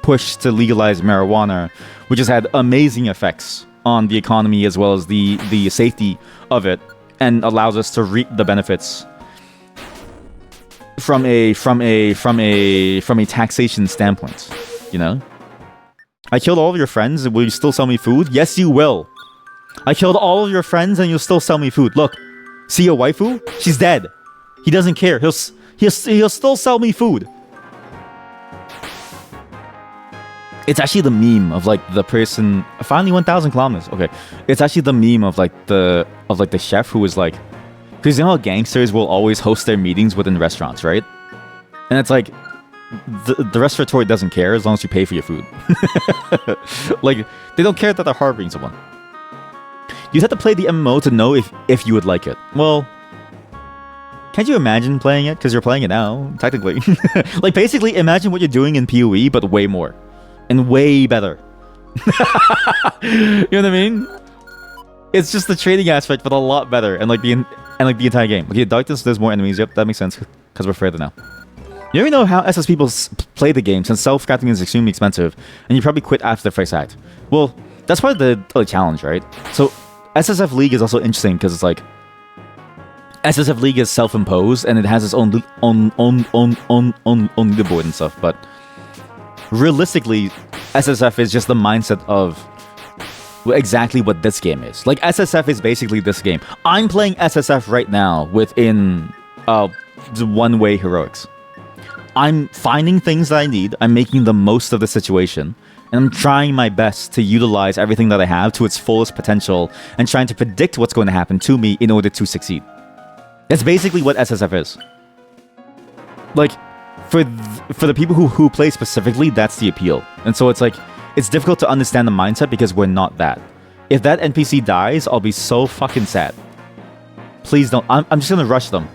push to legalize marijuana, which has had amazing effects on the economy as well as the safety of it, and allows us to reap the benefits from a taxation standpoint. You know, I killed all of your friends. Will you still sell me food? Yes, you will. I killed all of your friends, and you'll still sell me food. Look, see your waifu? She's dead. He doesn't care. He'll still sell me food. It's actually the meme of like the person finally 1,000 kilometers. Okay, it's actually the meme of like the chef who was like, because you know how gangsters will always host their meetings within restaurants, right? And it's like the restaurateur doesn't care as long as you pay for your food. Like they don't care that they're harboring someone. You have to play the MMO to know if you would like it. Well, can't you imagine playing it? Because you're playing it now, technically. Like basically, imagine what you're doing in PoE, but way more. And way better. You know what I mean? It's just the trading aspect, but a lot better, and like the entire game. Okay, darkness, there's more enemies. Yep, that makes sense because we're further now. You already know how SS people play the game, since self-crafting is extremely expensive, and you probably quit after the first act. Well, that's part of the challenge, right? So SSF League is also interesting because it's like SSF League is self-imposed, and it has its own leaderboard and stuff, but realistically, SSF is just the mindset of exactly what this game is. Like, SSF is basically this game. I'm playing SSF right now within one-way heroics. I'm finding things that I need, I'm making the most of the situation, and I'm trying my best to utilize everything that I have to its fullest potential, and trying to predict what's going to happen to me in order to succeed. That's basically what SSF is. Like, for the people who play specifically, that's the appeal. And so it's like, it's difficult to understand the mindset because we're not that. If that NPC dies, I'll be so fucking sad. Please don't. I'm just gonna rush them.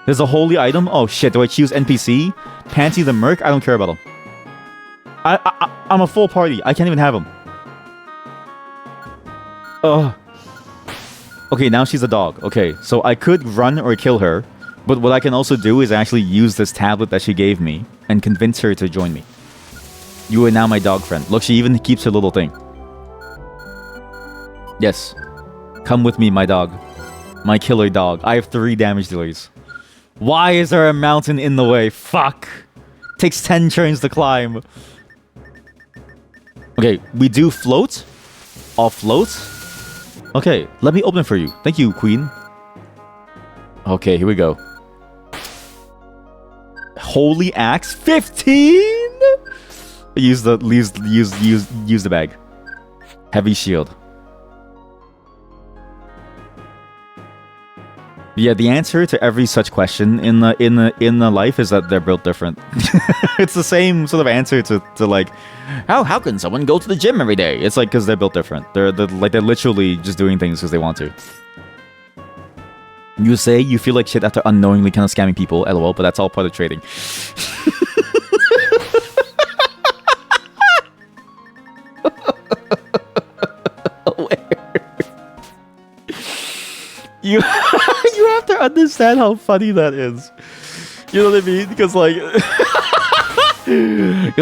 There's a holy item. Oh shit, do I choose NPC? Panty the Merc? I don't care about him. I'm a full party. I can't even have him. Ugh. Okay, now she's a dog. Okay, so I could run or kill her. But what I can also do is actually use this tablet that she gave me and convince her to join me. You are now my dog friend. Look, she even keeps her little thing. Yes. Come with me, my dog. My killer dog. I have 3 damage dealers. Why is there a mountain in the way? Fuck. Takes 10 turns to climb. Okay, we do float. I'll float. Okay, let me open for you. Thank you, queen. Okay, here we go. Holy axe 15. Use the bag. Heavy shield. Yeah, the answer to every such question in the life is that they're built different. It's the same sort of answer to like, how can someone go to the gym every day? It's like because they're built different. They're literally just doing things because they want to. You say you feel like shit after unknowingly kind of scamming people, lol, but that's all part of trading. You have to understand how funny that is. You know what I mean? Because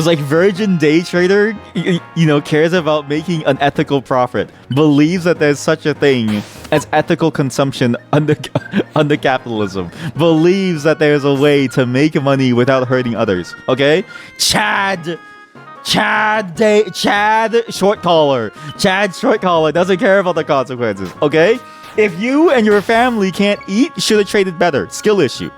like Virgin Day Trader, you know, cares about making an ethical profit, believes that there's such a thing as ethical consumption under capitalism, believes that there's a way to make money without hurting others. Okay, Chad short collar doesn't care about the consequences. Okay, if you and your family can't eat, should have traded better. Skill issue.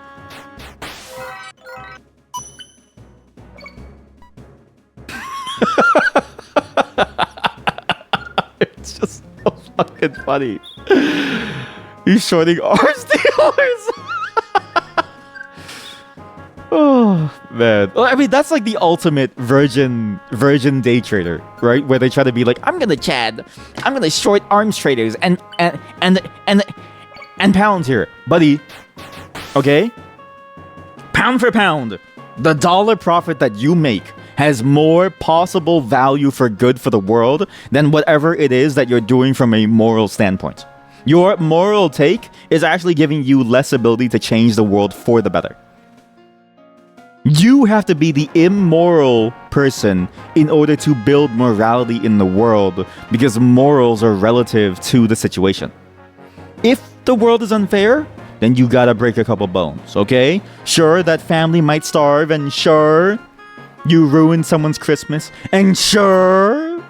It's just so fucking funny. He's shorting arms dealers. Oh man. Well, I mean, that's like the ultimate virgin day trader, right? Where they try to be like, I'm gonna short arms traders and pounds here, buddy. Okay? Pound for pound, the dollar profit that you make has more possible value for good for the world than whatever it is that you're doing from a moral standpoint. Your moral take is actually giving you less ability to change the world for the better. You have to be the immoral person in order to build morality in the world, because morals are relative to the situation. If the world is unfair, then you gotta break a couple bones, okay? Sure, that family might starve, and sure, you ruined someone's Christmas, and sure...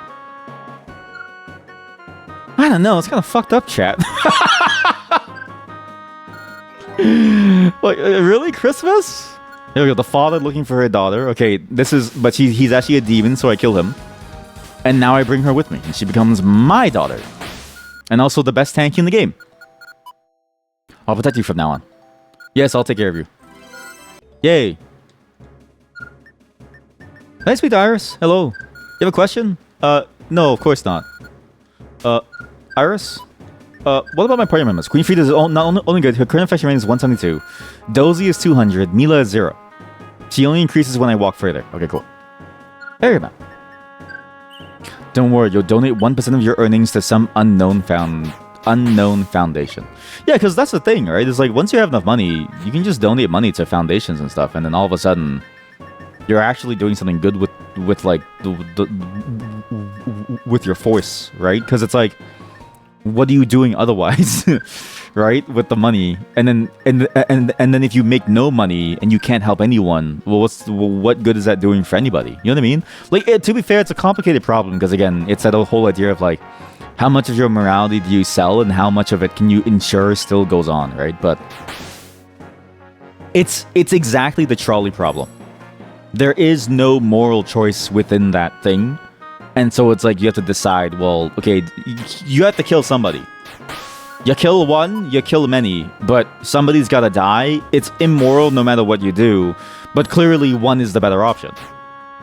I don't know, it's kind of fucked up, chat. Like, really? Christmas? Here we go, the father looking for her daughter. Okay, but he's actually a demon, so I kill him. And now I bring her with me, and she becomes my daughter. And also the best tank in the game. I'll protect you from now on. Yes, I'll take care of you. Yay. Nice meet Iris. Hello. You have a question? No, of course not. Iris? What about my party members? Queen Frida is only good. Her current affection rating is 172. Dozy is 200. Mila is 0. She only increases when I walk further. Okay, cool. There you go. Don't worry, you'll donate 1% of your earnings to some unknown foundation. Yeah, because that's the thing, right? It's like, once you have enough money, you can just donate money to foundations and stuff, and then all of a sudden, you're actually doing something good with like with your force, right? Because it's like, what are you doing otherwise? Right, with the money, and then if you make no money and you can't help anyone, well, what good is that doing for anybody? You know what I mean? Like, to be fair, it's a complicated problem, because again, it's that whole idea of like, how much of your morality do you sell, and how much of it can you ensure still goes on, right? But it's exactly the trolley problem. There is no moral choice within that thing, and so it's like you have to decide. Well, okay, you have to kill somebody. You kill one, you kill many, but somebody's gotta die. It's immoral no matter what you do, but clearly one is the better option.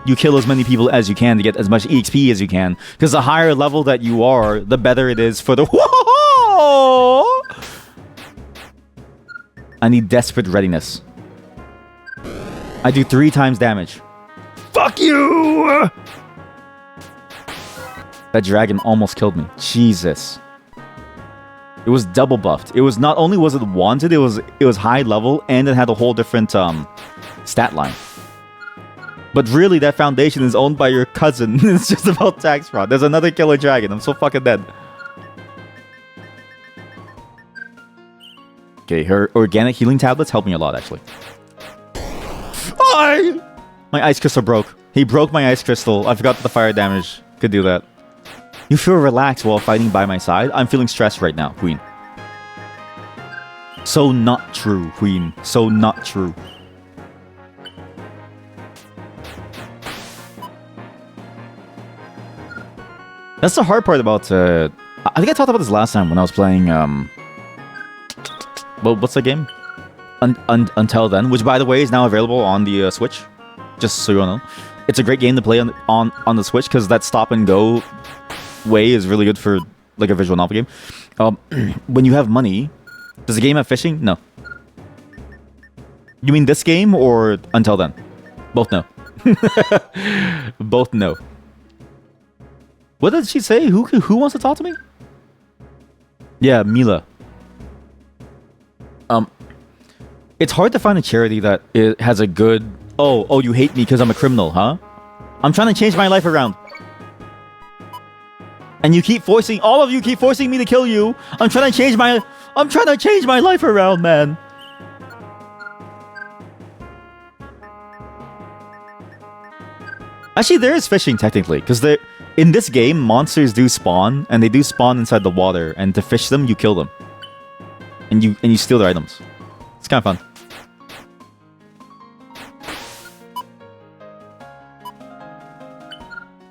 You kill as many people as you can to get as much EXP as you can, because the higher level that you are, the better it is for the... Whoa! I need desperate readiness. I do 3 times damage. Fuck you! That dragon almost killed me. Jesus. It was double buffed. It was not only was it wanted, it was high level, and it had a whole different stat line. But really, that foundation is owned by your cousin. It's just about tax fraud. There's another killer dragon. I'm so fucking dead. Okay, her organic healing tablets help me a lot, actually. My ice crystal broke. He broke my ice crystal. I forgot that the fire damage could do that. You feel relaxed while fighting by my side? I'm feeling stressed right now, Queen. So not true, Queen. So not true. That's the hard part about... I think I talked about this last time when I was playing... well, what's the game? Until Then, which, by the way, is now available on the Switch. Just so you all know. It's a great game to play on the Switch, because that stop and go way is really good for like a visual novel game. When you have money, does the game have fishing? No. You mean this game or Until Then? Both no. Both no. What did she say? Who wants to talk to me? Yeah, Mila. It's hard to find a charity that has a good... Oh, you hate me because I'm a criminal, huh? I'm trying to change my life around. And you keep forcing... All of you keep forcing me to kill you. I'm trying to change my life around, man. Actually, there is fishing, technically. Because in this game, monsters do spawn. And they do spawn inside the water. And to fish them, you kill them. And you steal their items. It's kind of fun.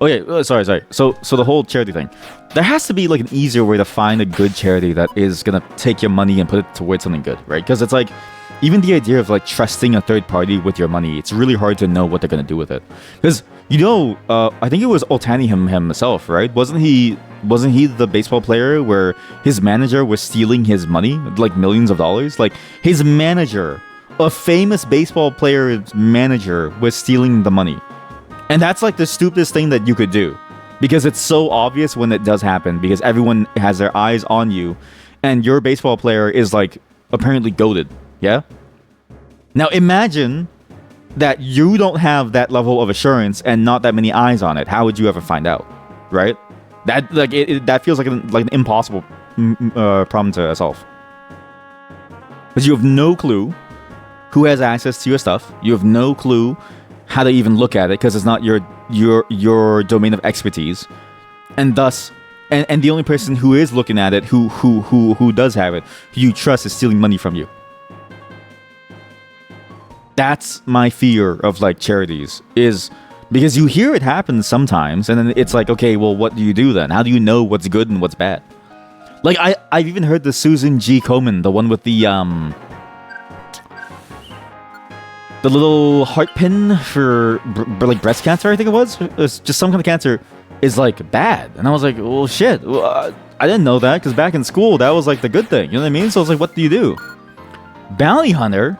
Oh yeah, sorry. So the whole charity thing. There has to be like an easier way to find a good charity that is gonna take your money and put it towards something good, right? Because it's like, even the idea of like trusting a third party with your money, it's really hard to know what they're gonna do with it. Because I think it was Otani himself, right? Wasn't he the baseball player where his manager was stealing his money, like millions of dollars? Like his manager, a famous baseball player's manager, was stealing the money. And that's like the stupidest thing that you could do. Because it's so obvious when it does happen. Because everyone has their eyes on you. And your baseball player is like apparently goated. Yeah? Now imagine that you don't have that level of assurance and not that many eyes on it, how would you ever find out, right? That like that feels like an impossible problem to solve, because you have no clue who has access to your stuff. You have no clue how to even look at it because it's not your domain of expertise, and thus, and the only person who is looking at it, who does have it, who you trust, is stealing money from you. That's my fear of like charities, is because you hear it happen sometimes, and then it's like, okay, well, what do you do then? How do you know what's good and what's bad? Like I've even heard the Susan G. Komen, the one with the little heart pin for like breast cancer, I think it was just some kind of cancer, is like bad. And I was like, well, shit, I didn't know that, because back in school that was like the good thing, you know what I mean? So I was like, what do you do? Bounty hunter?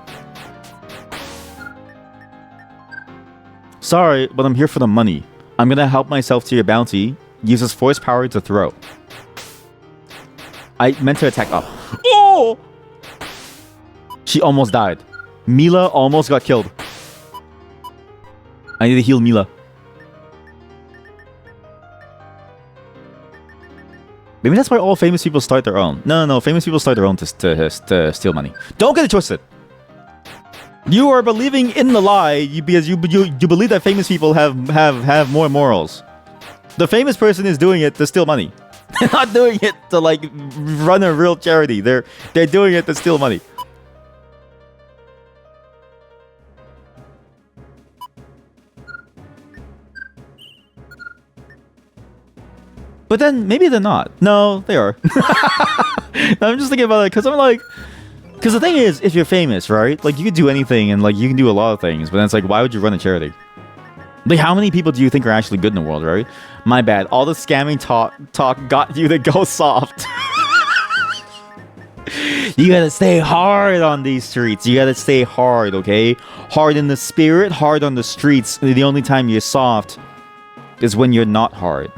Sorry, but I'm here for the money. I'm gonna help myself to your bounty. Uses force power to throw. I meant to attack up. Oh! She almost died. Mila almost got killed. I need to heal Mila. Maybe that's why all famous people start their own. No. Famous people start their own to steal money. Don't get it twisted. You are believing in the lie because you believe that famous people have more morals. The famous person is doing it to steal money. They're not doing it to like run a real charity. They're doing it to steal money. But then maybe they're not. No, they are. I'm just thinking about it because I'm like, because the thing is, if you're famous, right? Like you could do anything and like you can do a lot of things, but then it's like, why would you run a charity? Like, how many people do you think are actually good in the world, right? My bad. All the scamming talk got you to go soft. You gotta stay hard on these streets. You gotta stay hard, okay? Hard in the spirit, hard on the streets. The only time you're soft is when you're not hard.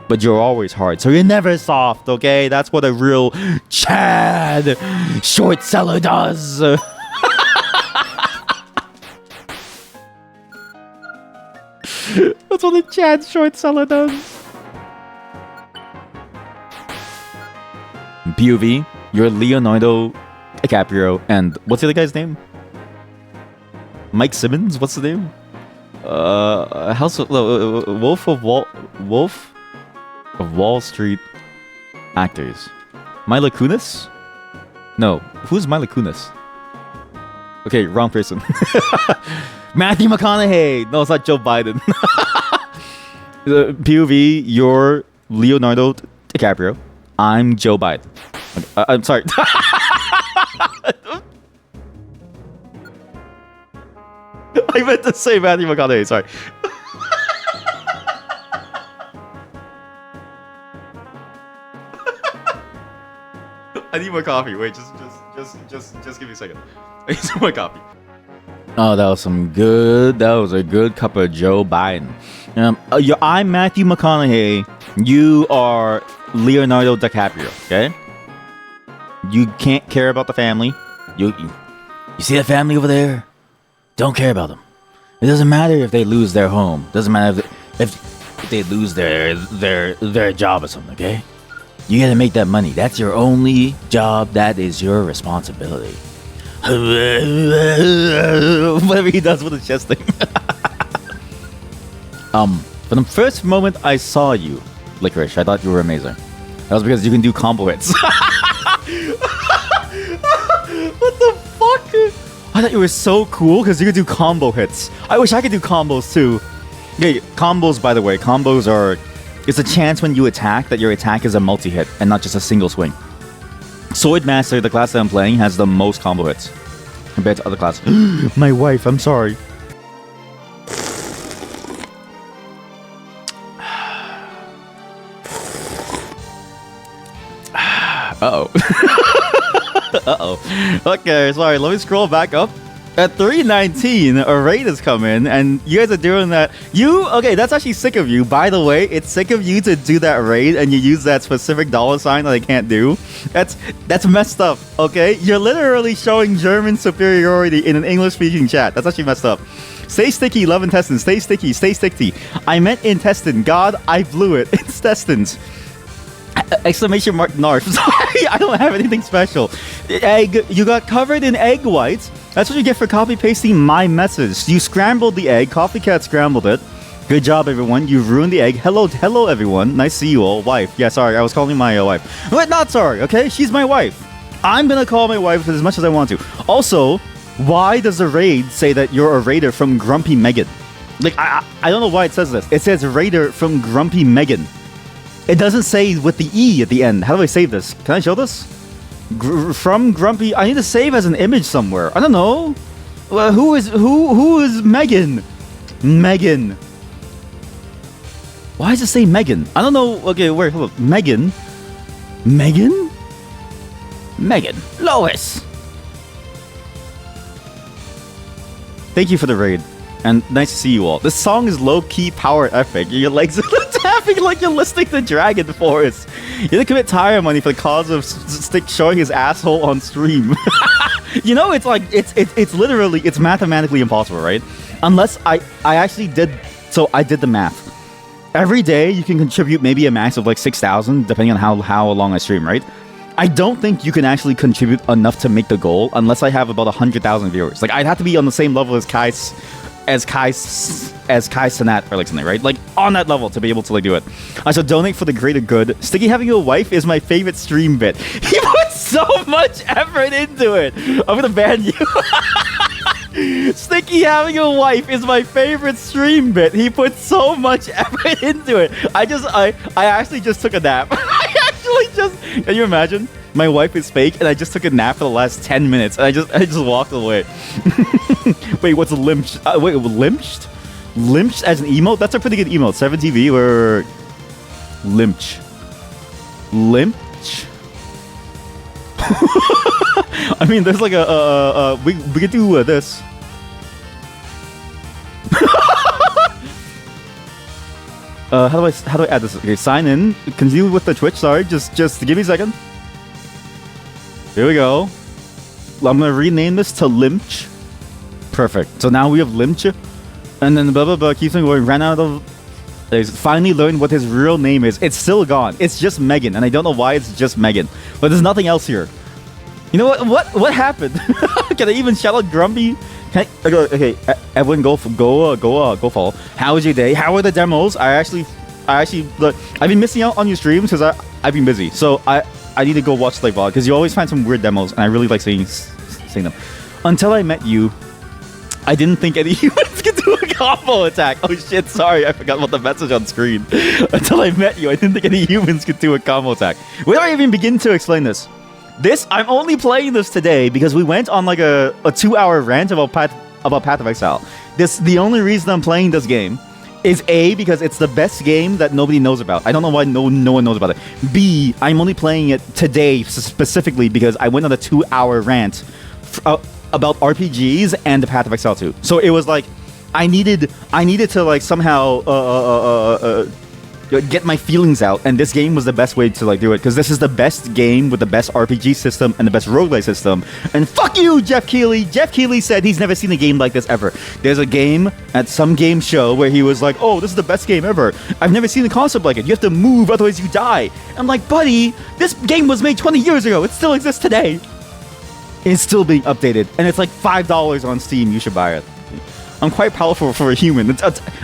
But you're always hard, so you're never soft, okay? That's what a real Chad short seller does. That's what a Chad short seller does. POV, you're Leonardo DiCaprio, and what's the other guy's name? Mike Simmons? What's the name? Wolf of Wall Street actors. Mila Kunis? No, who's Mila Kunis? Okay, wrong person. Matthew McConaughey. No, it's not Joe Biden. POV, you're Leonardo DiCaprio. I'm Joe Biden. Okay, I'm sorry. I meant to say Matthew McConaughey. Sorry. I need more coffee. Wait, just give me a second. I need some more coffee. Oh, that was a good cup of Joe Biden. I'm Matthew McConaughey. You are Leonardo DiCaprio. Okay. You can't care about the family. You see that family over there? Don't care about them. It doesn't matter if they lose their home. Doesn't matter if they lose their job or something. Okay. You gotta make that money. That's your only job. That is your responsibility. Whatever he does with his chest thing. From the first moment I saw you, Licorice, I thought you were amazing. That was because you can do combo hits. What the fuck? I thought you were so cool because you could do combo hits. I wish I could do combos too. Okay, combos, by the way, combos are... It's a chance when you attack that your attack is a multi-hit and not just a single swing. Swordmaster, the class that I'm playing, has the most combo hits compared to other classes. My wife, I'm sorry. Uh-oh. Uh-oh. Okay, sorry, let me scroll back up. At 3:19, a raid has come in, and you guys are doing that. Okay, that's actually sick of you. By the way, it's sick of you to do that raid, and you use that specific dollar sign that I can't do. That's messed up, okay? You're literally showing German superiority in an English-speaking chat. That's actually messed up. Stay sticky, love intestines. Stay sticky, stay sticky. I meant intestine. God, I blew it. It's intestines. Exclamation mark narf. Sorry, I don't have anything special. Egg, you got covered in egg whites. That's what you get for copy pasting my message. You scrambled the egg. Coffee Cat scrambled it. Good job, everyone. You ruined the egg. Hello, everyone. Nice to see you all. Wife. Yeah, sorry, I was calling my wife. But not sorry, okay? She's my wife. I'm gonna call my wife as much as I want to. Also, why does the raid say that you're a raider from Grumpy Megan? Like, I don't know why it says this. It says raider from Grumpy Megan. It doesn't say with the E at the end. How do I save this? Can I show this? From Grumpy. I need to save as an image somewhere. I don't know. Well, who is Megan? Megan. Why does it say Megan? I don't know. Okay, wait, hold on. Megan. Megan. Megan. Lois. Thank you for the raid. And nice to see you all. This song is low-key power epic. Your legs are tapping like you're listening to Dragon Force. You're gonna commit tire money for the cause of Stick showing his asshole on stream. You know, it's like, it's literally, it's mathematically impossible, right? Unless I actually did, so I did the math. Every day you can contribute maybe a max of like 6,000, depending on how long I stream, right? I don't think you can actually contribute enough to make the goal unless I have about 100,000 viewers. Like, I'd have to be on the same level as Kai Sanat or like something, right? Like on that level to be able to like do it. I shall donate for the greater good. Sticky having a wife is my favorite stream bit. He put so much effort into it. I'm gonna ban you. Sticky having a wife is my favorite stream bit. He put so much effort into it. I actually just took a nap. Can you imagine? My wife is fake, and I just took a nap for the last 10 minutes, and I just walked away. Wait, what's a limped? Wait, limped? Limped as an emote? That's a pretty good emote. 7TV or limped? Limped? I mean, there's like we could do this. How do I add this? Okay, sign in. Continue with the Twitch. Sorry, just give me a second. Here we go. I'm gonna rename this to Limch. Perfect. So now we have Limch, and then blah blah blah keeps on going. Ran out of. He's finally learned what his real name is. It's still gone. It's just Megan, and I don't know why it's just Megan. But there's nothing else here. You know what? What happened? Can I even shout out Grumpy? Okay, everyone go follow. How was your day? How are the demos? I actually look. I've been missing out on your streams because I've been busy. So I need to go watch like vlog because you always find some weird demos, and I really like seeing them. Until I met you, I didn't think any humans could do a combo attack. Oh shit, sorry, I forgot about the message on screen. Until I met you, I didn't think any humans could do a combo attack. Where do I even begin to explain this? I'm only playing this today because we went on like a 2-hour rant about Path of Exile. The only reason I'm playing this game is A, because it's the best game that nobody knows about. I don't know why no one knows about it. B, I'm only playing it today specifically because I went on a 2-hour rant about RPGs and the Path of Exile 2. So it was like I needed to like somehow get my feelings out, and this game was the best way to like do it because this is the best game with the best RPG system and the best roguelike system. And fuck you, Jeff Keighley. Jeff Keighley said he's never seen a game like this ever. There's a game at some game show where he was like, oh, this is the best game ever. I've never seen a concept like it. You have to move, otherwise you die. I'm like, buddy, this game was made 20 years ago. It still exists today. It's still being updated, and it's like $5 on Steam. You should buy it. I'm quite powerful for a human.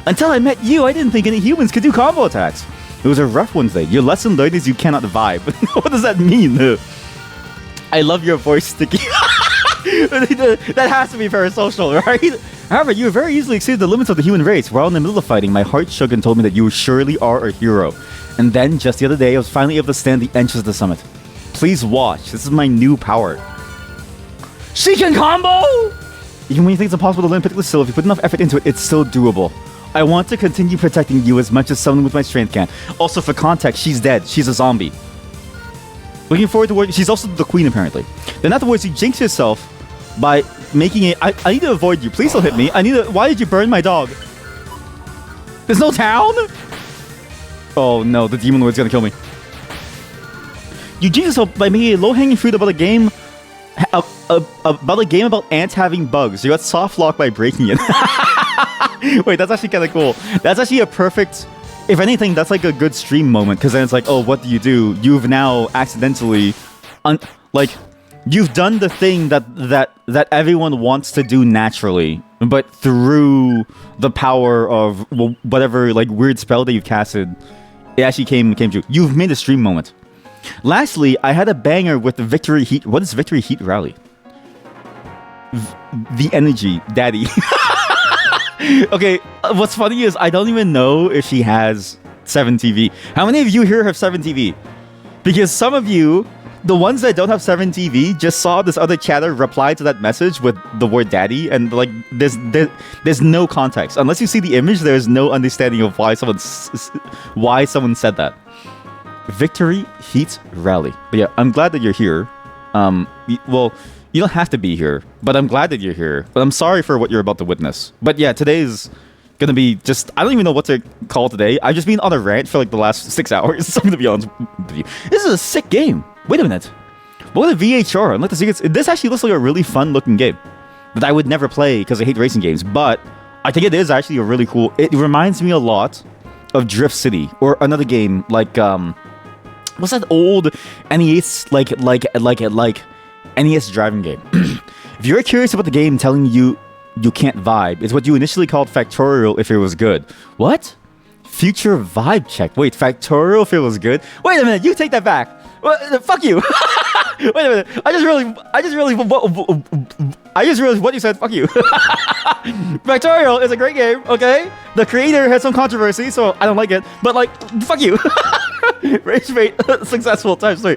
Until I met you, I didn't think any humans could do combo attacks. It was a rough Wednesday. Your lesson learned is you cannot vibe. What does that mean? I love your voice, Sticky. That has to be parasocial, right? However, you very easily exceeded the limits of the human race. While in the middle of fighting, my heart shook and told me that you surely are a hero. And then, just the other day, I was finally able to stand the entrance of the summit. Please watch. This is my new power. She can combo! Even when you think it's impossible to learn particularly still, if you put enough effort into it, it's still doable. I want to continue protecting you as much as someone with my strength can. Also, for context, she's dead. She's a zombie. Looking forward to working. She's also the queen, apparently. Then afterwards, you jinx yourself by making it. I need to avoid you. Please don't hit me. Why did you burn my dog? There's no town? Oh no, the demon lord's gonna kill me. You cheat yourself by making a low-hanging fruit about a game about ants having bugs. You got soft lock by breaking it. Wait, that's actually kind of cool. That's actually a perfect. If anything, that's like a good stream moment, because then it's like, oh, what do? You've now accidentally, you've done the thing that everyone wants to do naturally, but through the power of whatever like weird spell that you've casted, it actually came true. You've made a stream moment. Lastly, I had a banger with the Victory Heat. What is Victory Heat Rally? The energy, daddy. Okay, what's funny is I don't even know if she has 7TV. How many of you here have 7TV? Because some of you, the ones that don't have 7TV, just saw this other chatter reply to that message with the word daddy, and like there's no context. Unless you see the image, there's no understanding of why someone said that. Victory Heat Rally. But yeah, I'm glad that you're here. Well, you don't have to be here, but I'm glad that you're here. But I'm sorry for what you're about to witness. But yeah, today's gonna be just, I don't even know what to call today. I've just been on a rant for like the last 6 hours, so I'm gonna be honest with you. This is a sick game. Wait a minute. What are the VHR? I'd like to see this actually looks like a really fun looking game that I would never play because I hate racing games, but I think it is actually a really cool, it reminds me a lot of Drift City, or another game like, what's that old NES, like NES driving game? If you're curious about the game telling you can't vibe, it's what you initially called Factorial if it was good. What? Future vibe check. Wait, Factorial if it was good? Wait a minute, you take that back. Fuck you. Wait a minute. I just realized what you said. Fuck you. Factorial is a great game, okay? The creator had some controversy, so I don't like it. But like, fuck you. Rage rate successful times 3.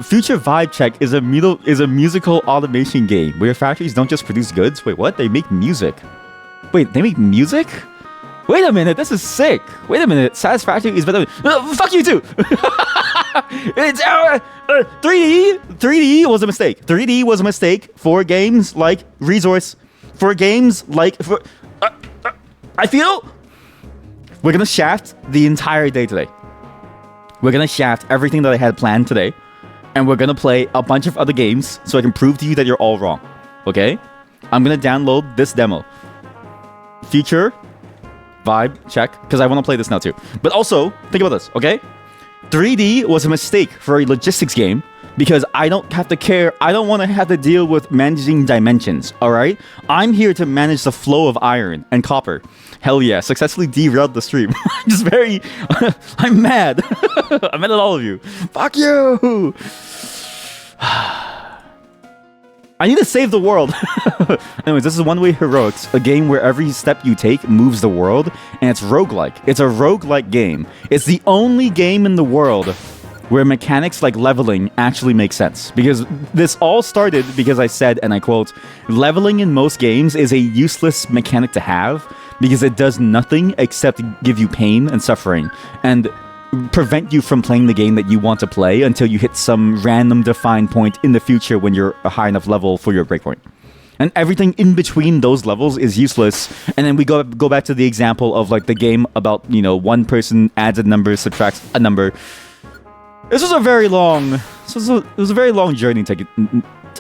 Future Vibe Check is a musical automation game where factories don't just produce goods. Wait, what? They make music. Wait, they make music? Wait a minute, this is sick. Wait a minute, Satisfactory is better. Fuck you too. It's 3D. 3D was a mistake. 3D was a mistake for games like Resource. For games like I feel we're gonna shaft the entire day today. We're gonna shaft everything that I had planned today, and we're gonna play a bunch of other games so I can prove to you that you're all wrong. Okay? I'm gonna download this demo. Future Vibe Check, because I want to play this now too. But also, think about this, okay? 3D was a mistake for a logistics game because I don't have to care. I don't want to have to deal with managing dimensions, all right? I'm here to manage the flow of iron and copper. Hell yeah, successfully derailed the stream. Just very... I'm mad. I'm mad at all of you. Fuck you! I need to save the world. Anyways, this is One Way Heroics, a game where every step you take moves the world, and it's roguelike. It's a roguelike game. It's the only game in the world where mechanics like leveling actually make sense. Because this all started because I said, and I quote, leveling in most games is a useless mechanic to have because it does nothing except give you pain and suffering, and prevent you from playing the game that you want to play until you hit some random defined point in the future when you're a high enough level for your breakpoint. And everything in between those levels is useless. And then we go back to the example of like the game about, you know, one person adds a number, subtracts a number. This was a very long journey till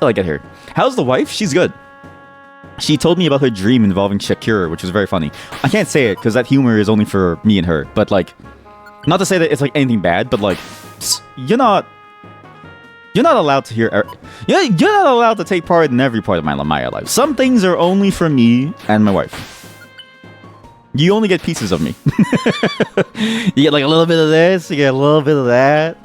I get here. How's the wife? She's good. She told me about her dream involving Shakira, which was very funny. I can't say it because that humor is only for me and her, but like, not to say that it's like anything bad, but like, you're not allowed to hear. You're not allowed to take part in every part of my life. Some things are only for me and my wife. You only get pieces of me. You get like a little bit of this. You get a little bit of that.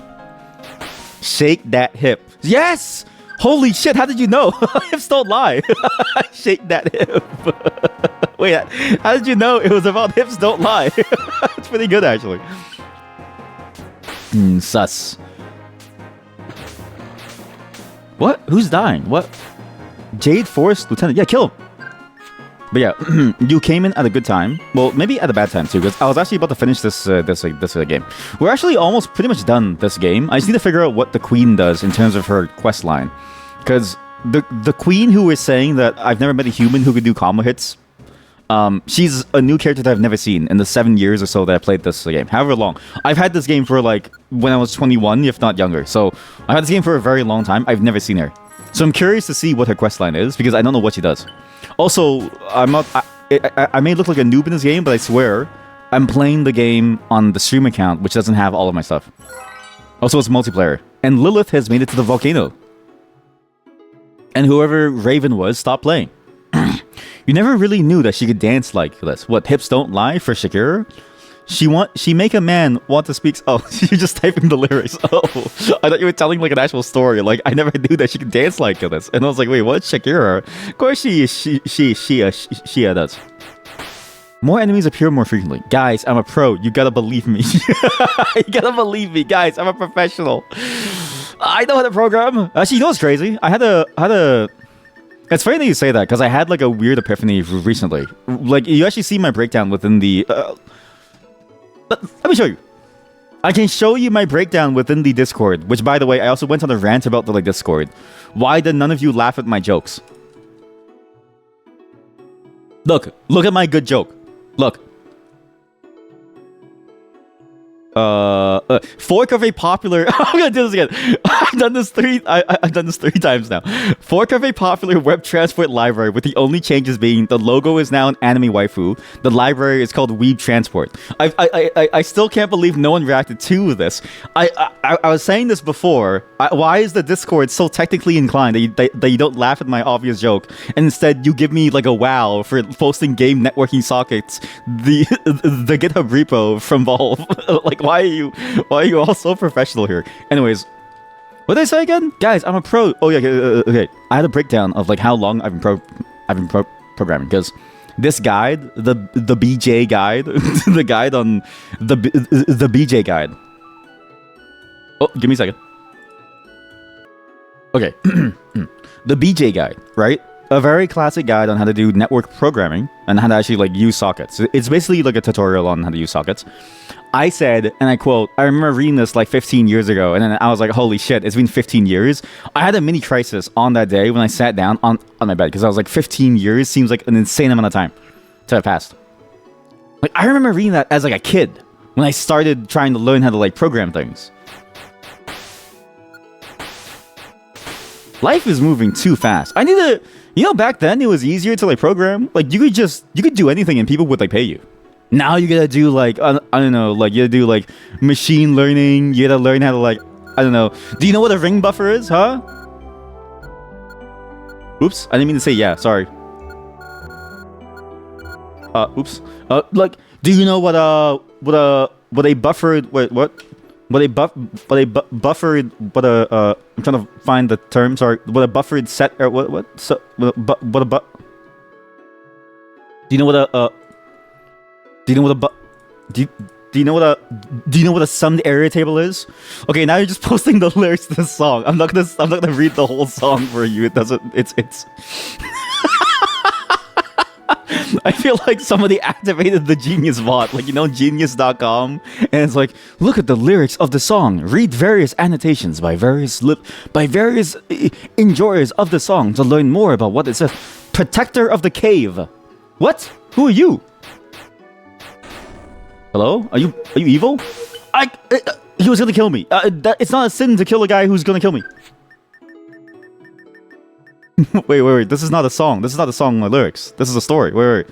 Shake that hip. Yes. Holy shit! How did you know? Hips don't lie. Shake that hip. Wait, how did you know it was about hips don't lie? It's pretty good actually. Sus. What? Who's dying? What? Jade Force Lieutenant. Yeah, kill him. But yeah, you came in at a good time. Well, maybe at a bad time too, because I was actually about to finish this game. We're actually almost pretty much done this game. I just need to figure out what the queen does in terms of her quest line, because the queen who is saying that I've never met a human who could do combo hits. She's a new character that I've never seen in the 7 years or so that I played this game. However long. I've had this game for like when I was 21, if not younger. So I had this game for a very long time. I've never seen her. So I'm curious to see what her questline is because I don't know what she does. Also, I may look like a noob in this game, but I swear I'm playing the game on the stream account, which doesn't have all of my stuff. Also, it's multiplayer. And Lilith has made it to the volcano. And whoever Raven was stopped playing. You never really knew that she could dance like this. What, hips don't lie for Shakira? She make a man want to speak. Oh, you're just typing the lyrics. Oh, I thought you were telling like an actual story. Like I never knew that she could dance like this. And I was like, wait, what? Shakira? Of course she does. More enemies appear more frequently. Guys, I'm a pro. You gotta believe me. You gotta believe me, guys. I'm a professional. I know how to program. Actually, you know what's crazy? I had a. It's funny that you say that because I had like a weird epiphany recently. Like you actually see my breakdown within the. Let me show you. I can show you my breakdown within the Discord. Which, by the way, I also went on a rant about the like Discord. Why did none of you laugh at my jokes? Look at my good joke. Look. Fork of a popular. I'm gonna do this again. I've done this three times now. Fork of a popular web transport library, with the only changes being the logo is now an anime waifu. The library is called Weeb Transport. I still can't believe no one reacted to this. I was saying this before. Why is the Discord so technically inclined that you don't laugh at my obvious joke, and instead you give me like a wow for posting game networking sockets, the GitHub repo from Valve? Like, why are you all so professional here? Anyways, what did I say again? Guys, I'm a pro. Oh yeah, okay. I had a breakdown of like how long I've been programming, because this guide, the BJ guide, the guide on the BJ guide. Oh, give me a second. Okay, the BJ guide, right? A very classic guide on how to do network programming and how to actually like use sockets. It's basically like a tutorial on how to use sockets. I said, and I quote, I remember reading this like 15 years ago, and then I was like, holy shit, it's been 15 years. I had a mini crisis on that day when I sat down on my bed, because I was like, 15 years seems like an insane amount of time to have passed. Like, I remember reading that as like a kid when I started trying to learn how to like program things. Life is moving too fast. I need to, back then it was easier to like program. Like you could do anything and people would like pay you. Now you gotta do like, I don't know, like you gotta do like machine learning. You gotta learn how to like, I don't know. Do you know what a ring buffer is, huh? Oops, I didn't mean to say yeah, sorry. Oops. Like, do you know what a buffered, I'm trying to find the term, sorry. What a buffered set, or do you know what a summed area table is? Okay, now you're just posting the lyrics to the song. I'm not gonna read the whole song for you. It's I feel like somebody activated the Genius bot, like, genius.com, and it's like, look at the lyrics of the song, read various annotations by various enjoyers of the song to learn more about what it says. Protector of the cave. What? Who are you? Hello? Are you evil? He was gonna kill me. It's not a sin to kill a guy who's gonna kill me. Wait. This is not a song. This is not a song with lyrics. This is a story. Wait.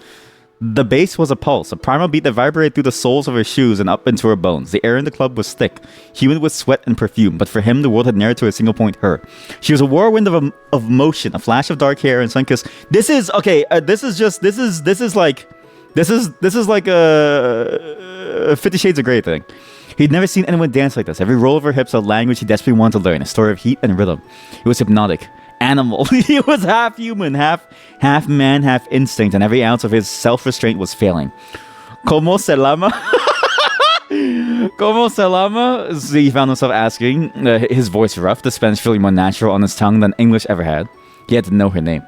The bass was a pulse, a primal beat that vibrated through the soles of her shoes and up into her bones. The air in the club was thick, humid with sweat and perfume, but for him, the world had narrowed to a single point, her. She was a whirlwind of motion, a flash of dark hair and sun-kissed. This is like a 50 Shades of Grey thing. He'd never seen anyone dance like this. Every roll of her hips a language he desperately wanted to learn, a story of heat and rhythm. It was hypnotic. Animal. He was half human, half man, half instinct, and every ounce of his self-restraint was failing. Como se llama? Como se llama? He found himself asking, his voice rough, the Spanish feeling more natural on his tongue than English ever had. He had to know her name.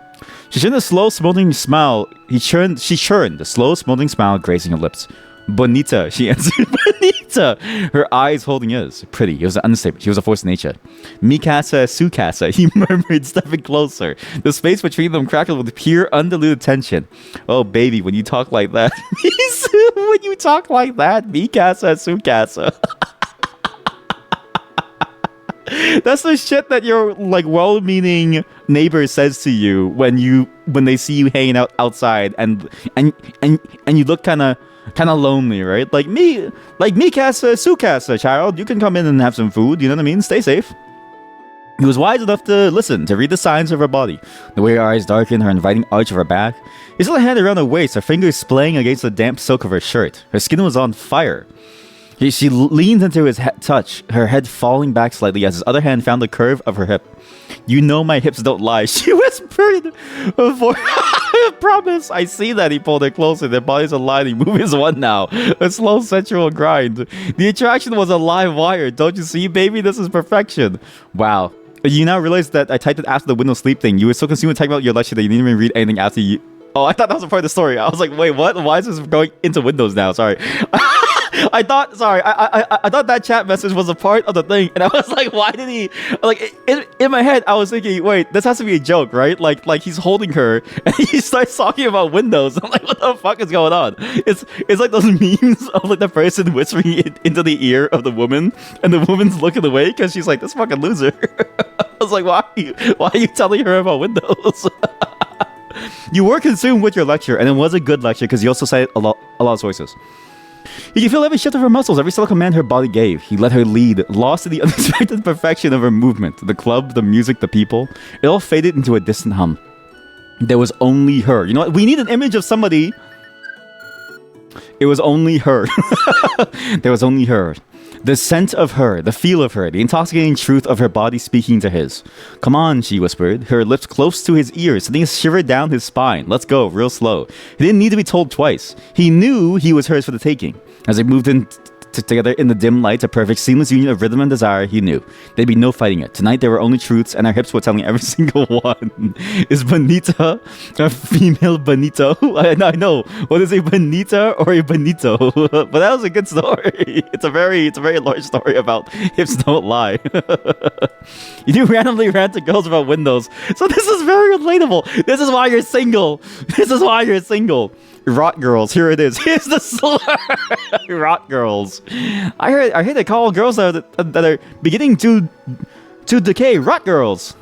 She churned a slow, smoldering smile. She churned a slow, smoldering smile grazing her lips. Bonita, she answered. Bonita! Her eyes holding his. Pretty. It was an understatement. She was a force of nature. Mi casa, su casa, he murmured, stepping closer. The space between them crackled with pure, undiluted tension. Oh, baby, when you talk like that. When you talk like that, mi casa, su casa. That's the shit that your like well-meaning neighbor says to you when they see you hanging out outside and you look kind of lonely, right? Like me casa, su casa, child. You can come in and have some food. You know what I mean? Stay safe. He was wise enough to listen, to read the signs of her body. The way her eyes darkened, her inviting arch of her back. He still hand around her waist, her fingers splaying against the damp silk of her shirt. Her skin was on fire. She leaned into his touch, her head falling back slightly as his other hand found the curve of her hip. You know my hips don't lie, she whispered. Promise. I see that. He pulled her closer. Their bodies aligning. Move is one now. A slow sensual grind. The attraction was a live wire. Don't you see, baby? This is perfection. Wow. You now realize that I typed it after the Windows sleep thing. You were so consumed with typing out your lecture that you didn't even read anything after you... Oh, I thought that was a part of the story. I was like, wait, what? Why is this going into Windows now? Sorry. I thought that chat message was a part of the thing, and I was like, why did he, like, in my head I was thinking, wait, this has to be a joke, right? Like he's holding her and he starts talking about Windows. I'm like, what the fuck is going on? It's like those memes of like the person whispering into the ear of the woman and the woman's looking away because she's like, this fucking loser. I was like, why are you telling her about Windows? You were consumed with your lecture, and it was a good lecture because you also cited a lot of sources. He could feel every shift of her muscles, every subtle command her body gave. He let her lead, lost in the unexpected perfection of her movement. The club, the music, the people. It all faded into a distant hum. There was only her. You know what? We need an image of somebody. It was only her. There was only her. The scent of her, the feel of her, the intoxicating truth of her body speaking to his. Come on, she whispered, her lips close to his ears, sending a shiver down his spine. Let's go, real slow. He didn't need to be told twice. He knew he was hers for the taking. As they moved in together in the dim light, a perfect seamless union of rhythm and desire, he knew. There'd be no fighting it. Tonight there were only truths, and our hips were telling every single one. Is Bonita a female bonito? I know. What is a bonita or a bonito? But that was a good story. It's a very large story about hips don't lie. You do randomly rant to girls about Windows. So this is very relatable. This is why you're single. This is why you're single. Rot girls, here it is. Here's the slur. Rot girls. I heard they call girls that are beginning to decay rot girls.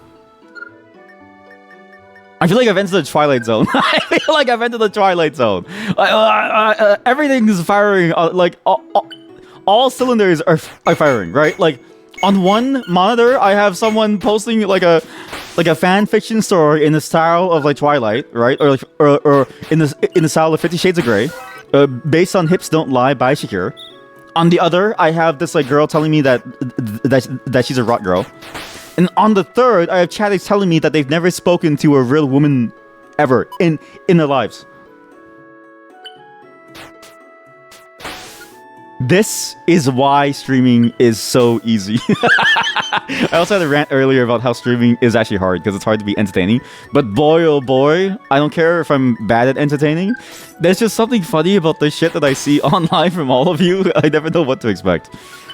I feel like I've entered the Twilight Zone. I feel like I've entered the Twilight Zone. Everything's firing. Like all cylinders are firing, right? Like on one monitor, I have someone posting like a fan fiction story in the style of like Twilight, right? Or in the style of 50 Shades of Grey, based on Hips Don't Lie by Shakira. On the other, I have this like girl telling me that she's a rot girl. And on the third, I have chatties telling me that they've never spoken to a real woman ever in their lives. This is why streaming is so easy. I also had a rant earlier about how streaming is actually hard because it's hard to be entertaining. But boy, oh boy, I don't care if I'm bad at entertaining. There's just something funny about the shit that I see online from all of you. I never know what to expect.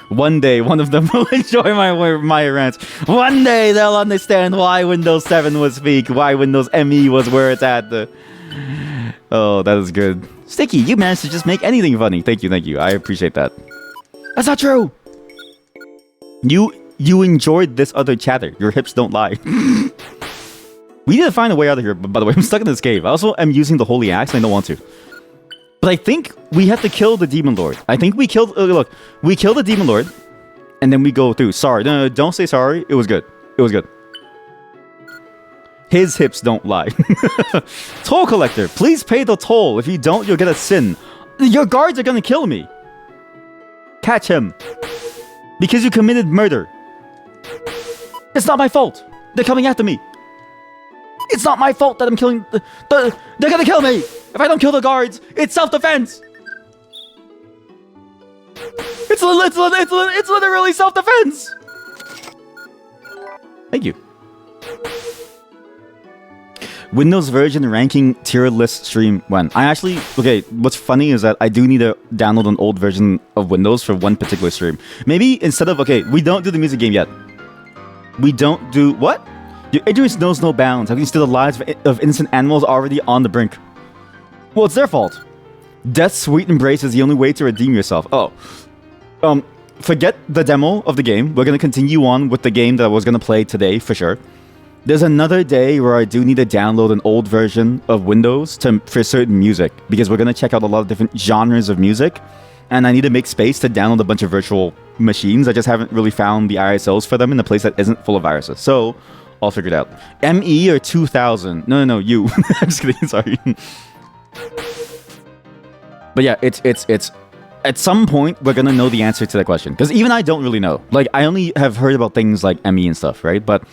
One day, one of them will enjoy my rants. One day, they'll understand why Windows 7 was peak, why Windows ME was where it's at. Oh, that is good. Sticky, you managed to just make anything funny. Thank you. I appreciate that. That's not true. You enjoyed this other chatter. Your hips don't lie. We need to find a way out of here. By the way, I'm stuck in this cave. I also am using the holy axe and I don't want to. But I think we have to kill the demon lord. I think we killed... look, we kill the demon lord. And then we go through. Sorry. No, don't say sorry. It was good. It was good. His hips don't lie. Toll collector, please pay the toll. If you don't, you'll get a sin. Your guards are gonna kill me. Catch him. Because you committed murder. It's not my fault. They're coming after me. It's not my fault that I'm killing... They're gonna kill me. If I don't kill the guards, it's self-defense. It's literally self-defense. Thank you. Windows version ranking tier list stream when? I actually, okay, what's funny is that I do need to download an old version of Windows for one particular stream. Maybe instead of, okay, we don't do the music game yet. We don't do, what? Your ignorance knows no bounds. How can you steal the lives of innocent animals already on the brink? Well, it's their fault. Death's sweet embrace is the only way to redeem yourself. Oh. Forget the demo of the game. We're going to continue on with the game that I was going to play today, for sure. There's another day where I do need to download an old version of Windows for certain music, because we're going to check out a lot of different genres of music, and I need to make space to download a bunch of virtual machines. I just haven't really found the ISOs for them in a place that isn't full of viruses. So, I'll figure it out. ME or 2000? No, you. I'm just kidding, sorry. But yeah, it's at some point, we're going to know the answer to that question. Because even I don't really know. Like, I only have heard about things like ME and stuff, right? But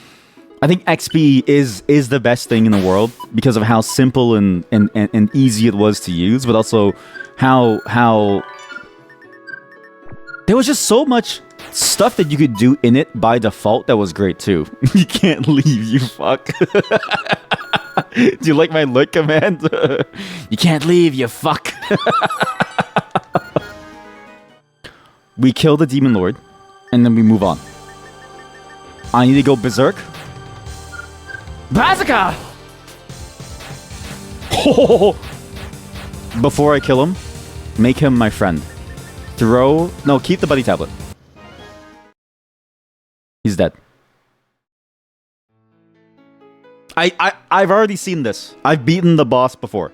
I think XP is the best thing in the world because of how simple and easy it was to use, but also how there was just so much stuff that you could do in it by default that was great too. You can't leave, you fuck. Do you like my look command? You can't leave, you fuck. We kill the Demon Lord, and then we move on. I need to go berserk. Bazooka! Before I kill him, make him my friend. No, keep the buddy tablet. He's dead. I've already seen this. I've beaten the boss before.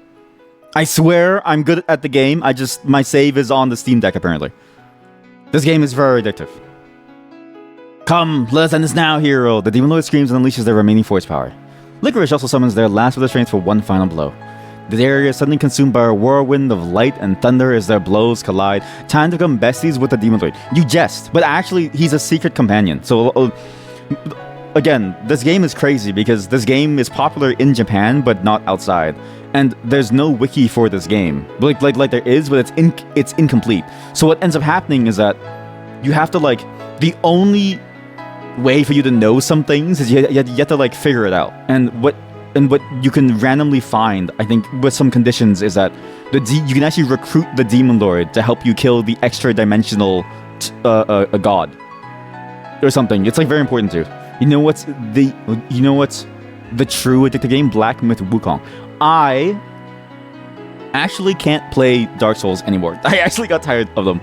I swear I'm good at the game. My save is on the Steam Deck apparently. This game is very addictive. Come, let us end this now, hero. The Demon Lord screams and unleashes their remaining force power. Licorice also summons their last of their strength for one final blow. The area is suddenly consumed by a whirlwind of light and thunder as their blows collide. Time to become besties with the Demon Lord. You jest, but actually, he's a secret companion. So, again, this game is crazy because this game is popular in Japan, but not outside. And there's no wiki for this game. Like there is, but it's incomplete. So what ends up happening is that you have to, the only way for you to know some things is you have to figure it out. And what you can randomly find, I think, with some conditions is that you can actually recruit the Demon Lord to help you kill the extra dimensional god or something. It's very important too. You know what's the true addictive game? Black Myth Wukong. I actually can't play Dark Souls anymore. I actually got tired of them.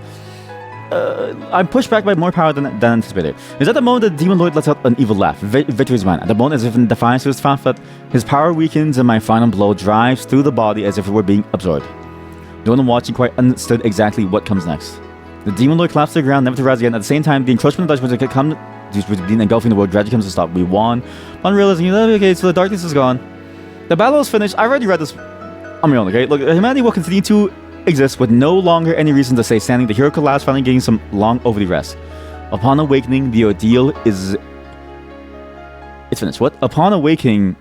I'm pushed back by more power than anticipated. Is at the moment that the Demon Lord lets out an evil laugh. Victory is mine. At the moment, as if in defiance of his fanfare, his power weakens and my final blow drives through the body as if it were being absorbed. No one watching quite understood exactly what comes next. The Demon Lord collapsed to the ground, never to rise again. At the same time, the encroachment of Dutch music come engulfing the world gradually comes to stop. We won. On realizing, okay, so the darkness is gone. The battle is finished. I've already read this on my own, okay? Look, humanity will continue to exist with no longer any reason to stay standing. The hero collapsed, finally getting some long overdue rest. Upon awakening, the ordeal is... It's finished. What? Upon awakening,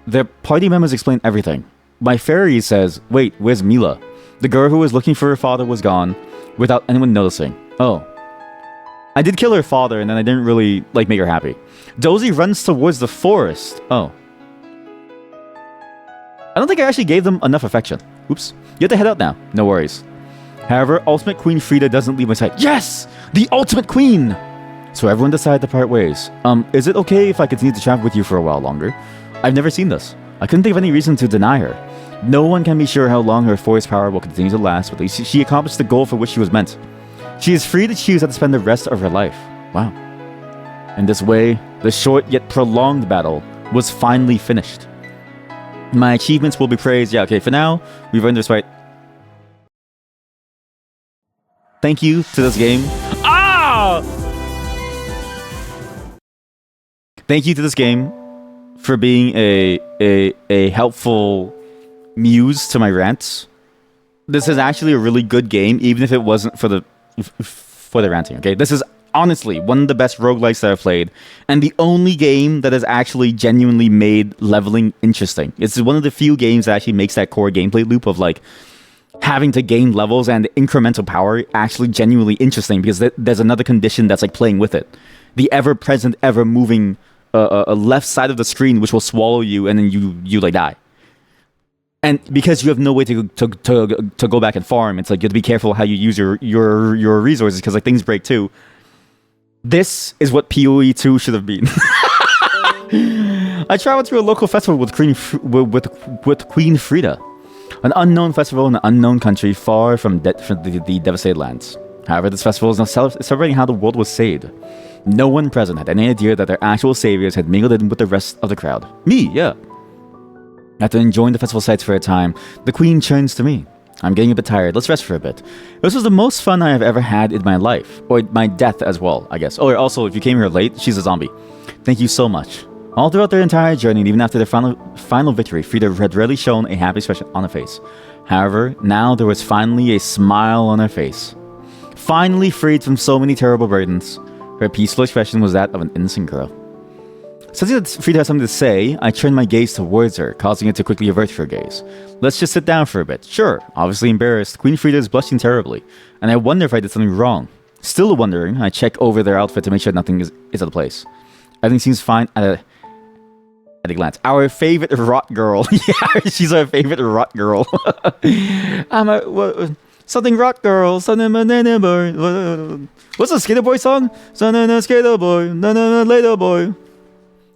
their party members explain everything. My fairy says, wait, where's Mila? The girl who was looking for her father was gone, without anyone noticing. Oh. I did kill her father, and then I didn't really, make her happy. Dozy runs towards the forest. Oh. I don't think I actually gave them enough affection. Oops. You have to head out now. No worries. However, Ultimate Queen Frida doesn't leave my sight. Yes! The Ultimate Queen! So everyone decided to part ways. Is it okay if I continue to travel with you for a while longer? I've never seen this. I couldn't think of any reason to deny her. No one can be sure how long her force power will continue to last, but at least she accomplished the goal for which she was meant. She is free to choose how to spend the rest of her life. Wow. In this way, the short yet prolonged battle was finally finished. My achievements will be praised. Yeah, okay, for now, we've earned this right. Thank you to this game. Ah! Thank you to this game for being a helpful muse to my rants. This is actually a really good game, even if it wasn't for the ranting, okay? This is honestly one of the best roguelikes that I've played, and the only game that has actually genuinely made leveling interesting. It's one of the few games that actually makes that core gameplay loop of having to gain levels and incremental power actually genuinely interesting, because there's another condition that's playing with it. The ever-present, ever-moving left side of the screen, which will swallow you, and then you die. And because you have no way to go back and farm, it's like you have to be careful how you use your resources because like things break too. This is what PoE 2 should have been. I traveled to a local festival with Queen Frida, an unknown festival in an unknown country far from the devastated lands. However, this festival is now celebrating how the world was saved. No one present had any idea that their actual saviors had mingled in with the rest of the crowd. Me, yeah. After enjoying the festival sights for a time, the queen turns to me. I'm getting a bit tired. Let's rest for a bit. This was the most fun I have ever had in my life. Or my death as well, I guess. Oh, also, if you came here late, she's a zombie. Thank you so much. All throughout their entire journey, and even after their final victory, Frida had rarely shown a happy expression on her face. However, now there was finally a smile on her face. Finally freed from so many terrible burdens, her peaceful expression was that of an innocent girl. Sensing that Frida had something to say, I turned my gaze towards her, causing it to quickly avert her gaze. Let's just sit down for a bit. Sure, obviously embarrassed, Queen Frida is blushing terribly, and I wonder if I did something wrong. Still wondering, I check over their outfit to make sure nothing is out of place. Everything seems fine at a glance. Our favorite rot girl. Yeah, she's our favorite rot girl. Something rot girl. What's the Skater Boy song? Skater Boy. Later boy.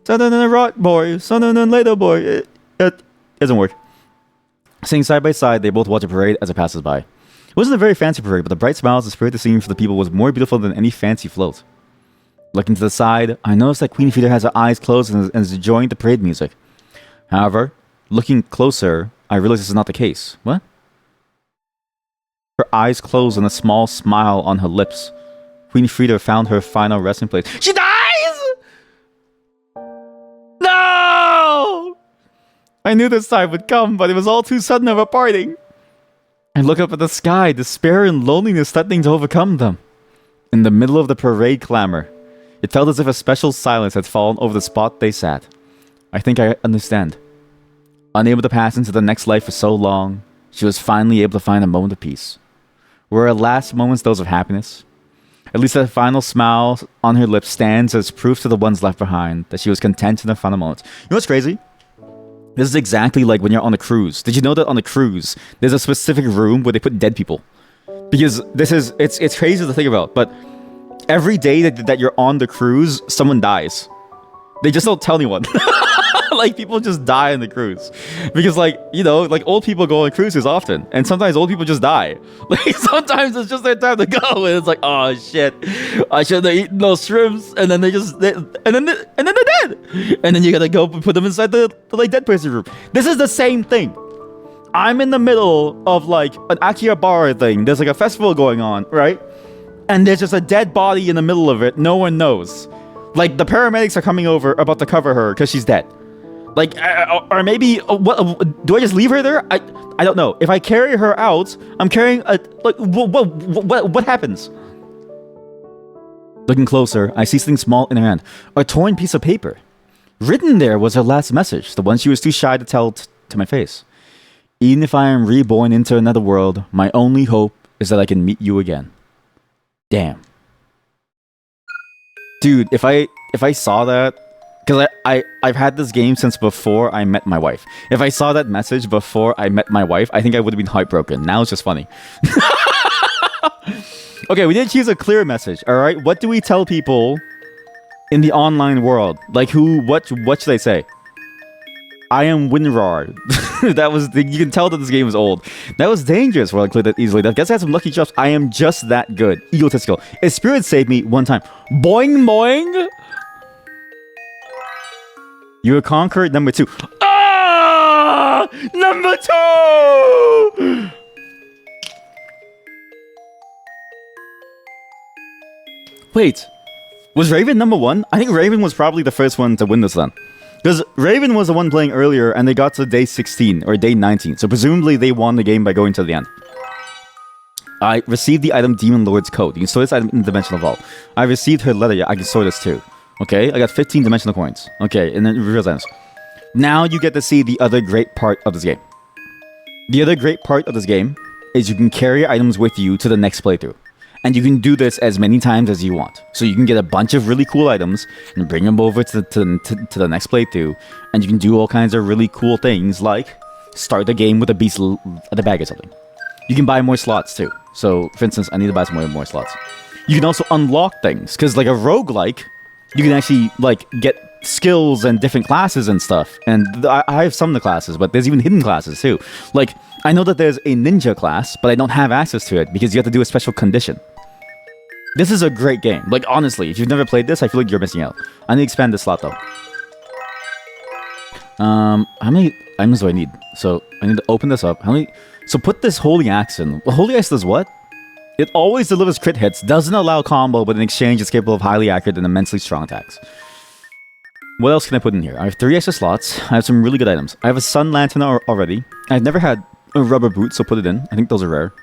Rot boy. Later boy. It doesn't work. Sitting side by side, they both watch a parade as it passes by. It wasn't a very fancy parade, but the bright smiles and spirit the scene for the people was more beautiful than any fancy float. Looking to the side, I noticed that Queen Frida has her eyes closed and is enjoying the parade music. However, looking closer, I realized this is not the case. What? Her eyes closed and a small smile on her lips. Queen Frida found her final resting place. She dies! No! I knew this time would come, but it was all too sudden of a parting. I look up at the sky, despair and loneliness threatening to overcome them. In the middle of the parade clamor, it felt as if a special silence had fallen over the spot they sat. I think I understand. Unable to pass into the next life for so long, she was finally able to find a moment of peace. Were her last moments those of happiness? At least a final smile on her lips stands as proof to the ones left behind that she was content in her final moments. You know what's crazy? This is exactly like when you're on a cruise. Did you know that on a cruise, there's a specific room where they put dead people? Because it's crazy to think about, but every day that you're on the cruise, someone dies. They just don't tell anyone. Like, people just die on the cruise. Because, like, you know, like, old people go on cruises often. And sometimes old people just die. Like, sometimes it's just their time to go. And it's like, oh, shit. I should have eaten those shrimps. And then and then they're dead. And then you gotta go put them inside the like, dead person room. This is the same thing. I'm in the middle of, like, an Akihabara thing. There's, like, a festival going on, right? And there's just a dead body in the middle of it. No one knows. Like, the paramedics are coming over about to cover her because she's dead. Like, or maybe, what, do I just leave her there? I don't know. If I carry her out, I'm carrying a, like, what happens? Looking closer, I see something small in her hand. A torn piece of paper. Written there was her last message, the one she was too shy to tell to my face. Even if I am reborn into another world, my only hope is that I can meet you again. Damn. Dude, if I saw that, because I've had this game since before I met my wife. If I saw that message before I met my wife, I think I would have been heartbroken. Now it's just funny. Okay, we did choose a clear message, alright? What do we tell people in the online world? Like, what should I say? I am Winrar. You can tell that this game was old. That was dangerous for I cleared that easily. I guess I had some lucky drops. I am just that good. Egotistical. A spirit saved me one time. Boing boing! You were conquered number 2. Ah! Number 2! Wait. Was Raven number 1? I think Raven was probably the first one to win this then. Because Raven was the one playing earlier and they got to day 16 or day 19. So presumably they won the game by going to the end. I received the item Demon Lord's Code. You can store this item in the Dimensional Vault. I received her letter. Yeah, I can store this too. Okay, I got 15 dimensional coins. Okay, and then reveals items. Now you get to see the other great part of this game. The other great part of this game is you can carry items with you to the next playthrough. And you can do this as many times as you want. So you can get a bunch of really cool items and bring them over to the next playthrough. And you can do all kinds of really cool things like start the game with a beast at the bag or something. You can buy more slots too. So, for instance, I need to buy some more slots. You can also unlock things, because like a roguelike, you can actually like get skills and different classes and stuff. And I have some of the classes, but there's even hidden classes too. Like, I know that there's a ninja class, but I don't have access to it because you have to do a special condition. This is a great game. Like, honestly, if you've never played this, I feel like you're missing out. I need to expand this slot though. How many items do I need? So I need to open this up. How many? So put this Holy Axe in. Well, Holy Axe does what? It always delivers crit hits, doesn't allow combo, but in exchange it's capable of highly accurate and immensely strong attacks. What else can I put in here? I have 3 extra slots. I have some really good items. I have a Sun Lantern already. I've never had a rubber boot, so put it in. I think those are rare.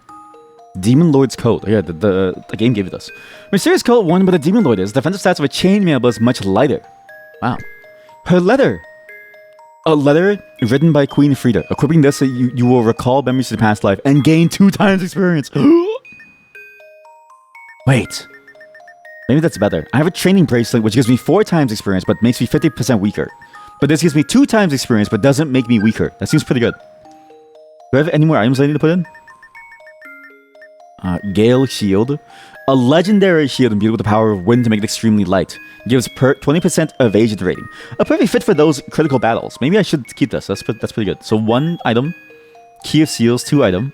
Demon Lord's Coat. Oh, yeah, the game gave it us. Mysterious coat worn by the Demon Lord is defensive stats of a chainmail, but is much lighter. Wow. Her letter. A letter written by Queen Frida. Equipping this, so you will recall memories of the past life and gain 2 times experience. Wait. Maybe that's better. I have a training bracelet which gives me 4 times experience but makes me 50% weaker. But this gives me 2 times experience but doesn't make me weaker. That seems pretty good. Do I have any more items I need to put in? Gale Shield. A legendary shield imbued with the power of wind to make it extremely light. Gives 20% evasion rating. A perfect fit for those critical battles. Maybe I should keep this. That's pretty good. So 1 item. Key of Seals, 2 item.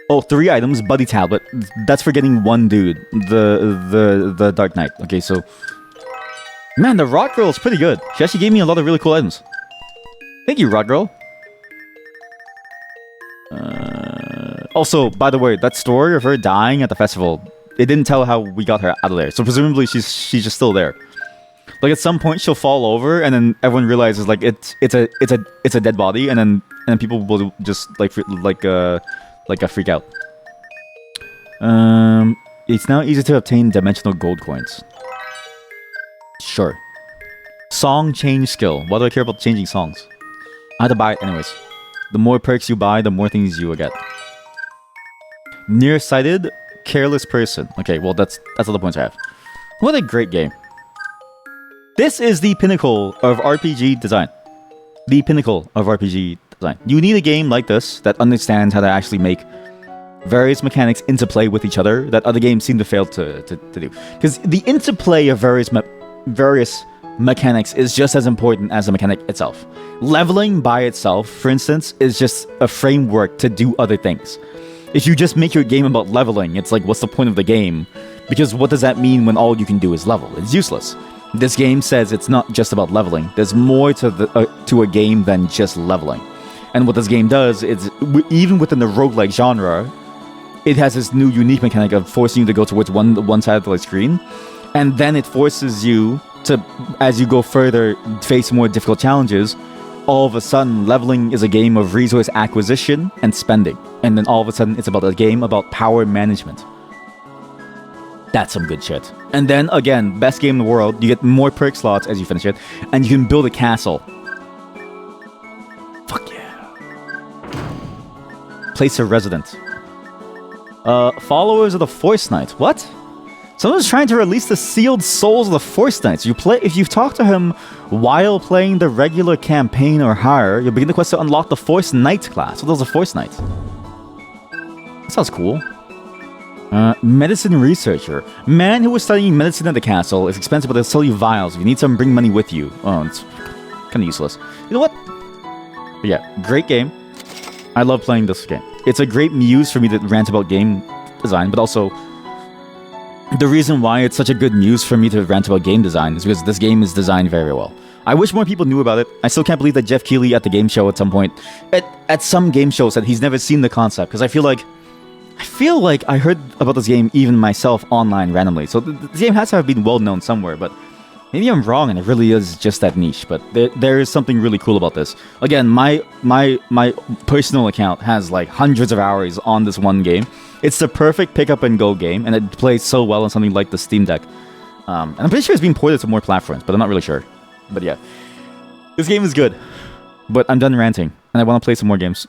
Oh, 3 items. Buddy Tablet. That's for getting 1 dude. The Dark Knight. Okay, so... Man, the Rock Girl is pretty good. She actually gave me a lot of really cool items. Thank you, Rock Girl. Also, by the way, that story of her dying at the festival, it didn't tell how we got her out of there. So presumably she's just still there. Like at some point she'll fall over, and then everyone realizes like it's a dead body, and then people will just like freak out. It's now easy to obtain dimensional gold coins. Sure. Song change skill. Why do I care about changing songs? I had to buy it anyways. The more perks you buy, the more things you will get. Nearsighted, careless person. Okay, well that's all the points I have. What a great game. This is the pinnacle of RPG design. The pinnacle of RPG design. You need a game like this that understands how to actually make various mechanics interplay with each other that other games seem to fail to do. Because the interplay of various mechanics is just as important as the mechanic itself. Leveling by itself, for instance, is just a framework to do other things. If you just make your game about leveling, it's like, what's the point of the game? Because what does that mean when all you can do is level? It's useless. This game says it's not just about leveling. There's more to a game than just leveling. And what this game does is, even within the roguelike genre, it has this new unique mechanic of forcing you to go towards one side of the screen, and then it forces you to, as you go further, face more difficult challenges. All of a sudden, leveling is a game of resource acquisition and spending. And then all of a sudden, it's about a game about power management. That's some good shit. And then, again, best game in the world. You get more perk slots as you finish it. And you can build a castle. Fuck yeah. Place of residence. Followers of the Force Knight. What? Someone's trying to release the sealed souls of the Force Knights. If you talk to him while playing the regular campaign or higher, you'll begin the quest to unlock the Force Knight class. What those are Force Knights? That sounds cool. Medicine researcher. Man who was studying medicine at the castle. It's expensive, but they'll sell you vials. If you need some, bring money with you. Oh, it's kind of useless. You know what? But yeah, great game. I love playing this game. It's a great muse for me to rant about game design, but also the reason why it's such a good muse for me to rant about game design is because this game is designed very well. I wish more people knew about it. I still can't believe that Jeff Keighley at the game show at some point, at some game show, said he's never seen the concept, because I feel like I heard about this game even myself online randomly. So the game has to have been well known somewhere, but maybe I'm wrong and it really is just that niche. But there is something really cool about this. Again, my personal account has like hundreds of hours on this one game. It's the perfect pick up and go game, and it plays so well on something like the Steam Deck. And I'm pretty sure it's being ported to more platforms, but I'm not really sure. But yeah, this game is good. But I'm done ranting, and I want to play some more games.